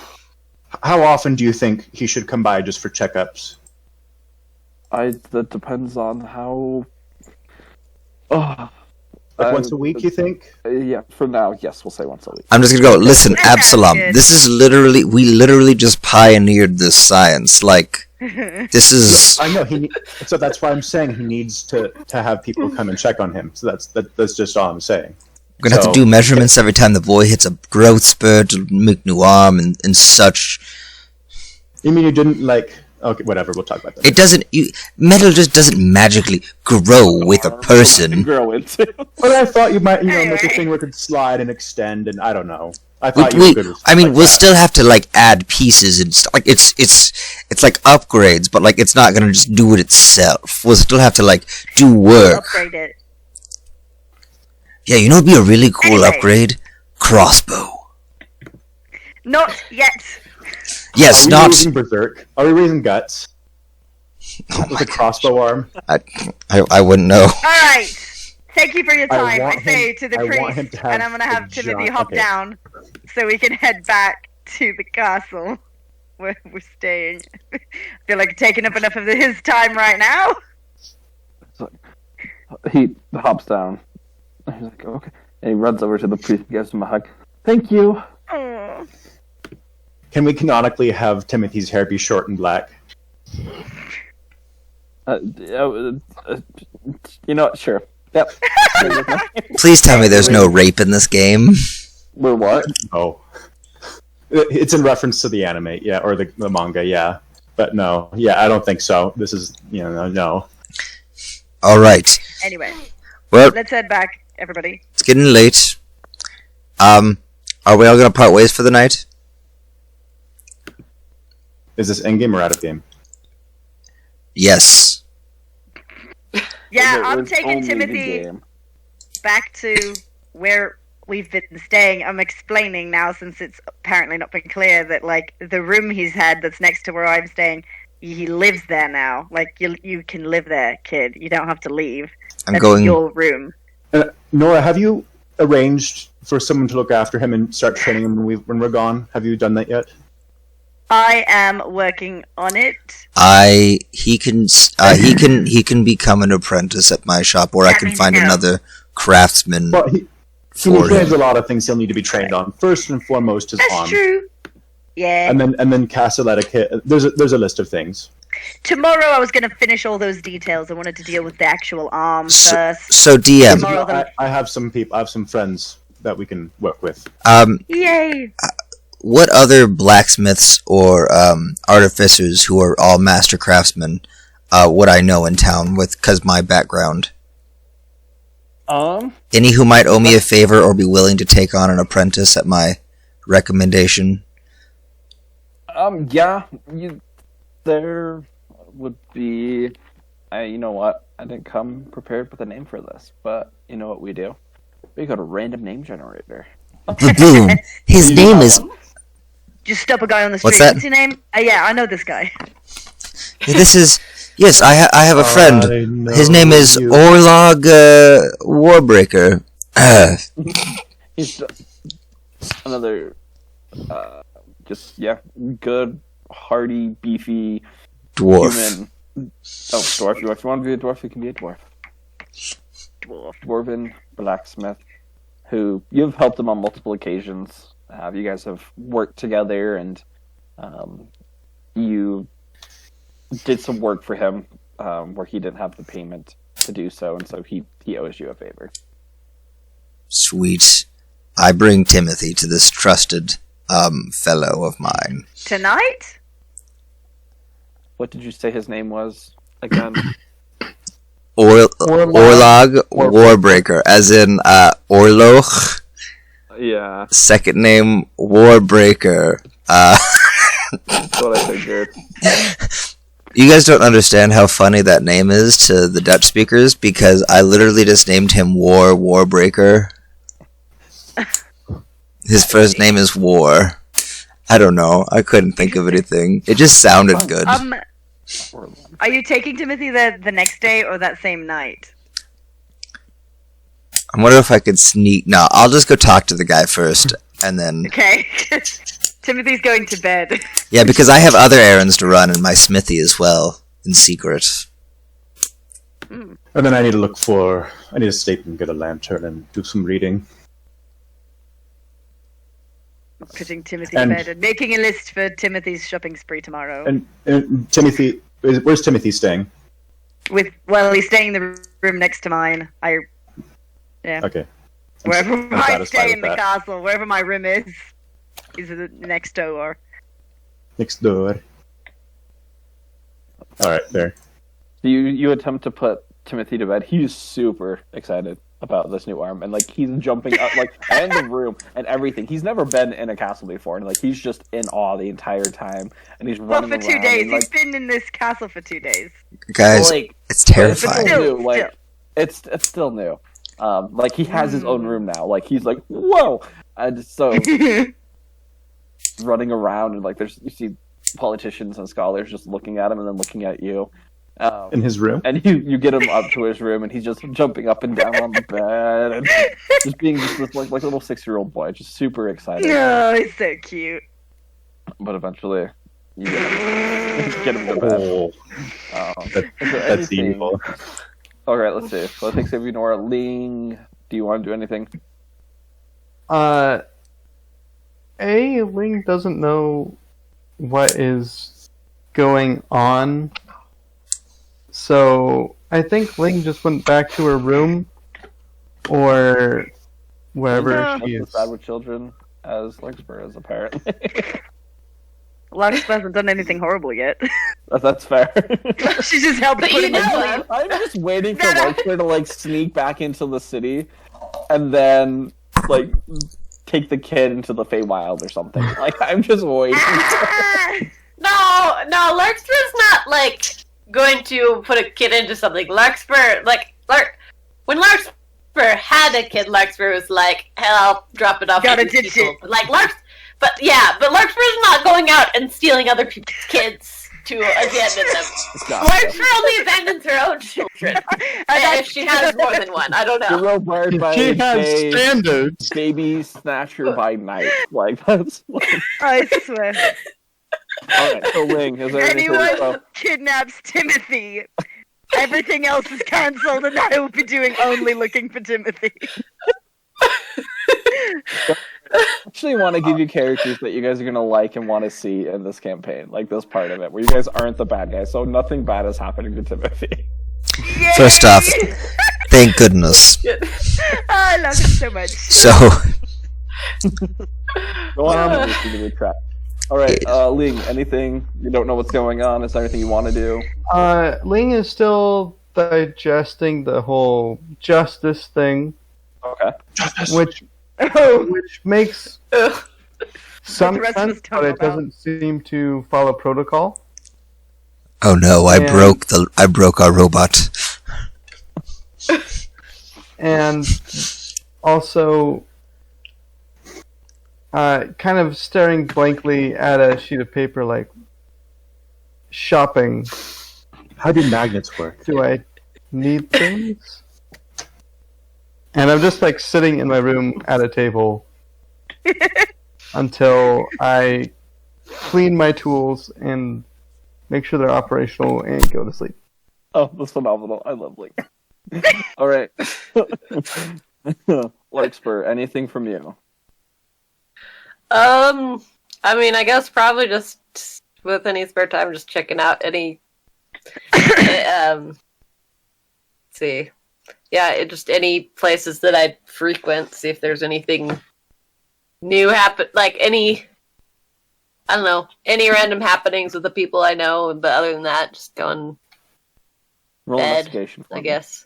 How often do you think he should come by just for checkups? That depends on how. Oh, Like once a week, you think? Yeah, for now, yes, we'll say once a week. I'm just gonna go, listen, Absalom, this is we literally just pioneered this science. Like, this is... I know, so that's why I'm saying he needs to have people come and check on him. So that's just all I'm saying. We're gonna have to do measurements every time the boy hits a growth spurt to make new arm and such. You mean you didn't, like... Okay, whatever, we'll talk about that. It doesn't... metal just doesn't magically grow with a person. Grow into. But I thought you might, make a thing where it could slide and extend, and I don't know. I thought you were good with we'll still have to, like, add pieces and stuff. Like, it's like upgrades, but, like, it's not gonna just do it itself. We'll still have to, like, do work. Upgrade it. Yeah, you know what'd be a really cool Anyway. upgrade? Crossbow. Not yet. Yes, Are we not... raising Berserk? Are we raising Guts? Oh With a crossbow arm? I wouldn't know. Alright. Thank you for your time, I want say him- to the I want him priest. to have And I'm gonna have a Timothy giant- hop okay. down so we can head back to the castle where we're staying. I feel like taking up enough of his time right now. He hops down. He's like, okay. And he runs over to the priest and gives him a hug. Thank you. Oh. Can we canonically have Timothy's hair be short and black? You know what? Sure. Yep. Please tell me there's no rape in this game. We're what? Oh. It's in reference to the anime, yeah, or the manga, yeah. But no, yeah, I don't think so. This is, no. Alright. Anyway, Well, let's head back, everybody. it's getting late. Are we all gonna part ways for the night? Is this in-game or out-of-game? Yes. Yeah, It I'm was taking only the Timothy game. back to where we've been staying. I'm explaining now, since it's apparently not been clear, that, like, the room he's had that's next to where I'm staying, he lives there now. Like, you can live there, kid. You don't have to leave. I'm That's going... your room. Nora, have you arranged for someone to look after him and start training him when we're gone? Have you done that yet? I am working on it. He can become an apprentice at my shop, or I That can means find no. another craftsman Well, he for has a him. lot of things he'll need to be trained on. First and foremost is That's arms. true. Yeah. And then castle etiquette. There's a list of things. Tomorrow I was going to finish all those details. I wanted to deal with the actual arm first. So DM, Tomorrow then- I have some people. I have some friends that we can work with. Yay! what other blacksmiths or artificers who are all master craftsmen would I know in town with, because my background? Any who might owe me a favor or be willing to take on an apprentice at my recommendation? Yeah, there would be. You know what? I didn't come prepared with a name for this, but you know what we do? We go to random name generator. Boom. His name is. Just stop a guy on the street. What's that? What's your name? Yeah, I know this guy. This is. Yes, I have a friend. I know His name is you. Orlog Warbreaker. He's just another, good, hardy, beefy Dwarf. human. Oh, dwarf. If you want to be a dwarf, you can be a dwarf. Dwarf. Dwarven blacksmith, who you've helped him on multiple occasions. You guys have worked together, and you did some work for him where he didn't have the payment to do so, and so he owes you a favor. Sweet. I bring Timothy to this trusted fellow of mine. Tonight? What did you say his name was again? Orlog Warbreaker, as in Orloch. Yeah, Second name Warbreaker. that's what I figured. You guys don't understand how funny that name is to the Dutch speakers because I literally just named him Warbreaker. His first name is War. I don't know. I couldn't think of anything. It just sounded good. Are you taking Timothy the next day or that same night? I wonder if I could sneak. No, I'll just go talk to the guy first, and then. Okay. Timothy's going to bed. Yeah, because I have other errands to run in my smithy as well, in secret. And then I need to sleep and get a lantern and do some reading. Putting Timothy to bed and making a list for Timothy's shopping spree tomorrow. And Timothy, where's Timothy staying? He's staying in the room next to mine. Okay. Wherever I'm I satisfied stay with in the that. castle, wherever my room is the next door. Next door. Alright, there. You attempt to put Timothy to bed. He's super excited about this new arm, and like he's jumping up like in the room and everything. He's never been in a castle before, and like he's just in awe the entire time, and he's running for 2 around, days. and, like, He's been in this castle for 2 days. Guys, like, it's It's terrifying. still new. Like it's still new. Like he has his own room now. Like he's like, whoa, and so running around, and like you see politicians and scholars just looking at him and then looking at you. In his room? And you get him up to his room, and he's just jumping up and down on the bed, and just being just this like little 6-year-old boy, just super excited. Oh, he's so cute. But eventually, you get him to bed. Oh, Is there that's anything- evil. All right, let's see. So I think Savinora, Ling, do you want to do anything? Ling doesn't know what is going on, so I think Ling just went back to her room, or wherever Just she as is. bad with children as Larkspur is, apparently. Larkspur hasn't done anything horrible yet. That's fair. She's just helped But put you him to know sleep. I'm just waiting for Larkspur to like sneak back into the city, and then like take the kid into the Feywild or something. Like I'm just waiting. No, Larkspur's not like going to put a kid into something. Larkspur, when Larkspur had a kid, Larkspur was like, "Hell, I'll drop it off." Gotta at these ditch people." it. But but Larkspur's not going out and stealing other people's kids to abandon them. Larkspur only abandons her own children. If she has more than one, I don't You're know. real burned by She a has gay standards. baby snatcher by night. Like that's. I swear. All right, so Ling, is there anything? Anyone kidnaps Timothy, everything else is cancelled, and I will be doing only looking for Timothy. I actually want to give you characters that you guys are gonna like and want to see in this campaign, like this part of it, where you guys aren't the bad guys, so nothing bad is happening to Timothy. Yay! First off, thank goodness. I love him so much. So, Go on, you seem to be trapped. All right, Ling, anything you don't know what's going on? Is there anything you want to do? Ling is still digesting the whole justice thing, Okay. which Oh, makes Ugh. some the rest of us sense, don't but know it about. doesn't seem to follow protocol. Oh no, I broke our robot. And also, kind of staring blankly at a sheet of paper, like, shopping. How do magnets work? Do I need things? And I'm just like sitting in my room at a table until I clean my tools and make sure they're operational and go to sleep. Oh, that's phenomenal. I love Link. All right. Larkspur, anything from you? I mean, I guess probably just with any spare time, just checking out any. Let's see, yeah, just any places that I frequent. See if there's anything new happen, like any. I don't know, any random happenings with the people I know. But other than that, just going. Roll Bed, investigation. For I me. guess.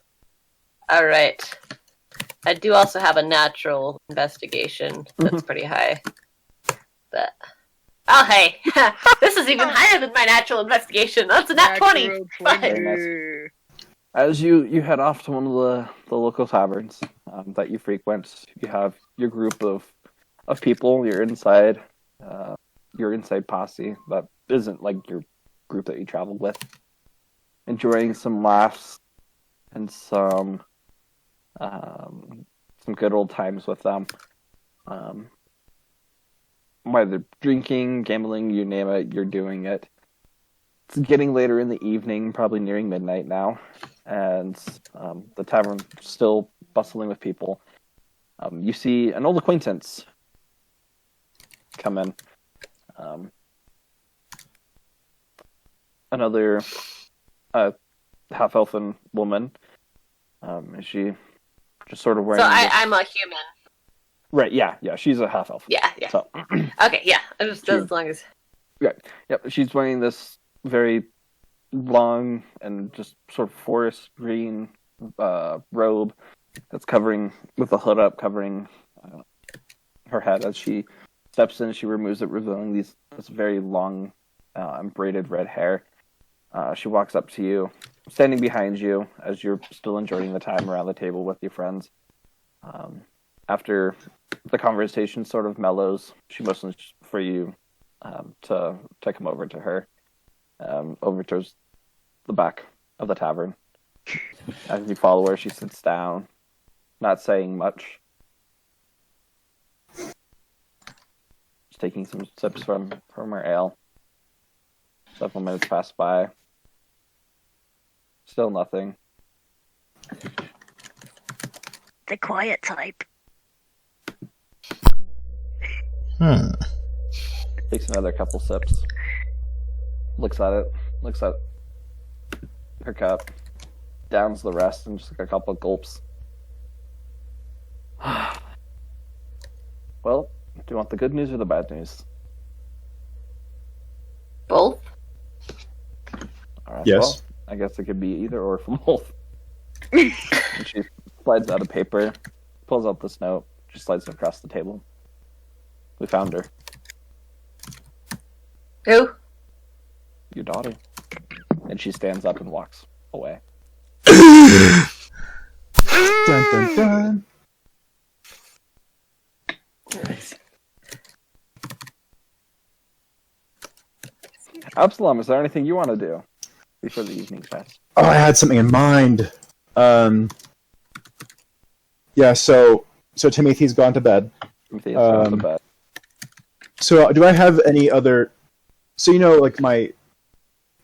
All right. I do also have a natural investigation that's pretty high. But oh hey, this is even higher than my natural investigation. That's a nat 20. Natural Very As you head off to one of the local taverns that you frequent, you have your group of people. Your inside posse that isn't like your group that you travel with, enjoying some laughs and some good old times with them. Whether drinking, gambling, you name it, you're doing it. It's getting later in the evening, probably nearing midnight now, and the tavern still bustling with people. You see an old acquaintance come in. Another half-elfin woman. Is she just sort of wearing... So this- I'm a human. Right, yeah, she's a half-elf. Yeah. So, Okay, yeah. I just Sure. as long as yep, she's wearing this very long and just sort of forest green robe that's covering, with the hood up, covering her head. As she steps in, she removes it, revealing this very long braided red hair. She walks up to you, standing behind you as you're still enjoying the time around the table with your friends. After the conversation sort of mellows, she motions for you to come over to her, over towards the back of the tavern. As you follow her, she sits down, not saying much. Just taking some sips from her ale. Several minutes pass by. Still nothing. The quiet type. Takes another couple sips. Looks at it. Looks at her cup. Downs the rest and just like a couple of gulps. Well, do you want the good news or the bad news? both. All right, Yes. Well, I guess it could be either or for both. And she slides out a paper, pulls out this note, she slides it across the table. We found her. Who? Your daughter. And she stands up and walks away. Dun, dun, dun. Absalom, is there anything you want to do before the evening pass? Oh, I had something in mind. Yeah, so Timothy's gone to bed. Timothy has gone to bed. So do I have any other? So like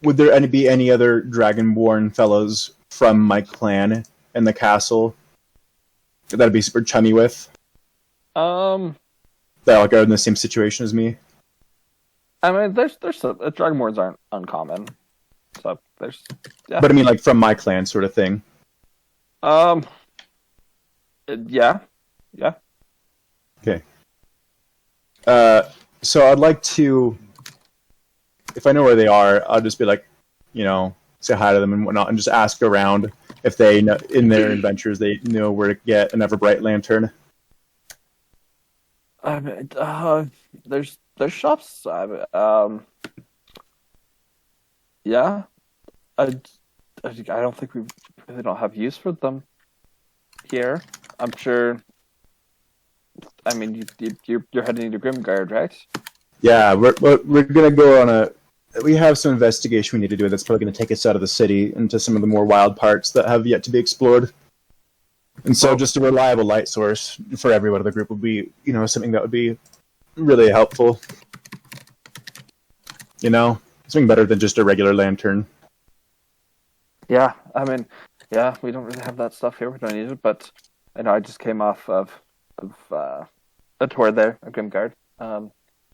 would there be any other Dragonborn fellows from my clan in the castle that I'd be super chummy with? That like are in the same situation as me? I mean, there's some Dragonborns aren't uncommon, so there's yeah. But I mean, like from my clan, sort of thing. Yeah. Okay. So I'd like to, if I know where they are, I'll just be like, say hi to them and whatnot, and just ask around if they know, in their adventures they know where to get an Everbright lantern. I mean, there's shops. Yeah. I don't think we really don't have use for them here. I'm sure. I mean, you're heading to Grimguard, right? Yeah, we're gonna go on a. We have some investigation we need to do. That's probably going to take us out of the city into some of the more wild parts that have yet to be explored. And so, just a reliable light source for everyone in the group would be, something that would be really helpful. Something better than just a regular lantern. Yeah, I mean, yeah, we don't really have that stuff here. We don't need it, but I just came off of a tour there at Grimguard.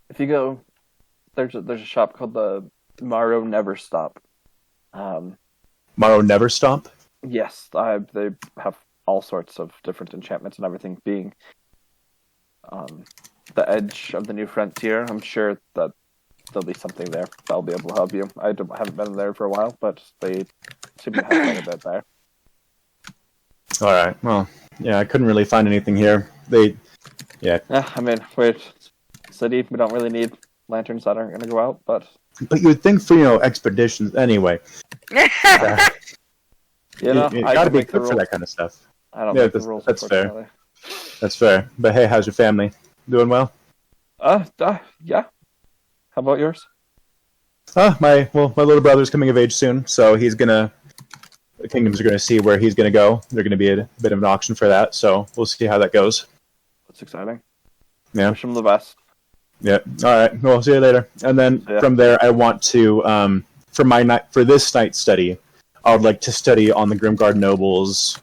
If you go, there's a shop called the Morrow Never Stop. Morrow Never Stop? Yes, they have all sorts of different enchantments and everything. Being the edge of the new frontier, I'm sure that there'll be something there that'll be able to help you. I haven't been there for a while, but they seem to have quite a bit there. All right. Well, yeah, I couldn't really find anything here. Yeah. I mean, we're city. We don't really need lanterns that aren't going to go out, but you would think for expeditions anyway. You gotta be good for that kind of stuff. I don't make the rules. That's fair. That's fair. But hey, how's your family? Doing well? Yeah. How about yours? My little brother's coming of age soon, so the kingdoms are gonna see where he's gonna go. They're gonna be a bit of an auction for that, so we'll see how that goes. That's exciting. Yeah. Wish him the best. Yeah. All right. Well, see you later. And then from there, I want to for this night's study, I would like to study on the Grimguard nobles,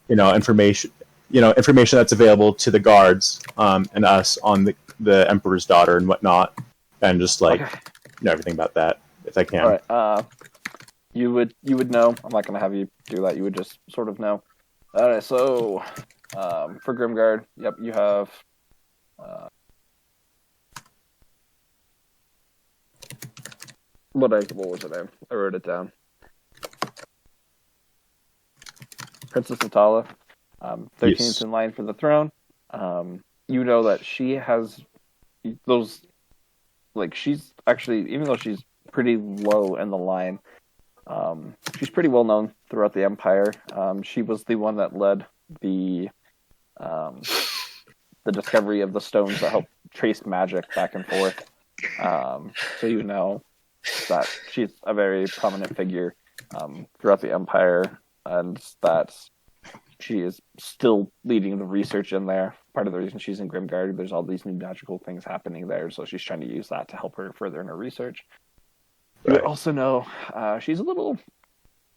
information that's available to the guards, and us on the Emperor's daughter and whatnot, and just everything about that if I can. All right. You would know. I'm not gonna have you do that. You would just sort of know. All right. So, for Grimguard, yep, you have. What was the name? I wrote it down. Princess Natala, 13th Yes. in line for the throne. You know that she has those, she's actually, even though she's pretty low in the line, she's pretty well known throughout the Empire. She was the one that led the discovery of the stones that help trace magic back and forth. So you know that she's a very prominent figure throughout the Empire, and that she is still leading the research in there. Part of the reason she's in Grimguard, there's all these new magical things happening there, so she's trying to use that to help her further in her research. Right. You also know she's a little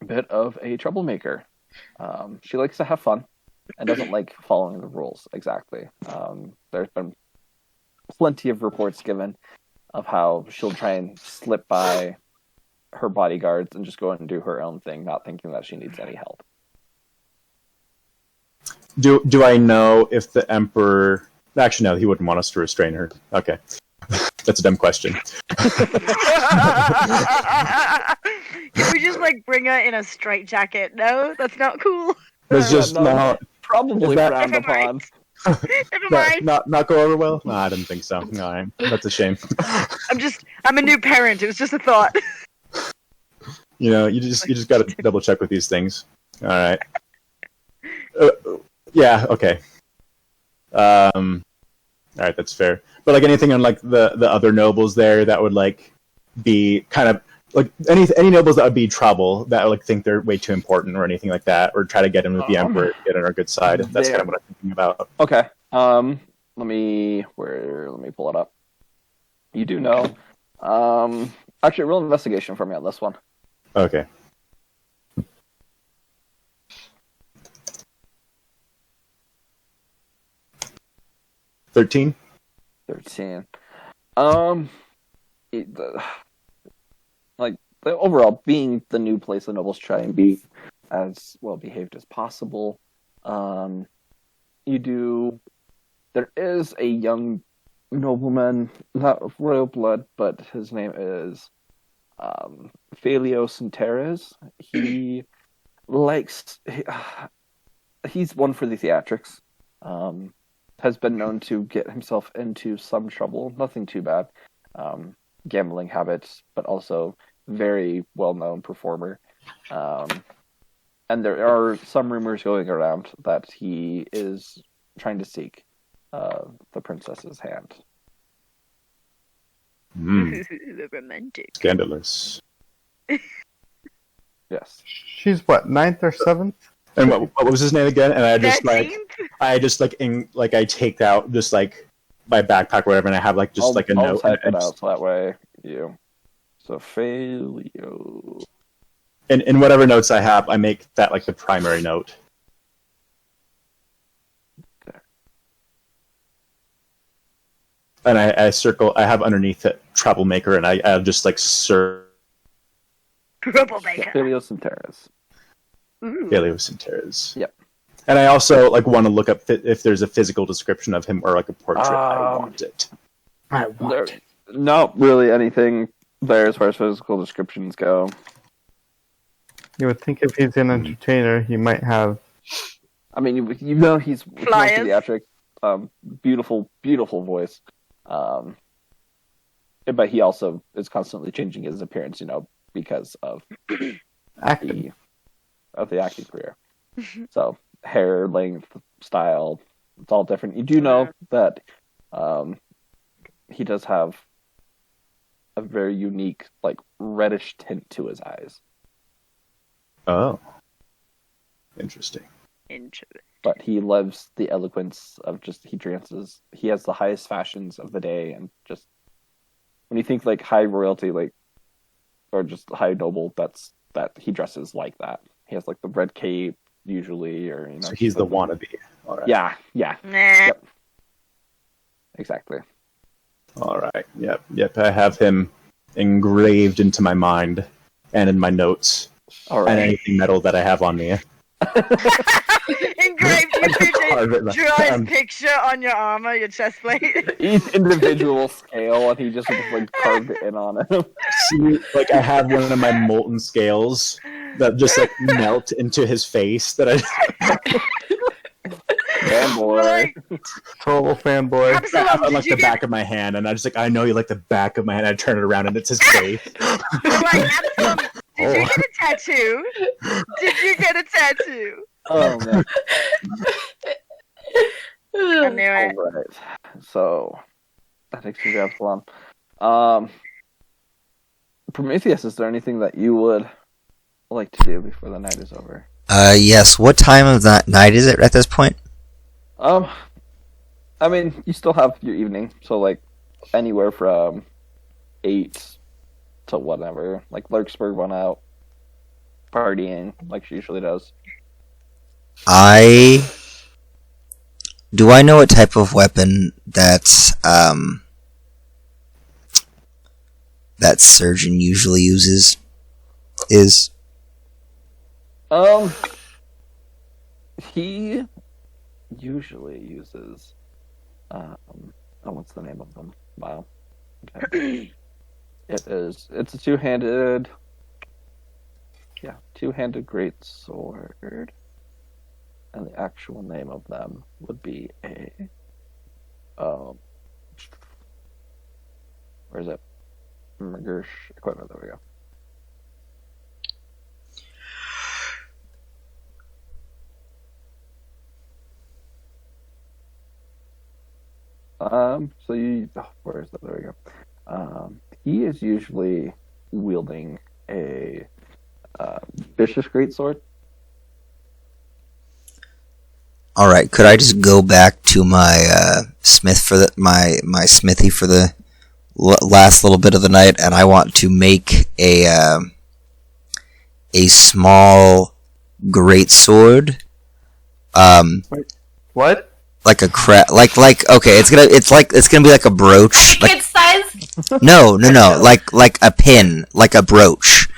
bit of a troublemaker. She likes to have fun and doesn't like following the rules exactly. There's been plenty of reports given of how she'll try and slip by her bodyguards and just go and do her own thing, not thinking that she needs any help. Do I know if the Emperor... Actually, no, he wouldn't want us to restrain her. Okay. That's a dumb question. Can we just bring her in a straitjacket? No, that's not cool. It's just not... Probably frowned Never mind. upon. Never mind. Not go over well? No, I didn't think so. No, that's a shame. I'm a new parent. It was just a thought. You just got to double check with these things. All right. Yeah. Okay. All right, that's fair. But anything on the other nobles there that would be kind of any nobles that would be trouble that would think they're way too important or anything like that, or try to get in with the Emperor, get on our good side. That's kind of what I'm thinking about. Okay. Let me pull it up. You do know. Actually, roll investigation for me on this one. Okay. $13. 13. Overall, being the new place, the nobles try and be as well behaved as possible. There is a young nobleman, not of royal blood, but his name is Phalios and Teres. He likes. He's one for the theatrics. Has been known to get himself into some trouble. Nothing too bad. Gambling habits, but also very well-known performer. And there are some rumors going around that he is trying to seek the princess's hand. The romantic. Scandalous. Yes. She's what, 9th or 7th? And what was his name again? And I just 13th? I take out just like my backpack or whatever, and I have like just like a I'll note. type and it out so that way you. So Phalio. in whatever notes I have, I make that like the primary note. Okay. And I circle. I have underneath it troublemaker, and I just like Troublemaker. Phalios and Teres. Ooh. Helios and Teres. Yep. And I also like want to look up if there's a physical description of him or like a portrait. I want it. There, not really anything there as far as physical descriptions go. You would think if he's an entertainer, he might have. I mean, you know he's Flyers. theatric. Beautiful, beautiful voice. But he also is constantly changing his appearance, because of Acting. the acting career. So hair length, style, it's all different. You do know that he does have a very unique, like reddish tint to his eyes. Oh, interesting. But he loves the eloquence of he dresses. He has the highest fashions of the day, and just when you think like high royalty, or just high noble, that he dresses like that. He has like the red cape usually, or So he's the wannabe. All right. Yeah. Nah. Yep. Exactly. All right. Yep. I have him engraved into my mind and in my notes All and right. anything metal that I have on me. Engraved I just carve it, draw his um, picture on your armor, your chest plate. Each individual scale, and he just like carved it in on him. See, like I have one of my molten scales that just like melt into his face. That I Fanboy. Like, Total fanboy. Absalom, have on did like you the get back of my hand, and I just like I know you like the back of my hand. I turn it around, and it's his face. like, Absalom, did you get a tattoo? Did you get a tattoo? Oh man. I knew it. All right. So that takes me to Absalom. Prometheus, is there anything that you would like to do before the night is over? Yes. What time of that night is it at this point? I mean, you still have your evening, so like anywhere from 8 to whatever. Like Larkspur went out partying like she usually does. Do I know what type of weapon that surgeon usually uses? He usually uses what's the name of them? Wow. Okay. It's a two-handed great sword. And the actual name of them would be where is it? Gersh equipment, there we go. Where is that? There we go. He is usually wielding a vicious greatsword. All right. Could I just go back to my smith for my smithy for the last little bit of the night, and I want to make a small greatsword. What? Like a okay, it's gonna be like a brooch. Kid size? No, like a pin, like a brooch.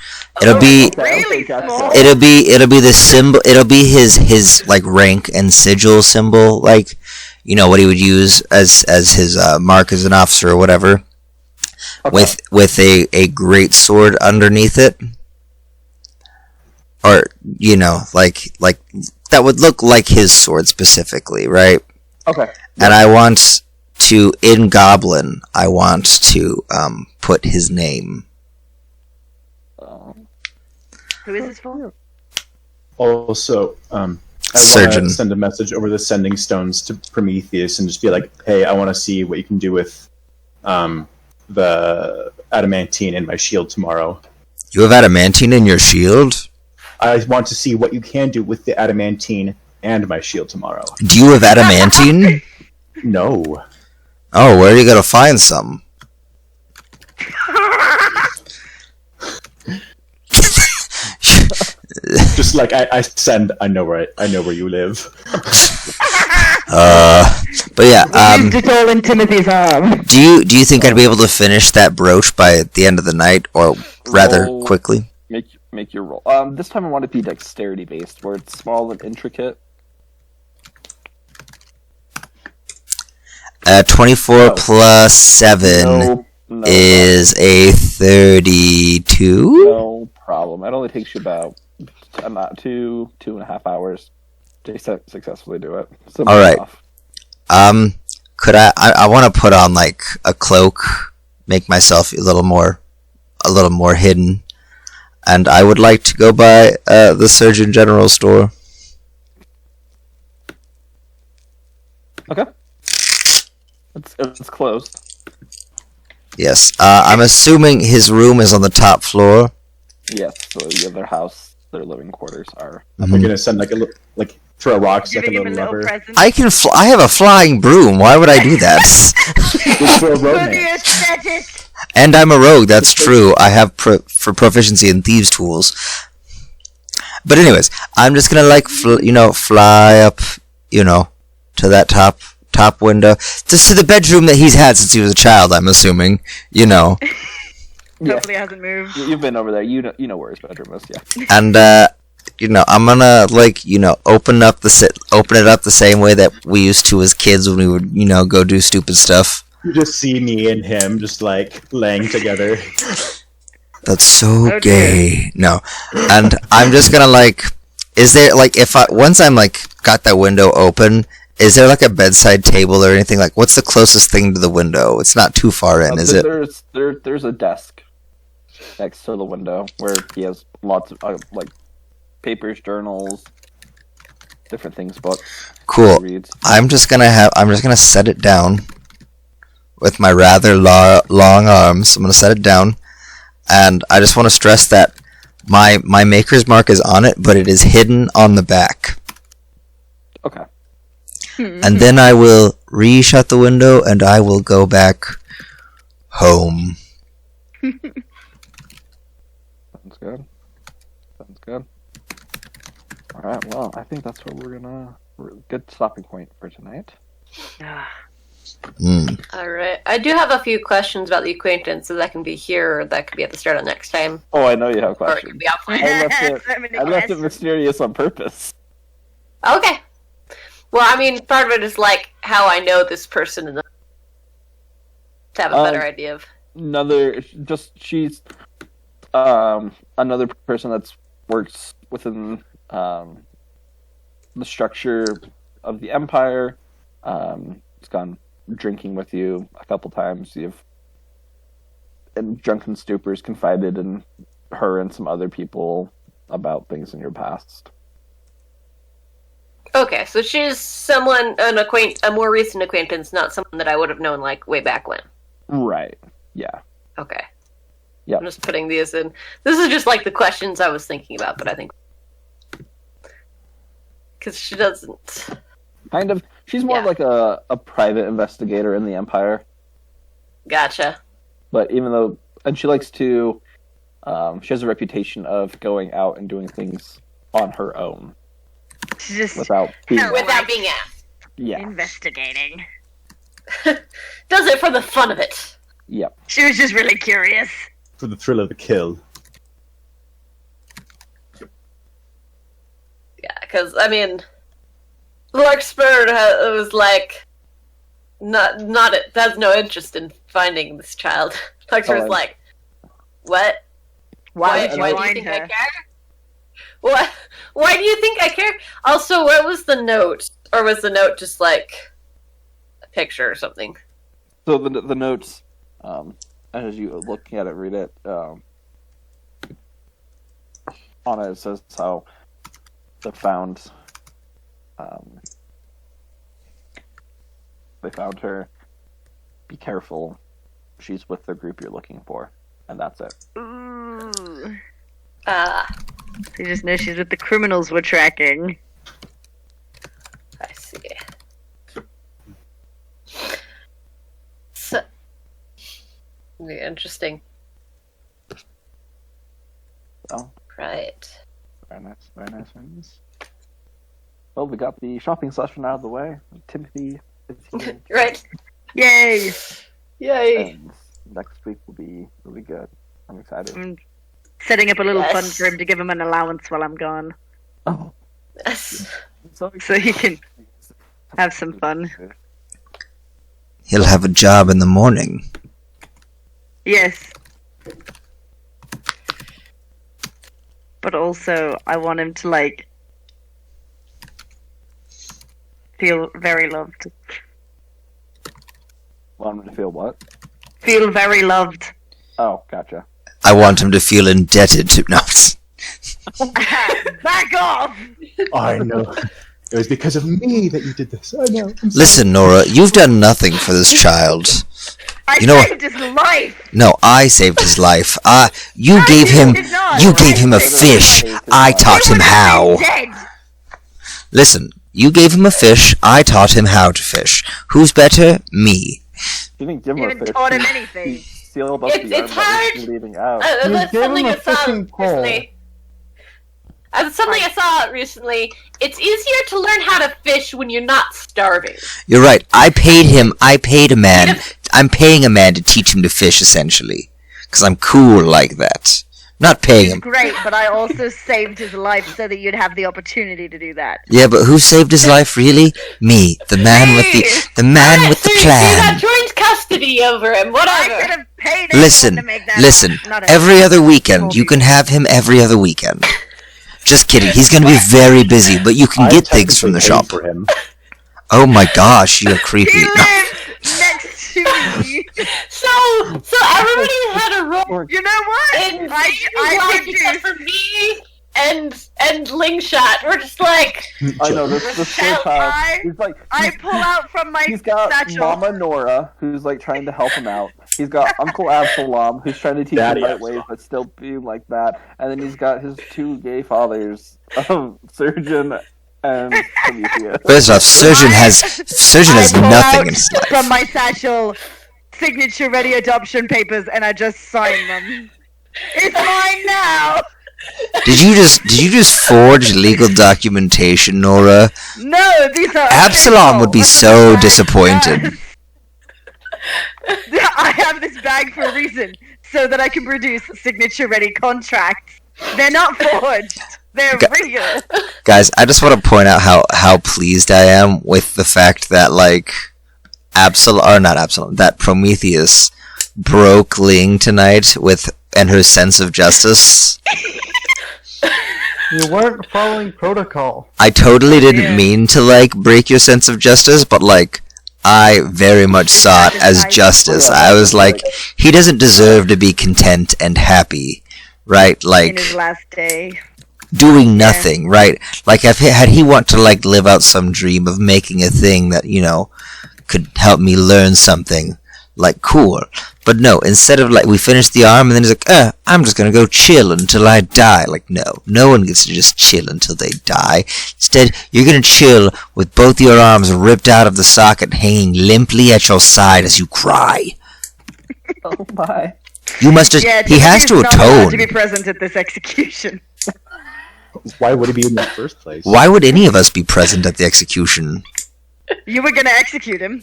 It'll be Really small. it'll be the symbol. It'll be his like rank and sigil symbol, like what he would use as his mark as an officer or whatever. Okay. with a great sword underneath it, or like that would look like his sword specifically, right? Okay. And I want to, in Goblin, I want to put his name. Who is this for? Also, I want Surgeon. to send a message over the sending stones to Prometheus and just be like, "Hey, I want to see what you can do with the adamantine in my shield tomorrow. You have adamantine in your shield? I want to see what you can do with the adamantine and my shield tomorrow." Do you have adamantine? No. Oh, where are you gonna find some? Just like I send, I know where you live. But yeah, Used it all in Timothy's arm. do you think I'd be able to finish that brooch by the end of the night, or rather Roll. quickly? Make your roll. This time I want it to be dexterity based, where it's small and intricate. 24 No. plus 7 No is a 32. no problem. It only takes you about 2.5 hours to successfully do it. Simple All right. enough. Could I want to put on like a cloak, make myself a little more hidden, and I would like to go by the Surgeon General store. Okay. It's closed. Yes, I'm assuming his room is on the top floor. Yes, so yeah, their house, their living quarters are. I'm gonna send like throw rocks like a Giving him little a little rubber. present. I can. I have a flying broom. Why would I do that? Just throw a For road the name. aesthetic. And I'm a rogue. That's true. I have for proficiency in thieves' tools. But anyways, I'm just gonna fly up, to that top window, just to the bedroom that he's had since he was a child. I'm assuming, Yeah. Hopefully it hasn't moved. You've been over there. You know where his bedroom is. Yeah. and I'm gonna open it up the same way that we used to as kids when we would go do stupid stuff. You just see me and him just like laying together. That's so Oh, dear. gay. No, and I'm just gonna is there once I'm got that window open? Is there a bedside table or anything? What's the closest thing to the window? It's not too far in, is it? There's a desk next to the window where he has lots of papers, journals, different things, books. Cool. He reads. I'm just gonna set it down with my rather long arms. I'm gonna set it down, and I just want to stress that my maker's mark is on it, but it is hidden on the back. Okay. And then I will re-shut the window, and I will go back home. Sounds good. All right. Well, I think that's where good stopping point for tonight. All right. I do have a few questions about the acquaintance, so that can be here or that could be at the start of next time. Oh, I know you have Or it questions. could be offline. So many I left it questions. mysterious on purpose. Okay. Well, I mean, part of it is how I know this person and to have a better idea of. She's another person that's works within the structure of the Empire. It's gone drinking with you a couple times. You've in drunken stupors confided in her and some other people about things in your past. Okay, so she's someone, a more recent acquaintance, not someone that I would have known way back when. Right. Yeah. Okay. Yep. I'm just putting these in. This is just the questions I was thinking about, but I think because she doesn't. Kind of. She's more Yeah. like a private investigator in the Empire. Gotcha. But and she likes to, she has a reputation of going out and doing things on her own Just without being. Hell. Without being asked. Yeah. investigating. Does it for the fun of it. Yep. She was just really curious. For the thrill of the kill. Yeah, because, I mean, Larkspur was not it. Has no interest in finding this child. Luxor's like, what? Why did you do you find think I her? care? What? Why do you think I care? Also, what was the note? Or was the note just like a picture or something? So the notes, as you look at it, read it. On it says how they found her. Be careful. She's with the group you're looking for, and that's it. Ooh. Ah, You just know she's with the criminals we're tracking. I see. So, yeah, interesting. Oh, Right. very nice, very nice, very nice. Well, we got the shopping session out of the way. Timothy is here. Right. Yay! Yay. And next week will be really good. I'm excited. I'm setting up a little Yes. fund for him to give him an allowance while I'm gone, Oh, Yes. so so he can have some fun. He'll have a job in the morning. Yes. But also, I want him to, like, feel very loved. Want him to feel what? Feel very loved. Oh, gotcha. I want him to feel indebted to. No. Back off! I know. It was because of me that you did this. I know. I'm sorry. Listen, Nora, you've done nothing for this child. I You know what? saved his life! No, I saved his life. You No, gave you him. did not. You gave him a I fish. saved his I life. taught He him would have how. been dead. Listen, you gave him a fish. I taught him how to fish. Who's better? Me. You didn't give him You a haven't fish. taught him He anything. sealed up It's- the arm it's that was hard. leaving out. You That's gave something him I a saw fishing pole. recently. Something I saw recently. It's easier to learn how to fish when you're not starving. You're right. I paid him. I paid a man. I'm paying a man to teach him to fish, essentially. Because I'm cool like that. Not paying He's him. great, but I also saved his life so that you'd have the opportunity to do that. Yeah, but who saved his life, really? Me. The man with the man with the So you got plan. joint custody over him. I Whatever. could have paid him Listen, to make that listen. not a- Every other weekend. You can have him every other weekend. Just kidding. He's gonna be very busy, but you can I get things from the technically paid shop. for him. Oh my gosh, you're creepy. He No. lives next to me. So everybody had a role You know what? in I life except for me and Lingshot. We're just like, I know this poor Shall child. I- He's like I pull out from my he's got satchel. Mama Nora, who's like trying to help him out. He's got Uncle Absalom, who's trying to teach Daddy him right Absalom. ways, but still being like that. And then he's got his two gay fathers, Surgeon and Prometheus. First off, Surgeon has I pull nothing out in his life. from my satchel signature ready adoption papers and I just sign them. It's mine now. Did you just forge legal documentation, Nora? No, these are Absalom would be official. so What this bag disappointed. does. I have this bag for a reason, so that I can produce signature ready contracts. They're not forged. They're real. Guys, I just want to point out how pleased I am with the fact that like that Prometheus broke Ling tonight and her sense of justice. You weren't following protocol. I totally didn't Yeah. mean to like break your sense of justice, but like I very much saw it as justice. I was like, he doesn't deserve to be content and happy, right? In Like his last day. doing nothing, right? Like had he want to like live out some dream of making a thing that, you know, could help me learn something, like cool. But no, instead of like we finished the arm and then he's like, I'm just gonna go chill until I die. Like no one gets to just chill until they die. Instead, you're gonna chill with both your arms ripped out of the socket, hanging limply at your side as you cry. Oh my. You must just, Yeah, he has to Timothy's not allowed to be atone. present at this execution. Why would he be in the first place? Why would any of us be present at the execution? You were gonna execute him,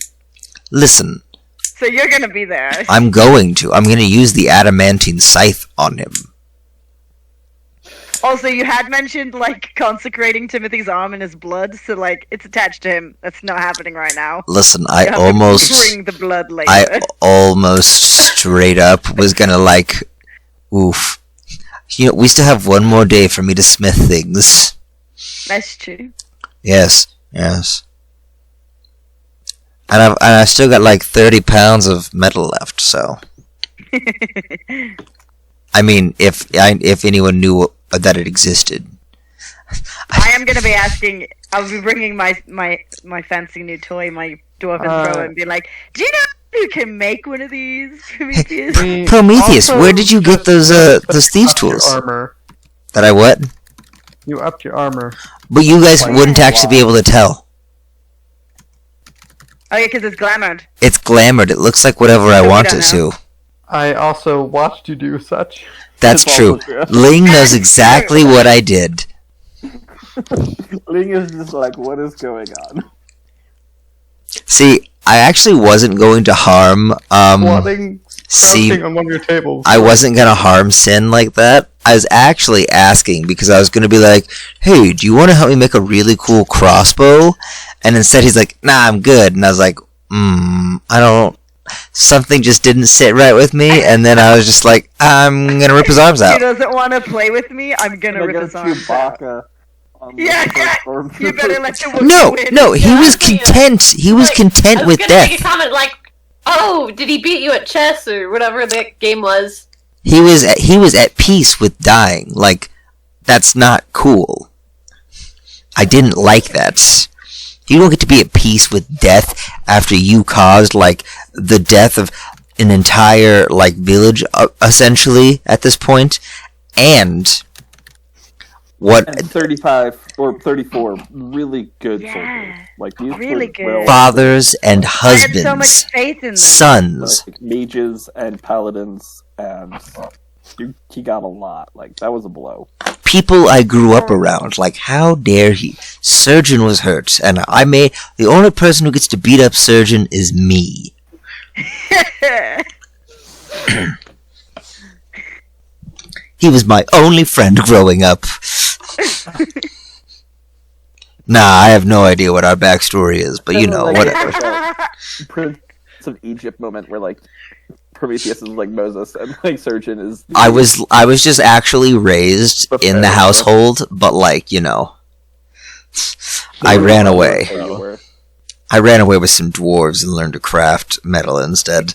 Listen, so you're gonna be there. I'm going to use the adamantine scythe on him. Also, you had mentioned like consecrating Timothy's arm in his blood, so like it's attached to him. That's not happening right now. Listen, You have to bring the blood later. I almost straight up was gonna like, oof. You know, we still have one more day for me to smith things. That's true. Yes, yes. And I still got like 30 pounds of metal left, so. I mean, if anyone knew that it existed. I am gonna be asking. I'll be bringing my fancy new toy, my dwarven thrower, and be like, "Do you know you can make one of these, Prometheus?" We Prometheus, also where did you get those thieves upped your tools? Armor. That I what? You upped your armor. But you guys Like, wouldn't actually be able to tell. Oh yeah, because it's glamoured. It's glamored. It looks like whatever I We want don't it to. I also watched you do such. That's It's true. also true. Ling knows That's exactly true. what I did. Ling is just like, what is going on? See, I actually wasn't going to harm Squatting, see crouching on one of your tables. I wasn't gonna harm Sin like that. I was actually asking because I was gonna be like, hey, do you wanna help me make a really cool crossbow? And instead he's like, nah, I'm good. And I was like, I don't something just didn't sit right with me, and then I was just like, I'm gonna rip his arms He out. doesn't want to play with me. I'm gonna Like rip a his arms out. Chewbacca on the Yeah, first you better let the No, win. no, he was content. He was Like, content I was with gonna make a death. comment like, "Oh, did he beat you at chess or whatever that game was?" He was at peace with dying. Like, that's not cool. I didn't like that. You don't get to be at peace with death after you caused like the death of an entire like village, essentially at this point, and what And 35 or 34 really good Yeah. soldiers. Like these Really were good. well, fathers and I had so much husbands, faith in them. sons. like mages and paladins, and he got a lot. Like that was a blow. People I grew up around. Like, how dare he? Surgeon was hurt, and the only person who gets to beat up Surgeon is me. He was my only friend growing up. Nah, I have no idea what our backstory is, but you know, Like, whatever. like a Prince of Egypt moment where like Prometheus is like Moses and like Surgeon is. I was just actually raised in the household, but like, you know, I ran away. Where you were. I ran away with some dwarves and learned to craft metal instead.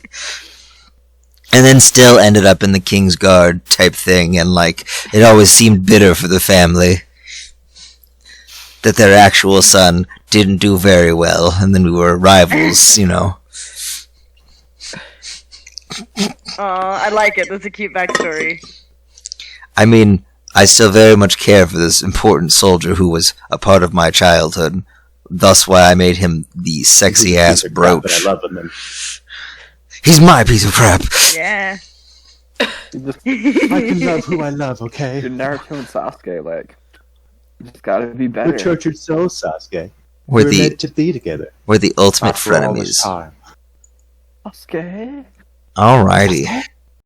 And then still ended up in the King's Guard type thing, and like, it always seemed bitter for the family that their actual son didn't do very well, and then we were rivals, you know. I like it. That's a cute backstory. I mean, I still very much care for this important soldier who was a part of my childhood. Thus why I made him the sexy ass Piece of crap, but brooch. I love him. And He's my piece of crap. Yeah. You just, I can love who I love, okay? you're Naruto and Sasuke, like, you just gotta be better. We're tortured souls, Sasuke. We're We're the meant to be together. ultimate After all this frenemies. time. Sasuke. Alrighty.